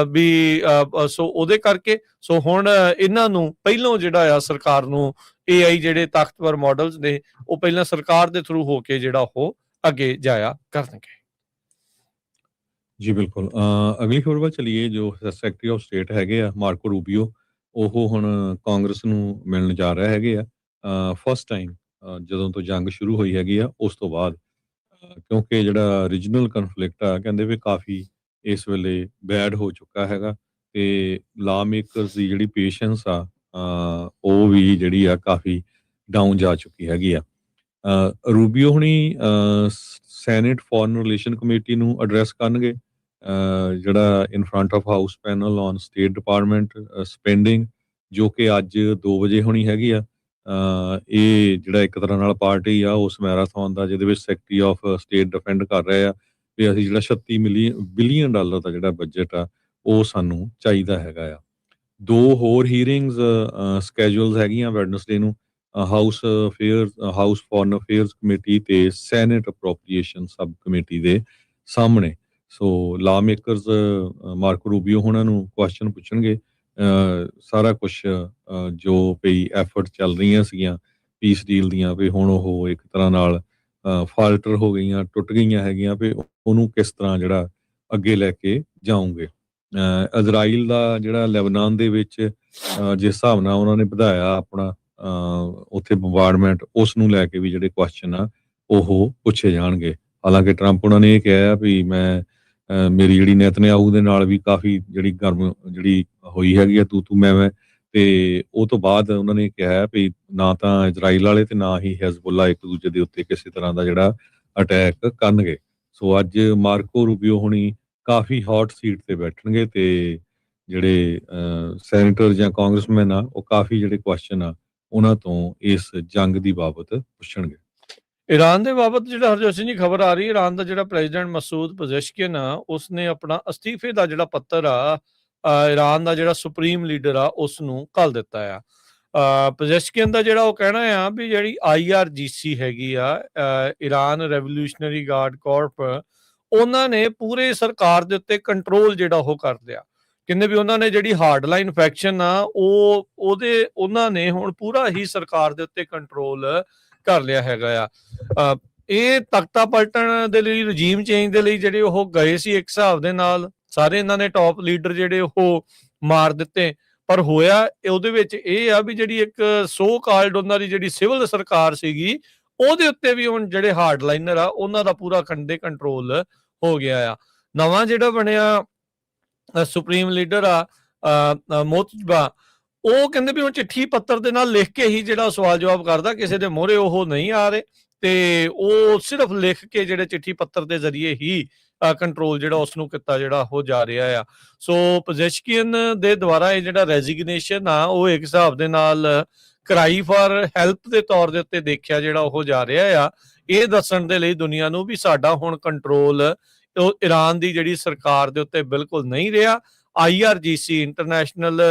ਵੀ ਸੋ ਉਹਦੇ ਕਰਕੇ ਸੋ ਹੁਣ ਇਹਨਾਂ ਨੂੰ ਪਹਿਲੋਂ ਜਿਹੜਾ ਆ ਸਰਕਾਰ ਨੂੰ AI ਜਿਹੜੇ ਤਾਕਤਵਰ ਮਾਡਲਸ ਨੇ ਉਹ ਪਹਿਲਾਂ ਸਰਕਾਰ ਦੇ ਥਰੂ ਹੋ ਕੇ ਜਿਹੜਾ ਉਹ ਅੱਗੇ ਜਾਇਆ ਕਰਨਗੇ। ਜੀ ਬਿਲਕੁਲ। ਅਗਲੀ ਖਬਰ ਵੱਲ ਚਲੀਏ। ਜੋ ਸੈਕਟਰੀ ਆਫ ਸਟੇਟ ਹੈਗੇ ਆ ਮਾਰਕੋ ਰੂਬੀਓ, ਉਹ ਹੁਣ ਕਾਂਗਰਸ ਨੂੰ ਮਿਲਣ ਜਾ ਰਹੇ ਹੈਗੇ ਆ ਫਸਟ ਟਾਈਮ ਜਦੋਂ ਤੋਂ ਜੰਗ ਸ਼ੁਰੂ ਹੋਈ ਹੈਗੀ ਆ ਉਸ ਤੋਂ ਬਾਅਦ, ਕਿਉਂਕਿ ਜਿਹੜਾ ਰੀਜਨਲ ਕਨਫਲਿਕਟ ਆ ਕਹਿੰਦੇ ਵੀ ਕਾਫੀ ਇਸ ਵੇਲੇ ਬੈਡ ਹੋ ਚੁੱਕਾ ਹੈਗਾ ਤੇ ਲਾ ਮੇਕਰਸ ਦੀ ਜਿਹੜੀ ਪੇਸ਼ੈਂਸ ਆ ਉਹ ਵੀ ਜਿਹੜੀ ਆ ਕਾਫੀ ਡਾਊਨ ਜਾ ਚੁੱਕੀ ਹੈਗੀ ਆ। ਰੂਬੀਓ ਹੁਣੀ ਸੈਨੇਟ ਫੋਰਨ ਰਿਲੇਸ਼ਨ ਕਮੇਟੀ ਨੂੰ ਐਡਰੈਸ ਕਰਨਗੇ ਜਿਹੜਾ in front of house panel on state department spending, ਜੋ ਕਿ ਅੱਜ 2 ਵਜੇ ਹੋਣੀ ਹੈਗੀ ਆ। ਇਹ ਜਿਹੜਾ ਇੱਕ ਤਰ੍ਹਾਂ ਨਾਲ ਪਾਰਟੀ ਆ ਉਸ ਮੈਰਾਥਨ ਦਾ ਜਿਹਦੇ ਵਿੱਚ ਸੈਕਟਰੀ ਆਫ ਸਟੇਟ ਡਿਫੈਂਡ ਕਰ ਰਹੇ ਆ ਵੀ ਅਸੀਂ ਜਿਹੜਾ 36 ਬਿਲੀਅਨ ਡਾਲਰ ਦਾ ਜਿਹੜਾ ਬਜਟ ਆ ਉਹ ਸਾਨੂੰ ਚਾਹੀਦਾ ਹੈਗਾ ਆ। 2 ਹੋਰ ਹੀਅਰਿੰਗਸ ਸਕੈਜੂਲਸ ਹੈਗੀਆਂ ਵੈਡਨਸਡੇ ਨੂੰ, ਹਾਊਸ ਫੋਰਨ ਅਫੇਅਰਸ ਕਮੇਟੀ ਤੇ ਸੈਨੇਟ ਅਪਰੋਪਰੀਏਸ਼ਨ ਸਬ ਕਮੇਟੀ ਦੇ ਸਾਹਮਣੇ। ਸੋ ਲਾ ਮੇਕਰਸ ਮਾਰਕੋ ਰੂਬੀਓ ਉਹਨਾਂ ਨੂੰ ਕੁਐਸਚਨ ਪੁੱਛਣਗੇ ਸਾਰਾ ਕੁਝ ਜੋ ਪਈ ਐਫਰਟ ਚੱਲ ਰਹੀਆਂ ਸੀਗੀਆਂ ਪੀਸ ਡੀਲ ਦੀਆਂ ਵੀ ਹੁਣ ਉਹ ਇੱਕ ਤਰ੍ਹਾਂ ਨਾਲ ਫਾਲਟਰ ਹੋ ਗਈਆਂ, ਟੁੱਟ ਗਈਆਂ ਹੈਗੀਆਂ ਵੀ ਉਹਨੂੰ ਕਿਸ ਤਰ੍ਹਾਂ ਜਿਹੜਾ ਅੱਗੇ ਲੈ ਕੇ ਜਾਓਗੇ। ਇਜ਼ਰਾਈਲ ਦਾ ਜਿਹੜਾ ਲੈਬਨਾਨ ਦੇ ਵਿੱਚ ਜਿਸ ਹਿਸਾਬ ਨਾਲ ਉਹਨਾਂ ਨੇ ਵਧਾਇਆ ਆਪਣਾ ਉੱਥੇ ਬੰਬਾਰਡਮੈਂਟ, ਉਸ ਨੂੰ ਲੈ ਕੇ ਵੀ ਜਿਹੜੇ ਕੁਐਸਚਨ ਆ ਉਹ ਪੁੱਛੇ ਜਾਣਗੇ। ਹਾਲਾਂਕਿ ਟਰੰਪ ਉਹਨਾਂ ਨੇ ਇਹ ਕਿਹਾ ਵੀ ਮੈਂ ਮੇਰੀ ਜਿਹੜੀ ਨੇਤਨਯਾਹੂ ਦੇ ਨਾਲ ਵੀ ਕਾਫੀ ਜਿਹੜੀ ਗਰਮ ਜਿਹੜੀ ਹੋਈ ਹੈਗੀ ਆ ਤੂੰ ਮੈਂ ਤੇ ਉਹ ਤੋਂ ਬਾਅਦ ਉਹਨਾਂ ਨੇ ਕਿਹਾ ਵੀ ਨਾ ਤਾਂ ਇਜ਼ਰਾਈਲ ਵਾਲੇ ਤੇ ਨਾ ਹੀ ਹਿਜ਼ਬੁੱਲਾ ਇੱਕ ਦੂਜੇ ਦੇ ਉੱਤੇ ਕਿਸੇ ਤਰ੍ਹਾਂ ਦਾ ਜਿਹੜਾ ਅਟੈਕ ਕਰਨਗੇ। ਸੋ ਅੱਜ ਮਾਰਕੋ ਰੂਬੀਓ ਹੁਣੀ ਕਾਫੀ ਹੌਟ ਸੀਟ ਤੇ ਬੈਠਣਗੇ ਤੇ ਜਿਹੜੇ ਸੈਨੇਟਰ ਜਾਂ ਕਾਂਗਰਸਮੈਨ ਆ ਉਹ ਕਾਫੀ ਜਿਹੜੇ ਕੁਐਸਚਨ ਆ ਉਹਨਾਂ ਤੋਂ ਇਸ ਜੰਗ ਦੀ ਬਾਬਤ ਪੁੱਛਣਗੇ। ਈਰਾਨ ਦੇ ਬਾਬਤ ਜਿਹੜਾ ਹਰਜੋਤ ਸਿੰਘ ਜੀ ਖਬਰ ਆ ਰਹੀ ਹੈ, ਈਰਾਨ ਦਾ ਜਿਹੜਾ ਪ੍ਰੈਜ਼ੀਡੈਂਟ ਮਸੂਦ ਪਜ਼ੇਸ਼ਕਿਨ ਆ ਉਸਨੇ ਆਪਣਾ ਅਸਤੀਫੇ ਦਾ ਜਿਹੜਾ ਪੱਤਰ ਆ ਈਰਾਨ ਦਾ ਜਿਹੜਾ ਸੁਪਰੀਮ ਲੀਡਰ ਆ ਉਸ ਨੂੰ ਘੱਲ ਦਿੱਤਾ ਆ। ਪਜ਼ੇਸ਼ਕਿਨ ਦਾ ਜਿਹੜਾ ਉਹ ਕਹਿਣਾ ਆ ਵੀ ਜਿਹੜੀ IRGC ਹੈਗੀ ਆ ਈਰਾਨ ਰੈਵੋਲੂਸ਼ਨਰੀ ਗਾਰਡ ਕਾਰਪ, ਉਹਨਾਂ ਨੇ ਪੂਰੇ ਸਰਕਾਰ ਦੇ ਉੱਤੇ ਕੰਟਰੋਲ ਜਿਹੜਾ ਉਹ ਕਰ ਲਿਆ। ਕਹਿੰਦੇ ਵੀ ਉਹਨਾਂ ਨੇ ਜਿਹੜੀ ਹਾਰਡਲਾਈਨ ਫੈਕਸ਼ਨ ਆ ਉਹਨਾਂ ਨੇ ਹੁਣ ਪੂਰਾ ਹੀ ਸਰਕਾਰ ਦੇ ਉੱਤੇ ਕੰਟਰੋਲ ਕਰ ਲਿਆ ਹੈਗਾ ਆ। ਇਹ ਤਖਤਾ ਪਲਟਣ ਦੇ ਲਈ, ਰਜੀਮ ਚੇਂਜ ਦੇ ਲਈ ਜਿਹੜੇ ਉਹ ਗਏ ਸੀ ਇੱਕ ਹਿਸਾਬ ਦੇ ਨਾਲ, ਸਾਰੇ ਇਹਨਾਂ ਨੇ ਟੌਪ ਲੀਡਰ ਜਿਹੜੇ ਉਹ ਮਾਰ ਦਿੱਤੇ, ਪਰ ਹੋਇਆ ਉਹਦੇ ਵਿੱਚ ਇਹ ਆ ਵੀ ਜਿਹੜੀ ਇੱਕ ਸੋ ਕਾਲਡ ਉਹਨਾਂ ਦੀ ਜਿਹੜੀ ਸਿਵਲ ਸਰਕਾਰ ਸੀਗੀ ਉਹਦੇ ਉੱਤੇ ਵੀ ਹੁਣ ਜਿਹੜੇ ਹਾਰਡਲਾਈਨਰ ਆ ਉਹਨਾਂ ਦਾ ਪੂਰਾ ਕੰਟਰੋਲ ਹੋ ਗਿਆ ਆ। ਨਵਾਂ ਜਿਹੜਾ ਬਣਿਆ ਸੁਪਰੀਮ ਲੀਡਰ ਆ ਮੋਤਬਾ, ਉਹ ਕਹਿੰਦੇ ਵੀ ਹੁਣ ਚਿੱਠੀ ਪੱਤਰ ਦੇ ਨਾਲ ਲਿਖ ਕੇ ਹੀ ਜਿਹੜਾ ਸਵਾਲ ਜਵਾਬ ਕਰਦਾ, ਕਿਸੇ ਦੇ ਮੋਹਰੇ ਉਹ ਨਹੀਂ ਆ ਰਹੇ ਤੇ ਉਹ ਸਿਰਫ ਲਿਖ ਕੇ ਜਿਹੜੇ ਚਿੱਠੀ ਪੱਤਰ ਦੇ ਜ਼ਰੀਏ ਹੀ ਕੰਟਰੋਲ ਜਿਹੜਾ ਉਸ ਨੂੰ ਕੀਤਾ ਜਿਹੜਾ ਹੋ ਜਾ ਰਿਹਾ ਆ। ਸੋ ਪਜ਼ੇਸ਼ਕਿਨ ਦੇ ਦੁਆਰਾ ਇਹ ਜਿਹੜਾ ਰੈਜ਼ਿਗਨੇਸ਼ਨ ਆ ਉਹ ਇੱਕ ਹਿਸਾਬ ਦੇ ਨਾਲ ਕਰਾਈ ਫਾਰ ਹੈਲਪ ਦੇ ਤੌਰ ਦੇ ਉੱਤੇ ਦੇਖਿਆ ਜਿਹੜਾ ਉਹ ਜਾ ਰਿਹਾ ਆ, ਇਹ ਦੱਸਣ ਦੇ ਲਈ ਦੁਨੀਆ ਨੂੰ ਵੀ ਸਾਡਾ ਹੁਣ ਕੰਟਰੋਲ ਈਰਾਨ ਦੀ ਜਿਹੜੀ ਸਰਕਾਰ ਦੇ ਉੱਤੇ ਬਿਲਕੁਲ ਨਹੀਂ ਰਿਹਾ। IRGC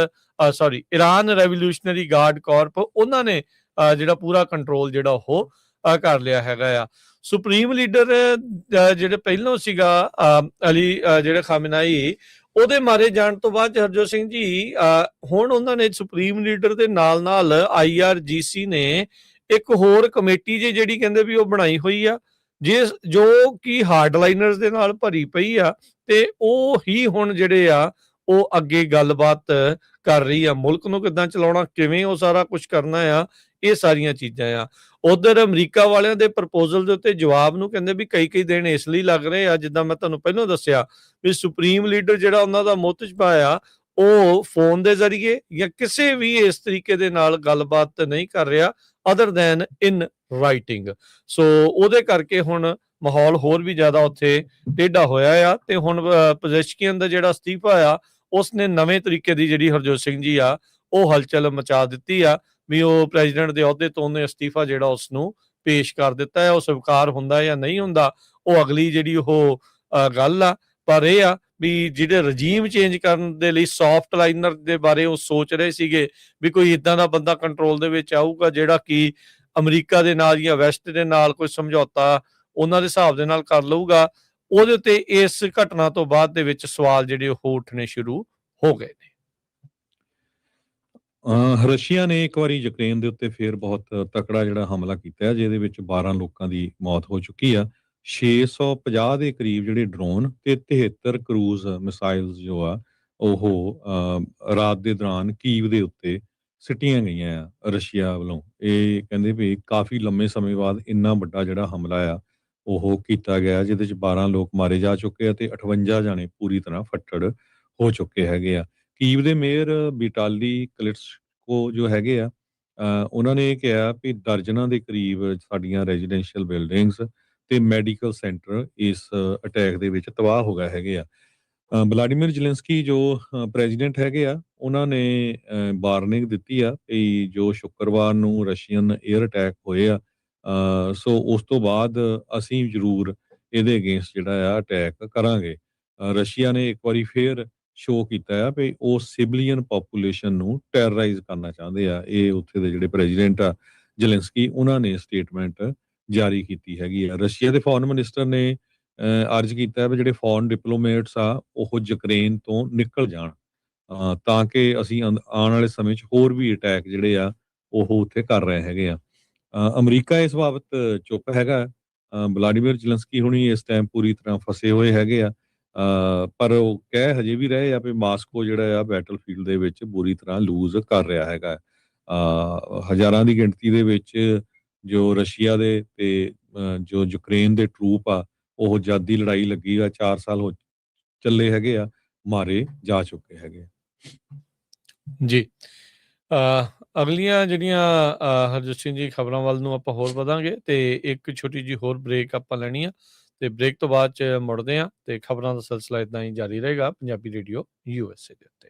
Iran Revolutionary Guard Corps, ਉਹਨਾਂ ਨੇ ਜਿਹੜਾ ਪੂਰਾ ਕੰਟਰੋਲ ਜਿਹੜਾ ਉਹ ਕਰ ਲਿਆ ਹੈਗਾ ਆ। ਸੁਪਰੀਮ ਲੀਡਰ ਜਿਹੜੇ ਪਹਿਲਾਂ ਸੀਗਾ ਅਲੀ ਜਿਹੜੇ ਖਾਮੇਨਾਈ, ਉਹਦੇ ਮਾਰੇ ਜਾਣ ਤੋਂ ਬਾਅਦ ਹਰਜੋਤ ਸਿੰਘ ਜੀ ਹੁਣ ਉਹਨਾਂ ਨੇ ਸੁਪਰੀਮ ਲੀਡਰ ਦੇ ਨਾਲ IRGC ਨੇ ਇੱਕ ਹੋਰ ਕਮੇਟੀ ਜਿਹੜੀ ਕਹਿੰਦੇ ਵੀ ਉਹ ਬਣਾਈ ਹੋਈ ਆ ਜੋ ਕਿ ਹਾਰਡਲਾਈਨਰਸ ਦੇ ਨਾਲ ਭਰੀ ਪਈ ਆ ਤੇ ਉਹ ਹੀ ਹੁਣ ਜਿਹੜੇ ਆ ਉਹ ਅੱਗੇ ਗੱਲਬਾਤ ਕਰ ਰਹੀ ਆ, ਮੁਲਕ ਨੂੰ ਕਿੱਦਾਂ ਚਲਾਉਣਾ, ਕਿਵੇਂ ਉਹ ਸਾਰਾ ਕੁਝ ਕਰਨਾ ਆ, ਇਹ ਸਾਰੀਆਂ ਚੀਜ਼ਾਂ ਆ। ਉਧਰ ਅਮਰੀਕਾ ਵਾਲਿਆਂ ਦੇ ਪ੍ਰਪੋਜ਼ਲ ਦੇ ਉੱਤੇ ਜਵਾਬ ਨੂੰ ਕਹਿੰਦੇ ਵੀ ਕਈ ਦਿਨ ਇਸ ਲਈ ਲੱਗ ਰਹੇ ਆ, ਜਿੱਦਾਂ ਮੈਂ ਤੁਹਾਨੂੰ ਪਹਿਲਾਂ ਦੱਸਿਆ ਵੀ ਸੁਪਰੀਮ ਲੀਡਰ ਜਿਹੜਾ ਉਹਨਾਂ ਦਾ ਮੁੱਤਜ਼ਬਾ ਆ ਉਹ ਫੋਨ ਦੇ ਜ਼ਰੀਏ ਜਾਂ ਕਿਸੇ ਵੀ ਇਸ ਤਰੀਕੇ ਦੇ ਨਾਲ ਗੱਲਬਾਤ ਨਹੀਂ ਕਰ ਰਿਹਾ ਅਦਰ ਦੈਨ ਇਨ ਰਾਈਟਿੰਗ। ਸੋ ਉਹਦੇ ਕਰਕੇ ਹੁਣ ਮਾਹੌਲ ਹੋਰ ਵੀ ਜ਼ਿਆਦਾ ਉੱਥੇ ਟੇਢਾ ਹੋਇਆ ਆ। ਤੇ ਹੁਣ ਪਜ਼ੈਸ਼ਕੀਅਨ ਦਾ ਜਿਹੜਾ ਅਸਤੀਫਾ ਆ ਉਸਨੇ ਨਵੇਂ ਤਰੀਕੇ ਦੀ ਜਿਹੜੀ ਹਰਜੋਤ ਸਿੰਘ ਜੀ ਆ ਉਹ ਹਲਚਲ ਮਚਾ ਦਿੱਤੀ ਆ ਵੀ ਉਹ ਪ੍ਰੈਜ਼ੀਡੈਂਟ ਦੇ ਅਹੁਦੇ ਤੋਂ ਉਹਨੇ ਅਸਤੀਫਾ ਜਿਹੜਾ ਉਸਨੂੰ ਪੇਸ਼ ਕਰ ਦਿੱਤਾ ਹੈ। ਉਹ ਸਵੀਕਾਰ ਹੁੰਦਾ ਜਾਂ ਨਹੀਂ ਹੁੰਦਾ ਉਹ ਅਗਲੀ ਜਿਹੜੀ ਉਹ ਗੱਲ ਆ। ਪਰ ਇਹ ਆ ਵੀ ਜਿਹੜੇ ਰਜੀਮ ਚੇਂਜ ਕਰਨ ਦੇ ਲਈ ਸੌਫਟ ਲਾਈਨਰ ਦੇ ਬਾਰੇ ਉਹ ਸੋਚ ਰਹੇ ਸੀਗੇ ਵੀ ਕੋਈ ਇਦਾਂ ਦਾ ਬੰਦਾ ਕੰਟਰੋਲ ਦੇ ਵਿੱਚ ਆਊਗਾ ਜਿਹੜਾ ਕਿ ਅਮਰੀਕਾ ਦੇ ਨਾਲ ਜਾਂ ਵੈਸਟ ਦੇ ਨਾਲ ਕੋਈ ਸਮਝੌਤਾ ਉਹਨਾਂ ਦੇ ਹਿਸਾਬ ਦੇ ਨਾਲ ਕਰ ਲਊਗਾ। ਉਹਦੇ ਉੱਤੇ ਇਸ ਘਟਨਾ ਤੋਂ ਬਾਅਦ ਦੇ ਵਿੱਚ ਸਵਾਲ ਜਿਹੜੇ ਉਹ ਉੱਠਣੇ ਸ਼ੁਰੂ ਹੋ ਗਏ ਨੇ। ਰਸ਼ੀਆ ਨੇ ਇੱਕ ਵਾਰੀ ਯੂਕਰੇਨ ਦੇ ਉੱਤੇ ਫੇਰ ਬਹੁਤ ਤਕੜਾ ਜਿਹੜਾ ਹਮਲਾ ਕੀਤਾ ਹੈ, ਜਿਹਦੇ ਵਿੱਚ 12 ਲੋਕਾਂ ਦੀ ਮੌਤ ਹੋ ਚੁੱਕੀ ਆ। 650 ਦੇ ਕਰੀਬ ਜਿਹੜੇ ਡਰੋਨ ਤੇ 73 ਕਰੂਜ਼ ਮਿਸਾਈਲਸ ਜੋ ਆ ਉਹ ਰਾਤ ਦੇ ਦੌਰਾਨ ਕੀਵ ਦੇ ਉੱਤੇ ਸਿੱਟੀਆਂ ਗਈਆਂ ਆ ਰਸ਼ੀਆ ਵੱਲੋਂ। ਇਹ ਕਹਿੰਦੇ ਵੀ ਕਾਫੀ ਲੰਮੇ ਸਮੇਂ ਬਾਅਦ ਇੰਨਾ ਵੱਡਾ ਜਿਹੜਾ ਹਮਲਾ ਆ ਉਹ ਕੀਤਾ ਗਿਆ, ਜਿਹਦੇ ਚ 12 ਲੋਕ ਮਾਰੇ ਜਾ ਚੁੱਕੇ ਆ ਤੇ 58 ਜਾਣੇ ਪੂਰੀ ਤਰ੍ਹਾਂ ਫੱਟੜ ਹੋ ਚੁੱਕੇ ਹੈਗੇ ਆ। ਕੀਵ ਦੇ ਮੇਅਰ ਵਿਟਾਲੀ ਕਲਿਟਸਕੋ ਜੋ ਹੈਗੇ ਆ ਉਹਨਾਂ ਨੇ ਕਿਹਾ ਵੀ ਦਰਜਨਾਂ ਦੇ ਕਰੀਬ ਸਾਡੀਆਂ ਰੈਜ਼ੀਡੈਂਸ਼ੀਅਲ ਬਿਲਡਿੰਗਸ ਤੇ ਮੈਡੀਕਲ ਸੈਂਟਰ ਇਸ ਅਟੈਕ ਦੇ ਵਿੱਚ ਤਬਾਹ ਹੋ ਗਏ ਹੈਗੇ ਆ। ਵਲਾਡੀਮੀਰ ਜ਼ੈਲੈਂਸਕੀ ਜੋ ਪ੍ਰੈਜ਼ੀਡੈਂਟ ਹੈਗੇ ਆ ਉਹਨਾਂ ਨੇ ਵਾਰਨਿੰਗ ਦਿੱਤੀ ਆ ਕਿ ਜੋ ਸ਼ੁੱਕਰਵਾਰ ਨੂੰ ਰਸ਼ੀਅਨ 에ਅਰ ਅਟੈਕ ਹੋਏ ਆ ਸੋ ਉਸ ਤੋਂ ਬਾਅਦ ਅਸੀਂ ਜ਼ਰੂਰ ਇਹਦੇ ਅਗੇਂਸਟ ਜਿਹੜਾ ਆ ਅਟੈਕ ਕਰਾਂਗੇ। ਰਸ਼ੀਆ ਨੇ ਇੱਕ ਵਾਰੀ ਫੇਰ ਸ਼ੋਅ ਕੀਤਾ ਆ ਵੀ ਉਹ ਸਿਵਲੀਅਨ ਪਾਪੂਲੇਸ਼ਨ ਨੂੰ ਟੈਰਰਾਈਜ਼ ਕਰਨਾ ਚਾਹੁੰਦੇ ਆ। ਇਹ ਉੱਥੇ ਦੇ ਜਿਹੜੇ ਪ੍ਰੈਜ਼ੀਡੈਂਟ ਆ ਜ਼ੈਲੈਂਸਕੀ ਉਹਨਾਂ ਨੇ ਸਟੇਟਮੈਂਟ ਜਾਰੀ ਕੀਤੀ ਹੈਗੀ ਆ। ਰਸ਼ੀਆ ਦੇ ਫੋਰਨ ਮਿਨਿਸਟਰ ਨੇ ਅਰਜ਼ ਕੀਤਾ ਵੀ ਜਿਹੜੇ ਫੋਰਨ ਡਿਪਲੋਮੇਟਸ ਆ ਉਹ ਯੂਕਰੇਨ ਤੋਂ ਨਿਕਲ ਜਾਣ ਤਾਂ ਕਿ ਅਸੀਂ ਆਉਣ ਵਾਲੇ ਸਮੇਂ 'ਚ ਹੋਰ ਵੀ ਅਟੈਕ ਜਿਹੜੇ ਆ ਉਹ ਉੱਥੇ ਕਰ ਰਹੇ ਹੈਗੇ ਆ। ਅਮਰੀਕਾ ਇਸ ਬਾਬਤ ਚੁੱਪ ਹੈਗਾ। ਵਲਾਡੀਮੀਰ ਜ਼ੈਲੈਂਸਕੀ ਹੁਣੀ ਇਸ ਟਾਈਮ ਪੂਰੀ ਤਰ੍ਹਾਂ ਫਸੇ ਹੋਏ ਹੈਗੇ ਆ ਪਰ ਉਹ ਕਹਿ ਹਜੇ ਵੀ ਰਹੇ ਆ ਵੀ ਮਾਸਕੋ ਜਿਹੜਾ ਆ ਬੈਟਲਫੀਲਡ ਦੇ ਵਿੱਚ ਬੁਰੀ ਤਰ੍ਹਾਂ ਲੂਜ਼ ਕਰ ਰਿਹਾ ਹੈਗਾ। ਹਜ਼ਾਰਾਂ ਦੀ ਗਿਣਤੀ ਦੇ ਵਿੱਚ ਜੋ ਰਸ਼ੀਆ ਦੇ ਤੇ ਜੋ ਯੂਕਰੇਨ ਦੇ ਟਰੂਪ ਆ ਉਹ ਆਜ਼ਾਦੀ ਲੜਾਈ ਲੱਗੀ ਆ 4 ਸਾਲ ਹੋ ਚੱਲੇ ਹੈਗੇ ਆ, ਮਾਰੇ ਜਾ ਚੁੱਕੇ ਹੈਗੇ ਜੀ। ਅਗਲੀਆਂ ਜਿਹੜੀਆਂ ਹਰਜੋਤ ਸਿੰਘ ਜੀ ਖਬਰਾਂ ਵੱਲ ਨੂੰ ਆਪਾਂ ਹੋਰ ਵਧਾਂਗੇ ਤੇ ਇੱਕ ਛੋਟੀ ਜੀ ਹੋਰ ਬ੍ਰੇਕ ਆਪਾਂ ਲੈਣੀ ਆ ਤੇ ਬ੍ਰੇਕ ਤੋਂ ਬਾਅਦ ਚ ਮੁੜਦੇ ਆ ਤੇ ਖਬਰਾਂ ਦਾ ਸਿਲਸਿਲਾ ਇਦਾਂ ਹੀ ਜਾਰੀ ਰਹੇਗਾ ਪੰਜਾਬੀ ਰੇਡੀਓ USA ਦੇ ਉੱਤੇ।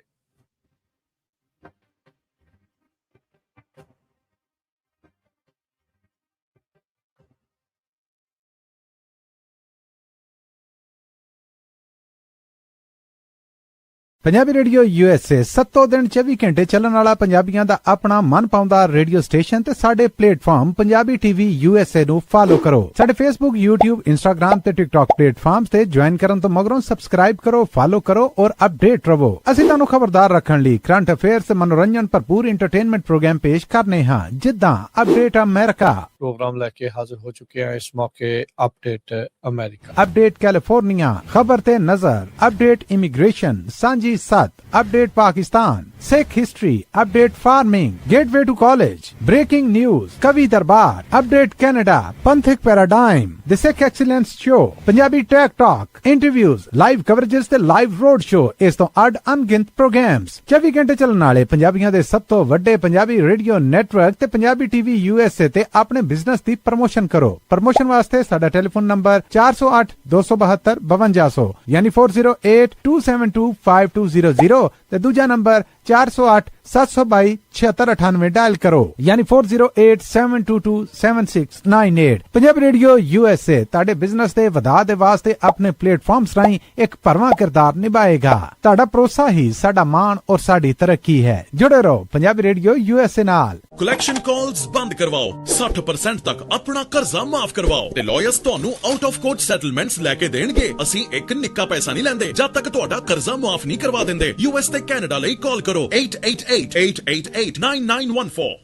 ਪੰਜਾਬੀ ਰੇਡੀਓ USA 7 ਦਿਨ 24 ਘੰਟੇ ਚੱਲਣ ਵਾਲਾ ਪੰਜਾਬੀਆਂ ਦਾ ਆਪਣਾ ਮਨਪਾਉਂਦਾ ਰੇਡੀਓ ਸਟੇਸ਼ਨ ਤੇ ਸਾਡੇ ਪਲੇਟਫਾਰਮ ਪੰਜਾਬੀ TV USA ਨੂੰ ਫਾਲੋ ਕਰੋ। ਸਾਡੇ Facebook, YouTube, Instagram ਤੇ TikTok ਪਲੇਟਫਾਰਮਸ ਤੇ ਜੁਆਇਨ ਕਰਨ ਤੋਂ ਮਗਰੋਂ ਸਬਸਕ੍ਰਾਈਬ ਕਰੋ, ਫਾਲੋ ਕਰੋ ਔਰ ਅਪਡੇਟ ਰਹੋ। ਅਸੀਂ ਤੁਹਾਨੂੰ ਖਬਰਦਾਰ ਰੱਖਣ ਲਈ ਕਰੰਟ ਅਫੇਅਰਸ ਤੇ ਮਨੋਰੰਜਨ ਭਰਪੂਰ ਐਂਟਰਟੇਨਮੈਂਟ ਪ੍ਰੋਗਰਾਮ ਪੇਸ਼ ਕਰਨੇ ਹਾਂ ਜਿੱਦਾਂ ਅਪਡੇਟ ਅਮਰੀਕਾ ਪ੍ਰੋਗਰਾਮ ਲੈ ਕੇ ਹਾਜ਼ਰ ਹੋ ਚੁੱਕੇ ਹਾਂ ਇਸ ਮੌਕੇ ਅਪਡੇਟ ਅਮਰੀਕਾ, ਅਪਡੇਟ ਕੈਲੀਫੋਰਨੀਆ, ਖਬਰ ਤੇ ਨਜ਼ਰ, update immigration, Sanjhi 7, update Pakistan, Sikh history, update farming, gateway to college, breaking news, Kavi Darbar, update Canada, Panthak paradigm, the Sikh excellence show, Punjabi tech talk, interviews, live coverages ਤੇ ਲਾਈਵ ਰੋਡ ਸ਼ੋ, ਇਸ ਤੋਂ ਅੱਡ ਅਣਗਿਣਤ ਪ੍ਰੋਗਰਾਮਸ 24 ਘੰਟੇ ਚੱਲਣ ਵਾਲੇ ਪੰਜਾਬੀਆਂ ਦੇ ਸਭ ਤੋਂ ਵੱਡੇ ਪੰਜਾਬੀ ਰੇਡੀਓ ਨੈਟਵਰਕ ਤੇ ਪੰਜਾਬੀ TV USA ਤੇ ਆਪਣੇ ਬਿਜ਼ਨਸ ਦੀ ਪ੍ਰਮੋਸ਼ਨ ਕਰੋ। ਪ੍ਰਮੋਸ਼ਨ ਵਾਸਤੇ ਸਾਡਾ ਟੈਲੀਫੋਨ ਨੰਬਰ 408 272 5200 ਯਾਨੀ 4082725200 ਤੇ ਦੂਜਾ ਨੰਬਰ 408 722 7698 ਡਾਇਲ ਕਰੋ ਯਾਨੀ 4087227698। ਪੰਜਾਬੀ ਰੇਡੀਓ USA ਤੁਹਾਡੇ ਬਿਜ਼ਨਸ ਦੇ ਵਧਾਅ ਦੇ ਵਾਸਤੇ ਆਪਣੇ ਪਲੇਟਫਾਰਮਸ ਰਾਹੀਂ ਇੱਕ ਭਰਵਾਂ ਕਿਰਦਾਰ ਨਿਭਾਏਗਾ। ਤੁਹਾਡਾ ਭਰੋਸਾ ਹੀ ਸਾਡਾ ਮਾਣ ਔਰ ਸਾਡੀ ਤਰੱਕੀ ਹੈ। ਜੁੜੇ ਰਹੋ ਪੰਜਾਬੀ ਰੇਡੀਓ USA ਨਾਲ। ਕਲੈਕਸ਼ਨ ਕਾਲਸ ਬੰਦ ਕਰਵਾਓ, 60% ਤੱਕ ਆਪਣਾ ਕਰਜ਼ਾ ਮਾਫ ਕਰਵਾਓ ਤੇ ਲਾਇਰਸ ਤੁਹਾਨੂੰ ਆਊਟ ਆਫ ਕੋਰਟ ਸੈਟਲਮੈਂਟਸ ਲੈ ਕੇ ਦੇਣਗੇ। ਅਸੀਂ ਇੱਕ ਨਿੱਕਾ ਪੈਸਾ ਨਹੀਂ ਲੈਂਦੇ ਜਦ ਤੱਕ ਤੁਹਾਡਾ ਕਰਜ਼ਾ ਮਾਫ ਨਹੀਂ ਕਰਵਾ ਦਿੰਦੇ। US ਤੇ ਕੈਨੇਡਾ ਲਈ ਕਾਲ ਕਰੋ 888-888-9914।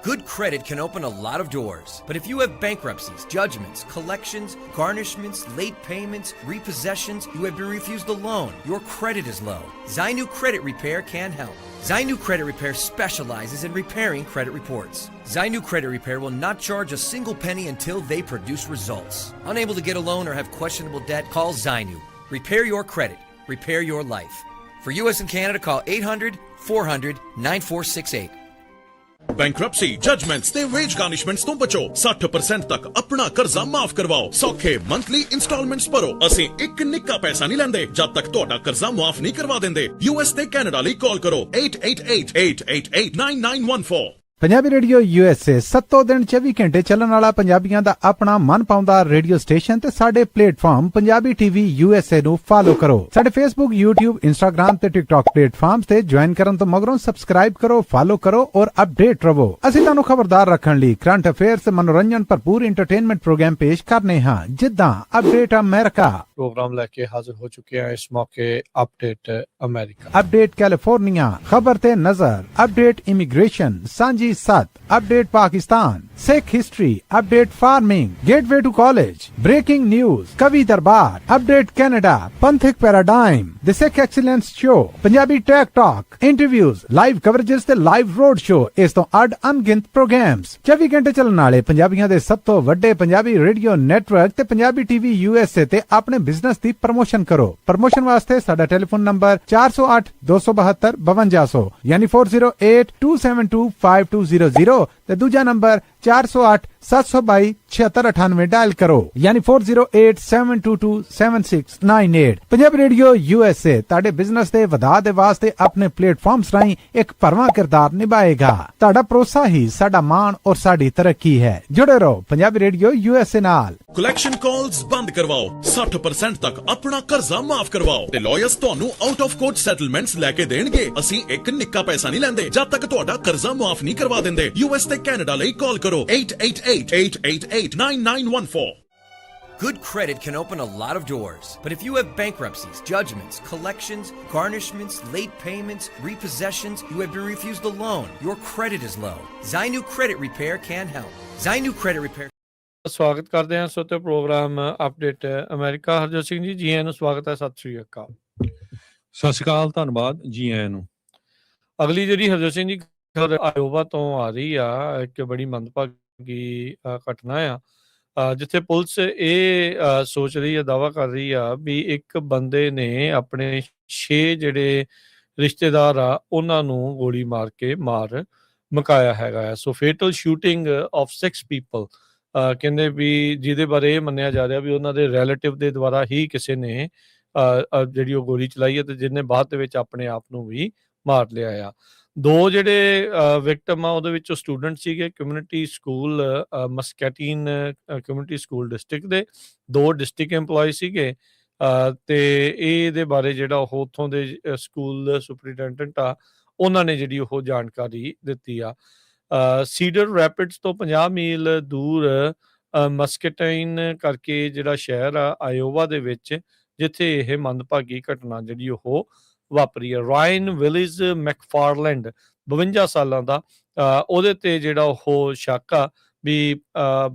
Good credit can open a lot of doors, but if you have bankruptcies, judgments, collections, garnishments, late payments, repossessions, you have been refused a loan, your credit is low, Zainu Credit Repair can help. Zainu Credit Repair specializes in repairing credit reports. Zainu Credit Repair will not charge a single penny until they produce results. Unable to get a loan or have questionable debt, call Zainu. Repair your credit. Repair your life. For US and Canada, call 800-400-9468. Bankruptcy judgements ਤੇ ਵੇਜ ਗਾਰਨਿਸ਼ਮੈਂਟਸ ਤੋਂ ਬਚੋ 60% ਤੱਕ ਆਪਣਾ ਕਰਜ਼ਾ ਮਾਫ ਕਰਵਾਓ ਸੌਖੇ ਮੰਥਲੀ ਇੰਸਟਾਲਮੈਂਟਸ ਭਰੋ ਅਸੀਂ ਇੱਕ ਨਿੱਕਾ ਪੈਸਾ ਨਹੀਂ ਲੈਂਦੇ ਜਦ ਤੱਕ ਤੁਹਾਡਾ ਕਰਜ਼ਾ ਮਾਫ ਨਹੀਂ ਕਰਵਾ ਦਿੰਦੇ ਯੂਐਸ ਤੇ ਕੈਨੇਡਾ ਲਈ ਕਾਲ ਕਰੋ 8888889914 ਪੰਜਾਬੀ ਰੇਡੀਓ USA 7 ਦਿਨ 24 ਘੰਟੇ ਚੱਲਣ ਵਾਲਾ ਪੰਜਾਬੀਆਂ ਦਾ ਆਪਣਾ ਮਨਪਾਉਂਦਾ ਰੇਡੀਓ ਸਟੇਸ਼ਨ ਤੇ ਸਾਡੇ ਪਲੇਟਫਾਰਮ ਪੰਜਾਬੀ ਟੀਵੀ USA ਨੂੰ ਫਾਲੋ ਕਰੋ ਸਾਡੇ Facebook YouTube Instagram ਤੇ TikTok ਪਲੇਟਫਾਰਮਸ ਤੇ ਜੁਆਇਨ ਕਰਨ ਤੋਂ ਮਗਰੋਂ ਸਬਸਕ੍ਰਾਈਬ ਕਰੋ ਫਾਲੋ ਕਰੋ ਔਰ ਅਪਡੇਟ ਰਹੋ ਅਸੀਂ ਤੁਹਾਨੂੰ ਖਬਰਦਾਰ ਰੱਖਣ ਲਈ ਕਰੰਟ ਅਫੇਅਰਸ ਤੇ ਮਨੋਰੰਜਨ ਭਰਪੂਰ ਐਂਟਰਟੇਨਮੈਂਟ ਪ੍ਰੋਗਰਾਮ ਪੇਸ਼ ਕਰਨੇ ਹਾਂ ਜਿੱਦਾਂ ਅਪਡੇਟ ਅਮਰੀਕਾ प्रोग्राम लेके हाजिर हो चुके हैं इस मौके अपडेट अमेरिका अपडेट कैलिफोर्निया खबर ते नजर update immigration Sanjhi 7 update Pakistan Sikh history update farming gateway to college breaking news Kavi Darbar update Canada Panthak paradigm the Sikh excellence show Punjabi tech talk interviews live coverages ते लाइव रोड शो इस तो अड अनगिनत प्रोग्राम्स 24 घंटे ਚੱਲਣ ਵਾਲੇ ਪੰਜਾਬੀਆਂ ਦੇ ਸਭ ਤੋਂ ਵੱਡੇ ਪੰਜਾਬੀ ਰੇਡੀਓ ਨੈਟਵਰਕ ਤੇ ਪੰਜਾਬੀ ਟੀਵੀ USA ਤੇ ਆਪਣੇ ਬਿਜ਼ਨਸ ਦੀ ਪ੍ਰਮੋਸ਼ਨ ਕਰੋ ਪ੍ਰਮੋਸ਼ਨ ਵਾਸਤੇ ਸਾਡਾ ਟੈਲੀਫੋਨ ਨੰਬਰ 408272 ਯਾਨੀ 4082725200 ਤੇ ਦੂਜਾ ਨੰਬਰ 4087227698 ਡਾਇਲ ਕਰੋ ਯਾਨੀ 4087227698 ਪੰਜਾਬੀ ਰੇਡੀਓ USA ਤੁਹਾਡੇ ਬਿਜ਼ਨਸ ਦੇ ਵਧਾ ਦੇ ਵਾਸਤੇ ਆਪਣੇ ਪਲੇਟਫਾਰਮਸ ਰਾਹੀਂ ਇੱਕ ਭਰਵਾਂ ਕਿਰਦਾਰ ਨਿਭਾਏਗਾ ਤੁਹਾਡਾ ਭਰੋਸਾ ਹੀ ਸਾਡਾ ਮਾਣ ਔਰ ਸਾਡੀ ਤਰੱਕੀ ਹੈ ਜੁੜੇ ਰਹੋ ਪੰਜਾਬੀ ਰੇਡੀਓ USA ਨਾਲ ਕਲੈਕਸ਼ਨ ਕਾਲਸ ਬੰਦ ਕਰਵਾਓ 60% ਤੱਕ ਆਪਣਾ ਕਰਜ਼ਾ ਮਾਫ ਕਰਵਾਓ ਤੇ ਲਾਇਰਸ ਤੁਹਾਨੂੰ ਆਊਟ ਆਫ ਕੋਰਟ ਸੈਟਲਮੈਂਟਸ ਲੈ ਕੇ ਦੇਣਗੇ ਅਸੀਂ ਇੱਕ ਨਿੱਕਾ ਪੈਸਾ ਨਹੀਂ ਲੈਂਦੇ ਜਦ ਤੱਕ ਤੁਹਾਡਾ ਕਰਜ਼ਾ ਮਾਫ ਨਹੀਂ ਕਰਵਾ ਦਿੰਦੇ US ਤੇ ਕੈਨੇਡਾ ਲਈ ਕਾਲ ਕਰੋ 8888889914 Good credit can open a lot of doors, but if you have bankruptcies, judgments, collections, garnishments, late payments, repossessions, you have been refused a loan, your credit is low, Zainu Credit Repair can help. Zainu Credit Repair. ਸਵਾਗਤ ਕਰਦੇ ਹਾਂ ਸੋ ਤੇ programme update America Harjot Singh ji ਆਇਆਂ ਨੂੰ ਸਵਾਗਤ ਹੈ ਸਤਿ ਸ੍ਰੀ ਅਕਾਲ ਸਤਿ ਸ਼੍ਰੀ ਅਕਾਲ ਧੰਨਵਾਦ ਜੀ ਆਇਆਂ ਨੂੰ ਅਗਲੀ ਜਿਹੜੀ ਹਰਜੋਤ ਸਿੰਘ ਜੀ ਖਬਰ ਆਇਓਵਾ ਤੋਂ ਆ ਰਹੀ ਆ ਇੱਕ ਬੜੀ ਮੰਦਭਾਗੀ ਘਟਨਾ ਆ ਜਿੱਥੇ ਪੁਲਿਸ ਇਹ ਸੋਚ ਰਹੀ ਹੈ ਦਾਅਵਾ ਕਰ ਰਹੀ ਆ ਵੀ ਇੱਕ ਬੰਦੇ ਨੇ ਆਪਣੇ 6 ਜਿਹੜੇ ਰਿਸ਼ਤੇਦਾਰ ਆ ਉਹਨਾਂ ਨੂੰ ਗੋਲੀ ਮਾਰ ਕੇ ਮਾਰ ਮੁਕਾਇਆ ਹੈਗਾ ਆ ਸੋ ਫੇਟਲ ਸ਼ੂਟਿੰਗ ਆਫ 6 ਪੀਪਲ ਕਹਿੰਦੇ ਵੀ ਜਿਹਦੇ ਬਾਰੇ ਇਹ ਮੰਨਿਆ ਜਾ ਰਿਹਾ ਵੀ ਉਹਨਾਂ ਦੇ ਰਿਲੇਟਿਵ ਦੇ ਦੁਆਰਾ ਹੀ ਕਿਸੇ ਨੇ ਜਿਹੜੀ ਉਹ ਗੋਲੀ ਚਲਾਈ ਹੈ ਤੇ ਜਿਹਨੇ ਬਾਅਦ ਦੇ ਵਿੱਚ ਆਪਣੇ ਆਪ ਨੂੰ ਵੀ ਮਾਰ ਲਿਆ ਆ ਦੋ ਜਿਹੜੇ ਵਿਕਟਮ ਆ ਉਹਦੇ ਵਿੱਚੋਂ ਸਟੂਡੈਂਟ ਸੀਗੇ community school Muscatine community school district ਦੇ ਦੋ ਡਿਸਟ੍ਰਿਕਟ EMPLOYE ਸੀਗੇ ਤੇ ਇਹਦੇ ਬਾਰੇ ਜਿਹੜਾ ਉਹ ਉੱਥੋਂ ਦੇ ਸਕੂਲ ਸੁਪਰਿੰਟੈਂਡੈਂਟ ਆ ਉਹਨਾਂ ਨੇ ਜਿਹੜੀ ਉਹ ਜਾਣਕਾਰੀ ਦਿੱਤੀ ਆ ਸੀਡਰ ਰੈਪਿਡਸ ਤੋਂ 50 ਮੀਲ ਦੂਰ ਮਸਕੈਟਾਈਨ ਕਰਕੇ ਜਿਹੜਾ ਸ਼ਹਿਰ ਆ ਆਇਓਵਾ ਦੇ ਵਿੱਚ ਜਿੱਥੇ ਇਹ ਮੰਦਭਾਗੀ ਘਟਨਾ ਜਿਹੜੀ ਉਹ ਵਾਪਰੀ ਹੈ ਰਾਇਨ ਵਿਲਿਸ ਮੈਕਫਾਰਲੈਂਡ 52 ਸਾਲਾਂ ਦਾ ਉਹਦੇ ਤੇ ਜਿਹੜਾ ਉਹ ਸ਼ੱਕ ਆ ਵੀ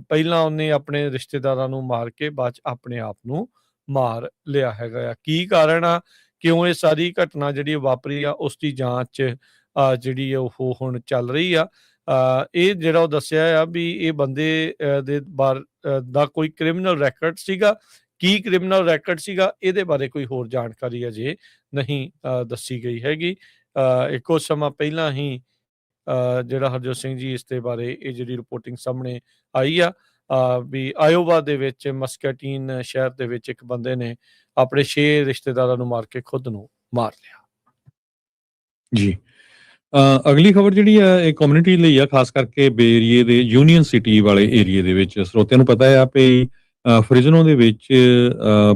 ਪਹਿਲਾਂ ਉਹਨੇ ਆਪਣੇ ਰਿਸ਼ਤੇਦਾਰਾਂ ਨੂੰ ਮਾਰ ਕੇ ਬਾਅਦ ਚ ਆਪਣੇ ਆਪ ਨੂੰ ਮਾਰ ਲਿਆ ਹੈਗਾ ਆ ਕੀ ਕਾਰਨ ਆ ਕਿਉਂ ਇਹ ਸਾਰੀ ਘਟਨਾ ਜਿਹੜੀ ਵਾਪਰੀ ਆ ਉਸ ਦੀ ਜਾਂਚ ਜਿਹੜੀ ਉਹ ਹੁਣ ਚੱਲ ਰਹੀ ਆ ਇਹ ਜਿਹੜਾ ਉਹ ਦੱਸਿਆ ਆ ਵੀ ਇਹ ਬੰਦੇ ਦੇ ਦਾ ਕੋਈ ਕ੍ਰਿਮੀਨਲ ਰੈਕੋਰਡ ਸੀਗਾ ਕੀ ਕ੍ਰਿਮੀਨਲ ਰੈਕੋਰਡ ਸੀਗਾ ਇਹਦੇ ਬਾਰੇ ਕੋਈ ਹੋਰ ਜਾਣਕਾਰੀ ਅਜੇ ਨਹੀਂ ਦੱਸੀ ਗਈ ਹੈਗੀ ਇੱਕੋ ਸਮਾਂ ਪਹਿਲਾਂ ਹੀ ਜਿਹੜਾ ਹਰਜੋਤ ਸਿੰਘ ਜੀ ਇਸ ਦੇ ਬਾਰੇ ਇਹ ਜਿਹੜੀ ਰਿਪੋਰਟਿੰਗ ਸਾਹਮਣੇ ਆਈ ਆ ਵੀ ਆਇਓਵਾ ਦੇ ਵਿੱਚ ਮਸਕੈਟੀਨ ਸ਼ਹਿਰ ਦੇ ਵਿੱਚ ਇੱਕ ਬੰਦੇ ਨੇ ਆਪਣੇ 6 ਰਿਸ਼ਤੇਦਾਰਾਂ ਨੂੰ ਮਾਰ ਕੇ ਖੁਦ ਨੂੰ ਮਾਰ ਲਿਆ ਜੀ ਅਗਲੀ ਖਬਰ ਜਿਹੜੀ ਆ ਇਹ ਕਮਿਊਨਿਟੀ ਲਈ ਆ ਖਾਸ ਕਰਕੇ ਬੇ ਏਰੀਏ ਦੇ ਯੂਨੀਅਨ ਸਿਟੀ ਵਾਲੇ ਏਰੀਏ ਦੇ ਵਿੱਚ ਸਰੋਤਿਆਂ ਨੂੰ ਪਤਾ ਆ ਵੀ ਫਰਿਜ਼ਨੋ ਦੇ ਵਿੱਚ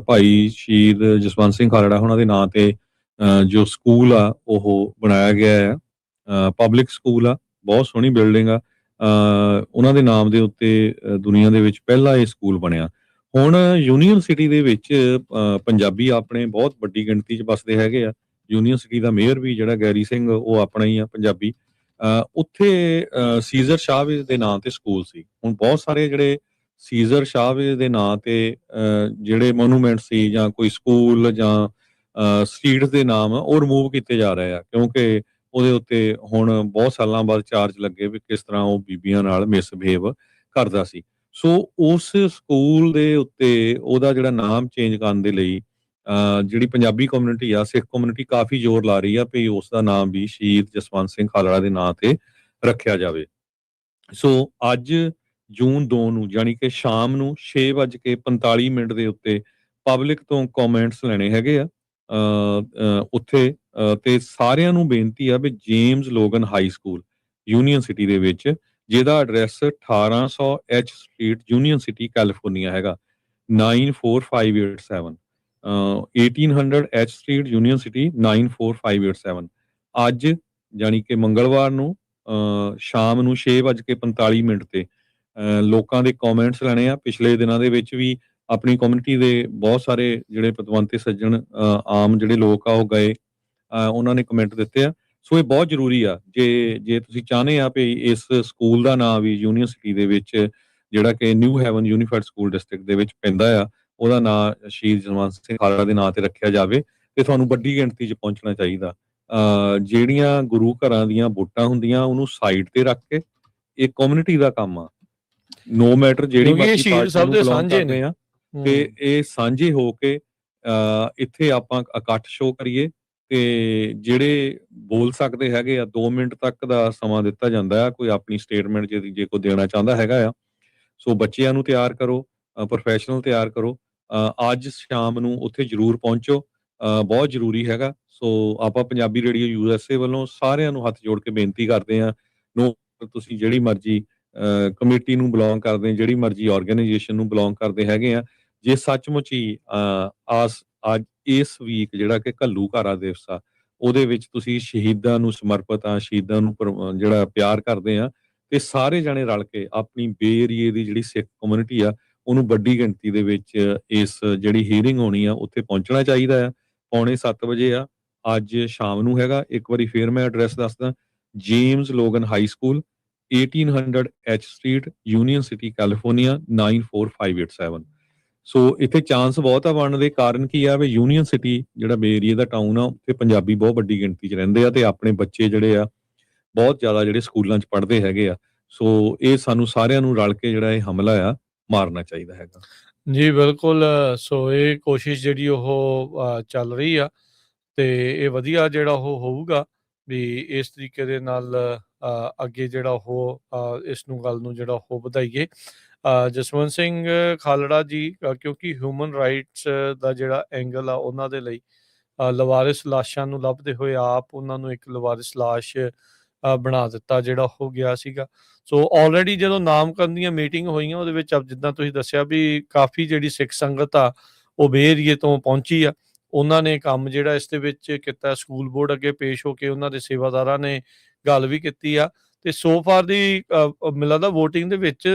ਭਾਈ ਸ਼ਹੀਦ ਜਸਵੰਤ ਸਿੰਘ ਖਾਲੜਾ ਉਹਨਾਂ ਦੇ ਨਾਂ ਤੇ ਜੋ ਸਕੂਲ ਆ ਉਹ ਬਣਾਇਆ ਗਿਆ ਆ ਪਬਲਿਕ ਸਕੂਲ ਆ ਬਹੁਤ ਸੋਹਣੀ ਬਿਲਡਿੰਗ ਆ ਉਹਨਾਂ ਦੇ ਨਾਮ ਦੇ ਉੱਤੇ ਦੁਨੀਆ ਦੇ ਵਿੱਚ ਪਹਿਲਾ ਇਹ ਸਕੂਲ ਬਣਿਆ ਹੁਣ ਯੂਨੀਅਨ ਸਿਟੀ ਦੇ ਵਿੱਚ ਪੰਜਾਬੀ ਆਪਣੇ ਬਹੁਤ ਵੱਡੀ ਗਿਣਤੀ 'ਚ ਵੱਸਦੇ ਹੈਗੇ ਆ ਯੂਨੀਅਨ ਸਿਟੀ ਦਾ ਮੇਅਰ ਵੀ ਜਿਹੜਾ ਗੈਰੀ ਸਿੰਘ ਉਹ ਆਪਣਾ ਹੀ ਆ ਪੰਜਾਬੀ ਉੱਥੇ ਸੀਜ਼ਰ ਸ਼ਾਹਵੇਜ਼ ਦੇ ਨਾਂ ਤੇ ਸਕੂਲ ਸੀ। ਹੁਣ ਬਹੁਤ ਸਾਰੇ ਜਿਹੜੇ ਸੀਜ਼ਰ ਸ਼ਾਹਵੇਜ਼ ਦੇ ਨਾਂ ਤੇ ਜਿਹੜੇ ਮੋਨੂਮੈਂਟ ਸੀ ਜਾਂ ਕੋਈ ਸਕੂਲ ਜਾਂ ਸਟਰੀਟ ਦੇ ਨਾਮ ਉਹ ਰਿਮੂਵ ਕੀਤੇ ਜਾ ਰਹੇ ਆ, ਕਿਉਂਕਿ ਉਹਦੇ ਉੱਤੇ ਹੁਣ ਬਹੁਤ ਸਾਲਾਂ ਬਾਅਦ ਚਾਰਜ ਲੱਗੇ ਵੀ ਕਿਸ ਤਰ੍ਹਾਂ ਉਹ ਬੀਬੀਆਂ ਨਾਲ ਮਿਸਬਿਹੇਵ ਕਰਦਾ ਸੀ। ਸੋ ਉਸ ਸਕੂਲ ਦੇ ਉੱਤੇ ਉਹਦਾ ਜਿਹੜਾ ਨਾਮ ਚੇਂਜ ਕਰਨ ਦੇ ਲਈ ਜਿਹੜੀ ਪੰਜਾਬੀ ਕਮਿਊਨਿਟੀ ਆ, ਸਿੱਖ ਕਮਿਊਨਿਟੀ ਕਾਫੀ ਜ਼ੋਰ ਲਾ ਰਹੀ ਆ ਵੀ ਉਸ ਦਾ ਨਾਮ ਵੀ ਸ਼ਹੀਦ ਜਸਵੰਤ ਸਿੰਘ ਖਾਲੜਾ ਦੇ ਨਾਂ ਤੇ ਰੱਖਿਆ ਜਾਵੇ। ਸੋ ਅੱਜ ਜੂਨ 2 ਨੂੰ ਯਾਨੀ ਕਿ ਸ਼ਾਮ ਨੂੰ 6:45 ਦੇ ਉੱਤੇ ਪਬਲਿਕ ਤੋਂ ਕਮੈਂਟਸ ਲੈਣੇ ਹੈਗੇ ਆ ਉੱਥੇ ਤੇ ਸਾਰਿਆਂ ਨੂੰ ਬੇਨਤੀ ਆ ਵੀ James Logan high school Union City ਦੇ ਵਿੱਚ, ਜਿਹਦਾ address 1800 H street Union City California ਹੈਗਾ 94587 1800 ਐਚ ਸਟਰੀਟ ਯੂਨੀਅਨ ਸਿਟੀ 94587। ਅੱਜ ਯਾਨੀ ਕਿ ਮੰਗਲਵਾਰ ਨੂੰ ਸ਼ਾਮ ਨੂੰ 6:45 ਤੇ ਲੋਕਾਂ ਦੇ ਕਮੈਂਟਸ ਲੈਣੇ ਆ। ਪਿਛਲੇ ਦਿਨਾਂ ਦੇ ਵਿੱਚ ਵੀ ਆਪਣੀ ਕਮਿਊਨਿਟੀ ਦੇ ਬਹੁਤ ਸਾਰੇ ਜਿਹੜੇ ਪਤਵੰਤੇ ਸੱਜਣ ਆਮ ਜਿਹੜੇ ਲੋਕ ਆ ਉਹ ਗਏ, ਉਹਨਾਂ ਨੇ ਕਮੈਂਟ ਦਿੱਤੇ ਆ। ਸੋ ਇਹ ਬਹੁਤ ਜ਼ਰੂਰੀ ਆ ਜੇ ਤੁਸੀਂ ਚਾਹੁੰਦੇ ਆ ਵੀ ਇਸ ਸਕੂਲ ਦਾ ਨਾਮ ਵੀ ਯੂਨੀਅਨ ਸਿਟੀ ਦੇ ਵਿੱਚ ਜਿਹੜਾ ਕਿ New Haven Unified School district ਦੇ ਵਿੱਚ ਪੈਂਦਾ ਆ, ਉਹਦਾ ਨਾਂ ਸ਼ਹੀਦ ਜਸਵੰਤ ਸਿੰਘ ਖਾਲੜਾ ਦੇ ਨਾਂ ਤੇ ਰੱਖਿਆ ਜਾਵੇ ਤੇ ਤੁਹਾਨੂੰ ਵੱਡੀ ਗਿਣਤੀ 'ਚ ਪਹੁੰਚਣਾ ਚਾਹੀਦਾ। ਜਿਹੜੀਆਂ ਗੁਰੂ ਘਰਾਂ ਦੀਆਂ ਵੋਟਾਂ ਹੁੰਦੀਆਂ ਉਹਨੂੰ ਸਾਈਡ ਤੇ ਰੱਖ ਕੇ, ਇਹ ਕਮਿਊਨਿਟੀ ਦਾ ਕੰਮ ਆ, ਨੋ ਮੈਟਰ ਜਿਹੜੀ ਮਰਜ਼ੀ ਪਾਰਟੀ ਨੂੰ ਬਿਲੋਂਗ ਕਰਦੇ ਆ, ਤੇ ਇਹ ਸਾਂਝੇ ਹੋ ਕੇ ਇੱਥੇ ਆਪਾਂ ਇਕੱਠ ਸ਼ੋਅ ਕਰੀਏ। ਤੇ ਜਿਹੜੇ ਬੋਲ ਸਕਦੇ ਹੈਗੇ ਆ 2 ਮਿੰਟ ਤੱਕ ਦਾ ਸਮਾਂ ਦਿੱਤਾ ਜਾਂਦਾ ਆ, ਕੋਈ ਆਪਣੀ ਸਟੇਟਮੈਂਟ ਜੇ ਕੋਈ ਦੇਣਾ ਚਾਹੁੰਦਾ ਹੈਗਾ ਆ। ਸੋ ਬੱਚਿਆਂ ਨੂੰ ਤਿਆਰ ਕਰੋ, ਪ੍ਰੋਫੈਸ਼ਨਲ ਤਿਆਰ ਕਰੋ, ਅੱਜ ਸ਼ਾਮ ਨੂੰ ਉੱਥੇ ਜ਼ਰੂਰ ਪਹੁੰਚੋ, ਬਹੁਤ ਜ਼ਰੂਰੀ ਹੈਗਾ। ਸੋ ਆਪਾਂ ਪੰਜਾਬੀ ਰੇਡੀਓ USA ਵੱਲੋਂ ਸਾਰਿਆਂ ਨੂੰ ਹੱਥ ਜੋੜ ਕੇ ਬੇਨਤੀ ਕਰਦੇ ਹਾਂ, ਤੁਸੀਂ ਜਿਹੜੀ ਮਰਜ਼ੀ ਕਮੇਟੀ ਨੂੰ ਬਿਲੋਂਗ ਕਰਦੇ, ਜਿਹੜੀ ਮਰਜ਼ੀ ਆਰਗੇਨਾਈਜੇਸ਼ਨ ਨੂੰ ਬਿਲੋਂਗ ਕਰਦੇ ਹੈਗੇ ਆ, ਜੇ ਸੱਚਮੁੱਚ ਹੀ ਅੱਜ ਇਸ ਵੀਕ ਜਿਹੜਾ ਕਿ ਘੱਲੂਘਾਰਾ ਦਿਵਸ ਆ ਉਹਦੇ ਵਿੱਚ ਤੁਸੀਂ ਸ਼ਹੀਦਾਂ ਨੂੰ ਸਮਰਪਿਤ ਆ, ਸ਼ਹੀਦਾਂ ਨੂੰ ਜਿਹੜਾ ਪਿਆਰ ਕਰਦੇ ਆ, ਤੇ ਸਾਰੇ ਜਣੇ ਰਲ ਕੇ ਆਪਣੀ ਬੇ ਏਰੀਏ ਦੀ ਜਿਹੜੀ ਸਿੱਖ ਕਮਿਊਨਿਟੀ ਆ ਉਹਨੂੰ ਵੱਡੀ ਗਿਣਤੀ ਦੇ ਵਿੱਚ ਇਸ ਜਿਹੜੀ ਹੀਅਰਿੰਗ ਹੋਣੀ ਆ ਉੱਥੇ ਪਹੁੰਚਣਾ ਚਾਹੀਦਾ ਆ। 6:45 ਆ ਅੱਜ ਸ਼ਾਮ ਨੂੰ ਹੈਗਾ। ਇੱਕ ਵਾਰੀ ਫੇਰ ਮੈਂ ਐਡਰੈਸ ਦੱਸਦਾ, James Logan high school 1800 H street Union City California 94587। ਸੋ ਇੱਥੇ ਚਾਂਸ ਬਹੁਤ ਆ ਬਣਨ ਦੇ। ਕਾਰਨ ਕੀ ਆ ਵੀ ਯੂਨੀਅਨ ਸਿਟੀ ਜਿਹੜਾ ਬੇ ਏਰੀਏ ਦਾ ਟਾਊਨ ਆ ਉੱਥੇ ਪੰਜਾਬੀ ਬਹੁਤ ਵੱਡੀ ਗਿਣਤੀ 'ਚ ਰਹਿੰਦੇ ਆ ਤੇ ਆਪਣੇ ਬੱਚੇ ਜਿਹੜੇ ਆ ਬਹੁਤ ਜ਼ਿਆਦਾ ਜਿਹੜੇ ਸਕੂਲਾਂ 'ਚ ਪੜ੍ਹਦੇ ਹੈਗੇ ਆ। ਸੋ ਇਹ ਸਾਨੂੰ ਸਾਰਿਆਂ ਨੂੰ ਰਲ ਕੇ ਜਿਹੜਾ ਇਹ ਹਮਲਾ ਆ ਮਾਰਨਾ ਚਾਹੀਦਾ ਹੈਗਾ। ਜੀ ਬਿਲਕੁਲ। ਸੋ ਇਹ ਕੋਸ਼ਿਸ਼ ਜਿਹੜੀ ਉਹ ਚੱਲ ਰਹੀ ਆ ਤੇ ਇਹ ਵਧੀਆ ਜਿਹੜਾ ਉਹ ਹੋਊਗਾ ਵੀ ਇਸ ਤਰੀਕੇ ਦੇ ਨਾਲ ਅੱਗੇ ਜਿਹੜਾ ਉਹ ਇਸ ਨੂੰ ਗੱਲ ਨੂੰ ਜਿਹੜਾ ਉਹ ਵਧਾਈਏ। ਜਸਵੰਤ ਸਿੰਘ ਖਾਲੜਾ ਜੀ ਕਿਉਂਕਿ ਹਿਊਮਨ ਰਾਈਟਸ ਦਾ ਜਿਹੜਾ ਐਂਗਲ ਆ ਉਹਨਾਂ ਦੇ ਲਈ ਲਵਾਰਿਸ ਲਾਸ਼ਾਂ ਨੂੰ ਲੱਭਦੇ ਹੋਏ ਆਪ ਉਹਨਾਂ ਨੂੰ ਇੱਕ ਲਵਾਰਿਸ ਲਾਸ਼ ਬਣਾ ਦਿੱਤਾ ਜਿਹੜਾ ਹੋ ਗਿਆ ਸੀਗਾ। ਸੋ ਆਲਰੇਡੀ ਜਦੋਂ ਨਾਮਕਰਨ ਦੀਆਂ ਮੀਟਿੰਗ ਹੋਈਆਂ ਉਹਦੇ ਵਿੱਚ ਜਿੱਦਾਂ ਤੁਸੀਂ ਦੱਸਿਆ ਵੀ ਕਾਫੀ ਜਿਹੜੀ ਸਿੱਖ ਸੰਗਤ ਆ ਉਹ ਬੇ ਏਰੀਏ ਤੋਂ ਪਹੁੰਚੀ ਆ। ਉਹਨਾਂ ਨੇ ਕੰਮ ਜਿਹੜਾ ਇਸ ਦੇ ਵਿੱਚ ਕੀਤਾ, ਸਕੂਲ ਬੋਰਡ ਅੱਗੇ ਪੇਸ਼ ਹੋ ਕੇ ਉਹਨਾਂ ਦੇ ਸੇਵਾਦਾਰਾਂ ਨੇ ਗੱਲ ਵੀ ਕੀਤੀ ਆ ਤੇ ਸੋ ਫਾਰ ਦੀ ਮੈਨੂੰ ਲੱਗਦਾ ਵੋਟਿੰਗ ਦੇ ਵਿੱਚ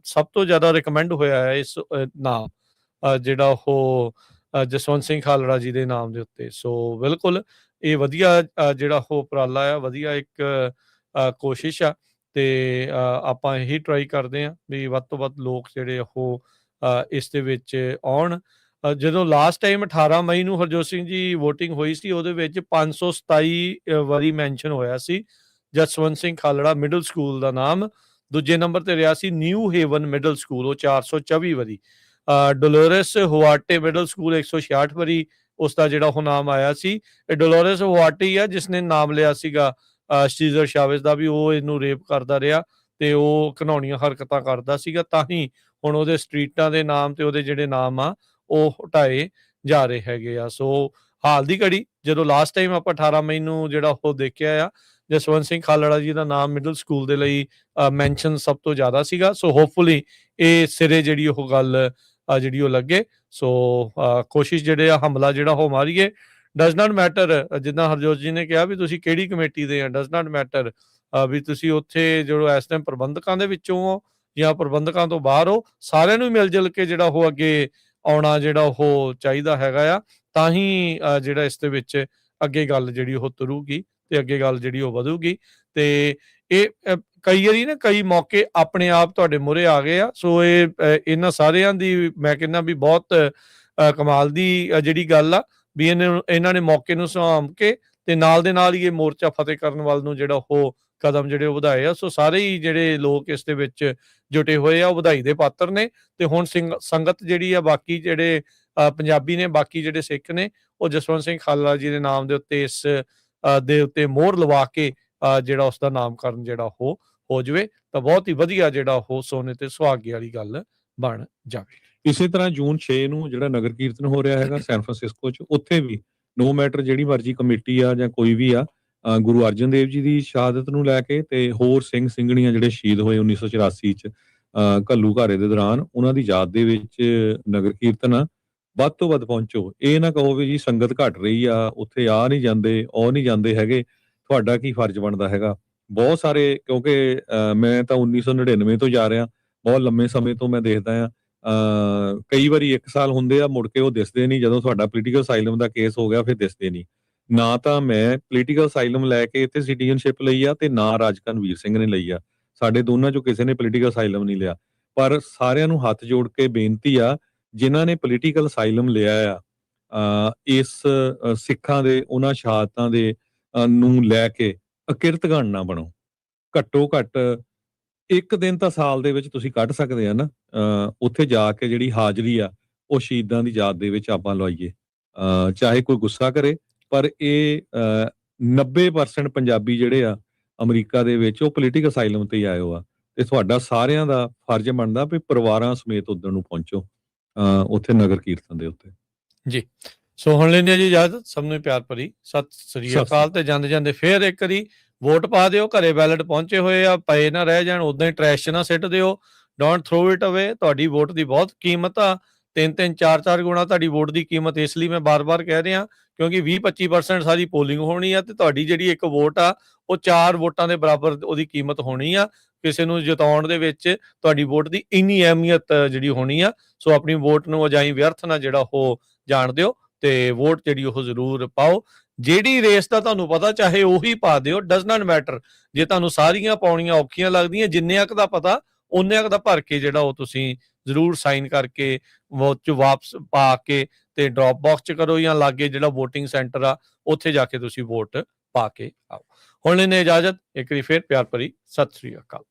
ਸਭ ਤੋਂ ਜ਼ਿਆਦਾ ਰਿਕਮੈਂਡ ਹੋਇਆ ਹੈ ਇਸ ਨਾਮ ਜਿਹੜਾ ਉਹ ਜਸਵੰਤ ਸਿੰਘ ਖਾਲੜਾ ਜੀ ਦੇ ਨਾਮ ਦੇ ਉੱਤੇ। ਸੋ ਬਿਲਕੁਲ ਇਹ ਵਧੀਆ ਜਿਹੜਾ ਉਹ ਉਪਰਾਲਾ ਆ, ਵਧੀਆ ਇੱਕ ਕੋਸ਼ਿਸ਼ ਆ ਤੇ ਆਪਾਂ ਇਹੀ ਟਰਾਈ ਕਰਦੇ ਹਾਂ ਵੀ ਵੱਧ ਤੋਂ ਵੱਧ ਲੋਕ ਜਿਹੜੇ ਉਹ ਇਸ ਦੇ ਵਿੱਚ ਆਉਣ। ਜਦੋਂ ਲਾਸਟ ਟਾਈਮ 18 ਮਈ ਨੂੰ ਹਰਜੋਤ ਸਿੰਘ ਜੀ ਵੋਟਿੰਗ ਹੋਈ ਸੀ ਉਹਦੇ ਵਿੱਚ 527 ਵਾਰੀ ਮੈਂਸ਼ਨ ਹੋਇਆ ਸੀ ਜਸਵੰਤ ਸਿੰਘ ਖਾਲੜਾ ਮਿਡਲ ਸਕੂਲ ਦਾ ਨਾਮ। ਦੂਜੇ ਨੰਬਰ ਤੇ ਰਿਹਾ ਸੀ ਨਿਊ ਹੇਵਨ ਮਿਡਲ ਸਕੂਲ, ਉਹ 424 ਵਾਰੀ। ਡੋਲੋਰਸ ਹੁਆਟੇ ਮਿਡਲ ਸਕੂਲ 166 ਵਾਰੀ ਉਸ ਦਾ ਜਿਹੜਾ ਉਹ ਨਾਮ ਆਇਆ ਸੀ। ਇਹ ਡੋਲੋਰਸ ਹੁਆਟੇ ਹੀ ਆ ਜਿਸਨੇ ਨਾਮ ਲਿਆ ਸੀਗਾ ਸੀਜ਼ਰ ਸ਼ਾਵੇਜ਼ ਦਾ ਵੀ ਉਹ ਇਹਨੂੰ ਰੇਪ ਕਰਦਾ ਰਿਹਾ ਤੇ ਉਹ ਘਿਨਾਉਣੀਆਂ ਹਰਕਤਾਂ ਕਰਦਾ ਸੀਗਾ, ਤਾਂ ਹੀ ਹੁਣ ਉਹਦੇ ਸਟਰੀਟਾਂ ਦੇ ਨਾਮ ਤੇ ਉਹਦੇ ਜਿਹੜੇ ਨਾਮ ਆ ਉਹ ਹਟਾਏ ਜਾ ਰਹੇ ਹੈਗੇ ਆ। ਸੋ ਹਾਲ ਦੀ ਘੜੀ ਜਦੋਂ ਲਾਸਟ ਟਾਈਮ ਆਪਾਂ 18 ਮਈ ਨੂੰ ਜਿਹੜਾ ਉਹ ਦੇਖਿਆ ਆ ਜਸਵੰਤ ਸਿੰਘ ਖਾਲੜਾ ਜੀ ਦਾ ਨਾਮ ਮਿਡਲ ਸਕੂਲ ਦੇ ਲਈ ਮੈਂਸ਼ਨ ਸਭ ਤੋਂ ਜ਼ਿਆਦਾ ਸੀਗਾ। ਸੋ ਹੋਪਫੁਲੀ ਇਹ ਸਿਰੇ ਜਿਹੜੀ ਉਹ ਗੱਲ ਜਿਹੜੀ ਉਹ ਲੱਗੇ। ਸੋ ਕੋਸ਼ਿਸ਼ ਜਿਹੜੇ ਆ ਹਮਲਾ ਜਿਹੜਾ ਉਹ ਮਾਰੀਏ। ਡਜ਼ ਨਾਟ ਮੈਟਰ, ਜਿੱਦਾਂ ਹਰਜੋਤ ਜੀ ਨੇ ਕਿਹਾ ਵੀ ਤੁਸੀਂ ਕਿਹੜੀ ਕਮੇਟੀ ਦੇ ਆ, ਡਜ਼ ਨਾਟ ਮੈਟਰ ਵੀ ਤੁਸੀਂ ਉੱਥੇ ਜੋ ਇਸ ਟਾਈਮ ਪ੍ਰਬੰਧਕਾਂ ਦੇ ਵਿੱਚੋਂ ਹੋ ਜਾਂ ਪ੍ਰਬੰਧਕਾਂ ਤੋਂ ਬਾਹਰ ਹੋ, ਸਾਰਿਆਂ ਨੂੰ ਮਿਲ ਜੁਲ ਕੇ ਜਿਹੜਾ ਉਹ ਅੱਗੇ ਆਉਣਾ ਜਿਹੜਾ ਉਹ ਚਾਹੀਦਾ ਹੈਗਾ ਆ, ਤਾਂ ਹੀ ਜਿਹੜਾ ਇਸ ਦੇ ਵਿੱਚ ਅੱਗੇ ਗੱਲ ਜਿਹੜੀ ਉਹ ਤੁਰੂਗੀ ਤੇ ਅੱਗੇ ਗੱਲ ਜਿਹੜੀ ਉਹ ਵਧੂਗੀ। ਤੇ ਇਹ ਕਈ ਵਾਰੀ ਨਾ ਕਈ ਮੌਕੇ ਆਪਣੇ ਆਪ ਤੁਹਾਡੇ ਮੂਹਰੇ ਆ ਗਏ ਆ। ਸੋ ਇਹ ਇਹਨਾਂ ਸਾਰਿਆਂ ਦੀ ਮੈਂ ਕਹਿੰਦਾ ਵੀ ਬਹੁਤ ਕਮਾਲ ਦੀ ਜਿਹੜੀ ਗੱਲ ਆ ਵੀ ਇਹਨਾਂ ਨੇ ਮੌਕੇ ਨੂੰ ਸਾਂਭ ਕੇ ਤੇ ਨਾਲ ਦੇ ਨਾਲ ਹੀ ਇਹ ਮੋਰਚਾ ਫਤਿਹ ਕਰਨ ਵੱਲ ਨੂੰ ਜਿਹੜਾ ਉਹ ਕਦਮ ਜਿਹੜੇ ਉਹ ਵਧਾਏ ਆ। ਸੋ ਸਾਰੇ ਹੀ ਜਿਹੜੇ ਲੋਕ ਇਸ ਦੇ ਵਿੱਚ ਜੁਟੇ ਹੋਏ ਆ ਉਹ ਵਧਾਈ ਦੇ ਪਾਤਰ ਨੇ। ਤੇ ਹੁਣ ਸੰਗਤ ਜਿਹੜੀ ਆ ਬਾਕੀ ਜਿਹੜੇ ਪੰਜਾਬੀ ਨੇ, ਬਾਕੀ ਜਿਹੜੇ ਸਿੱਖ ਨੇ, ਉਹ ਜਸਵੰਤ ਸਿੰਘ ਖਾਲੜਾ ਜੀ ਦੇ ਨਾਮ ਦੇ ਉੱਤੇ ਇਸ ਦੇ ਉੱਤੇ ਮੋਹਰ ਲਵਾ ਕੇ ਜਿਹੜਾ ਉਸ ਦਾ ਨਾਮਕਰਨ ਜਿਹੜਾ ਉਹ ਹੋ ਜਾਵੇ ਤਾਂ ਬਹੁਤ ਹੀ ਵਧੀਆ ਜਿਹੜਾ ਉਹ ਸੋਨੇ ਤੇ ਸੁਹਾਗੇ ਵਾਲੀ ਗੱਲ ਬਣ ਜਾਵੇ। ਇਸੇ ਤਰ੍ਹਾਂ ਜੂਨ 6 ਨੂੰ ਜਿਹੜਾ ਨਗਰ ਕੀਰਤਨ ਹੋ ਰਿਹਾ ਹੈਗਾ ਸੈਨ ਫਰਾਂਸਿਸਕੋ 'ਚ, ਉੱਥੇ ਵੀ ਨੋ ਮੈਟਰ ਜਿਹੜੀ ਮਰਜ਼ੀ ਕਮੇਟੀ ਆ ਜਾਂ ਕੋਈ ਵੀ ਆ, ਗੁਰੂ ਅਰਜਨ ਦੇਵ ਜੀ ਦੀ ਸ਼ਹਾਦਤ ਨੂੰ ਲੈ ਕੇ ਤੇ ਹੋਰ ਸਿੰਘ ਸਿੰਘਣੀਆਂ ਜਿਹੜੇ ਸ਼ਹੀਦ ਹੋਏ 1984 'ਚ ਘੱਲੂ ਘਾਰੇ ਦੇ ਦੌਰਾਨ, ਉਹਨਾਂ ਦੀ ਯਾਦ ਦੇ ਵਿੱਚ ਨਗਰ ਕੀਰਤਨ ਆ। ਵੱਧ ਤੋਂ ਵੱਧ ਪਹੁੰਚੋ। ਇਹ ਨਾ ਕਹੋ ਵੀ ਜੀ ਸੰਗਤ ਘਟ ਰਹੀ ਆ, ਉੱਥੇ ਆ ਨਹੀਂ ਜਾਂਦੇ, ਉਹ ਨਹੀਂ ਜਾਂਦੇ ਹੈਗੇ। ਤੁਹਾਡਾ ਕੀ ਫਰਜ਼ ਬਣਦਾ ਹੈਗਾ? ਬਹੁਤ ਸਾਰੇ, ਕਿਉਂਕਿ ਮੈਂ ਤਾਂ 1999 ਤੋਂ ਜਾ ਰਿਹਾ, ਬਹੁਤ ਲੰਮੇ ਸਮੇਂ ਤੋਂ ਮੈਂ ਦੇਖਦਾ ਆ। ਕਈ ਵਾਰੀ 1 ਸਾਲ ਹੁੰਦੇ ਆ, ਮੁੜ ਕੇ ਉਹ ਦਿਸਦੇ ਨਹੀਂ। ਜਦੋਂ ਤੁਹਾਡਾ ਪੋਲੀਟੀਕਲ ਅਸਾਈਲਮ ਦਾ ਕੇਸ ਹੋ ਗਿਆ ਫਿਰ ਦਿਸਦੇ ਨਹੀਂ। ਨਾ ਤਾਂ ਮੈਂ ਪੋਲੀਟੀਕਲ ਅਸਾਈਲਮ ਲੈ ਕੇ ਇੱਥੇ ਸਿਟੀਜ਼ਨਸ਼ਿਪ ਲਈ ਆ ਤੇ ਨਾ ਰਾਜਕਨਵੀਰ ਸਿੰਘ ਨੇ ਲਈ ਆ। ਸਾਡੇ ਦੋਨਾਂ ਚੋਂ ਕਿਸੇ ਨੇ ਪੋਲੀਟੀਕਲ ਅਸਾਈਲਮ ਨਹੀਂ ਲਿਆ। ਪਰ ਸਾਰਿਆਂ ਨੂੰ ਹੱਥ ਜੋੜ ਕੇ ਬੇਨਤੀ ਆ, ਜਿਨ੍ਹਾਂ ਨੇ ਪੋਲੀਟੀਕਲ ਅਸਾਈਲਮ ਲਿਆ ਆ, ਇਸ ਸਿੱਖਾਂ ਦੇ ਉਹਨਾਂ ਸ਼ਹਾਦਤਾਂ ਦੇ ਨੂੰ ਲੈ ਕੇ ਅਕਿਰਤਗਣ ਨਾ ਬਣੋ। ਘੱਟੋ ਘੱਟ 1 ਦਿਨ ਤਾਂ ਸਾਲ ਦੇ ਵਿੱਚ ਤੁਸੀਂ ਕੱਢ ਸਕਦੇ ਆ ਨਾ, ਉੱਥੇ ਜਾ ਕੇ ਜਿਹੜੀ ਹਾਜ਼ਰੀ ਆ ਉਹ ਸ਼ਹੀਦਾਂ ਦੀ ਯਾਦ ਦੇ ਵਿੱਚ ਆਪਾਂ ਲਵਾਈਏ। ਚਾਹੇ ਕੋਈ ਗੁੱਸਾ ਕਰੇ, ਪਰ ਇਹ 90% ਪੰਜਾਬੀ ਜਿਹੜੇ ਆ ਅਮਰੀਕਾ ਦੇ ਵਿੱਚ ਉਹ ਪੋਲੀਟੀਕਲ ਅਸਾਈਲਮ ਤੇ ਹੀ ਆਏ ਹੋ ਆ। ਤੇ ਤੁਹਾਡਾ ਸਾਰਿਆਂ ਦਾ ਫਰਜ਼ ਬਣਦਾ ਵੀ ਪਰਿਵਾਰਾਂ ਸਮੇਤ ਉੱਧਰ ਨੂੰ ਪਹੁੰਚੋ, ਉੱਥੇ ਨਗਰ ਕੀਰਤਨ ਦੇ ਉੱਤੇ ਜੀ। ਸੋ ਹੁਣ ਲੈਂਦੇ ਆ ਜੀ ਇਜਾਜ਼ਤ। ਸਭ ਨੂੰ ਪਿਆਰ ਭਰੀ ਸਤਿ ਸ੍ਰੀ ਅਕਾਲ। ਤੇ ਜਾਂਦੇ ਜਾਂਦੇ ਫੇਰ ਇੱਕ ਵਾਰੀ ਵੋਟ ਪਾ ਦਿਓ। ਘਰੇ ਬੈਲਟ ਪਹੁੰਚੇ ਹੋਏ ਆ, ਪਏ ਨਾ ਰਹਿ ਜਾਣ, ਉਦਾਂ ਹੀ ਟਰੈਸ਼ 'ਚ ਨਾ ਸਿੱਟ ਦਿਓ। ਡੋਂਟ ਥਰੋ ਇਟ ਅਵੇ। ਤੁਹਾਡੀ ਵੋਟ ਦੀ ਬਹੁਤ ਕੀਮਤ ਆ, 3-3 4-4 ਗੁਣਾ ਤੁਹਾਡੀ ਵੋਟ ਦੀ ਕੀਮਤ। ਇਸ ਲਈ ਮੈਂ ਬਾਰ-ਬਾਰ ਕਹਿ ਰਿਹਾ ਕਿਉਂਕਿ 20-25% ਸਾਰੀ ਪੋਲਿੰਗ ਹੋਣੀ ਆ ਤੇ ਤੁਹਾਡੀ ਜਿਹੜੀ ਇੱਕ ਵੋਟ ਆ ਉਹ 4 ਵੋਟਾਂ ਦੇ ਬਰਾਬਰ ਉਹਦੀ ਕੀਮਤ ਹੋਣੀ ਆ। ਕਿਸੇ ਨੂੰ ਜਿਤਾਉਣ ਦੇ ਵਿੱਚ ਤੁਹਾਡੀ ਵੋਟ ਦੀ ਇੰਨੀ ਅਹਿਮੀਅਤ ਜਿਹੜੀ ਹੋਣੀ ਆ। ਸੋ ਆਪਣੀ ਵੋਟ ਨੂੰ ਅਜਾਈਂ ਵਿਅਰਥ ਨਾ ਜਿਹੜਾ ਉਹ ਜਾਣ ਦਿਓ ਤੇ ਵੋਟ ਜਿਹੜੀ ਉਹ ਜ਼ਰੂਰ ਪਾਓ। ਜਿਹੜੀ ਰੇਸ ਦਾ ਤੁਹਾਨੂੰ ਪਤਾ ਚਾਹੇ ਉਹੀ ਪਾ ਦਿਓ, ਡਜ਼ ਨਾਟ ਮੈਟਰ। ਜੇ ਤੁਹਾਨੂੰ ਸਾਰੀਆਂ ਪਾਉਣੀਆਂ ਔਖੀਆਂ ਲੱਗਦੀਆਂ, ਜਿੰਨੇ ਕੁ ਦਾ ਪਤਾ ਉਹਨੇ ਕੁ ਦਾ ਭਰ ਕੇ ਜਿਹੜਾ ਉਹ ਤੁਸੀਂ ਜ਼ਰੂਰ ਸਾਈਨ ਕਰਕੇ ਵੋਟ 'ਚ ਵਾਪਸ ਪਾ ਕੇ ਤੇ ਡ੍ਰੌਪ ਬਾਕਸ 'ਚ ਕਰੋ ਜਾਂ ਲਾਗੇ ਜਿਹੜਾ ਵੋਟਿੰਗ ਸੈਂਟਰ ਆ ਉੱਥੇ ਜਾ ਕੇ ਤੁਸੀਂ ਵੋਟ ਪਾ ਕੇ ਆਓ। ਹੁਣ ਲੈਂਦੇ ਇਜਾਜ਼ਤ। ਇੱਕ ਵਾਰੀ ਫੇਰ ਪਿਆਰ ਭਰੀ ਸਤਿ ਸ੍ਰੀ ਅਕਾਲ।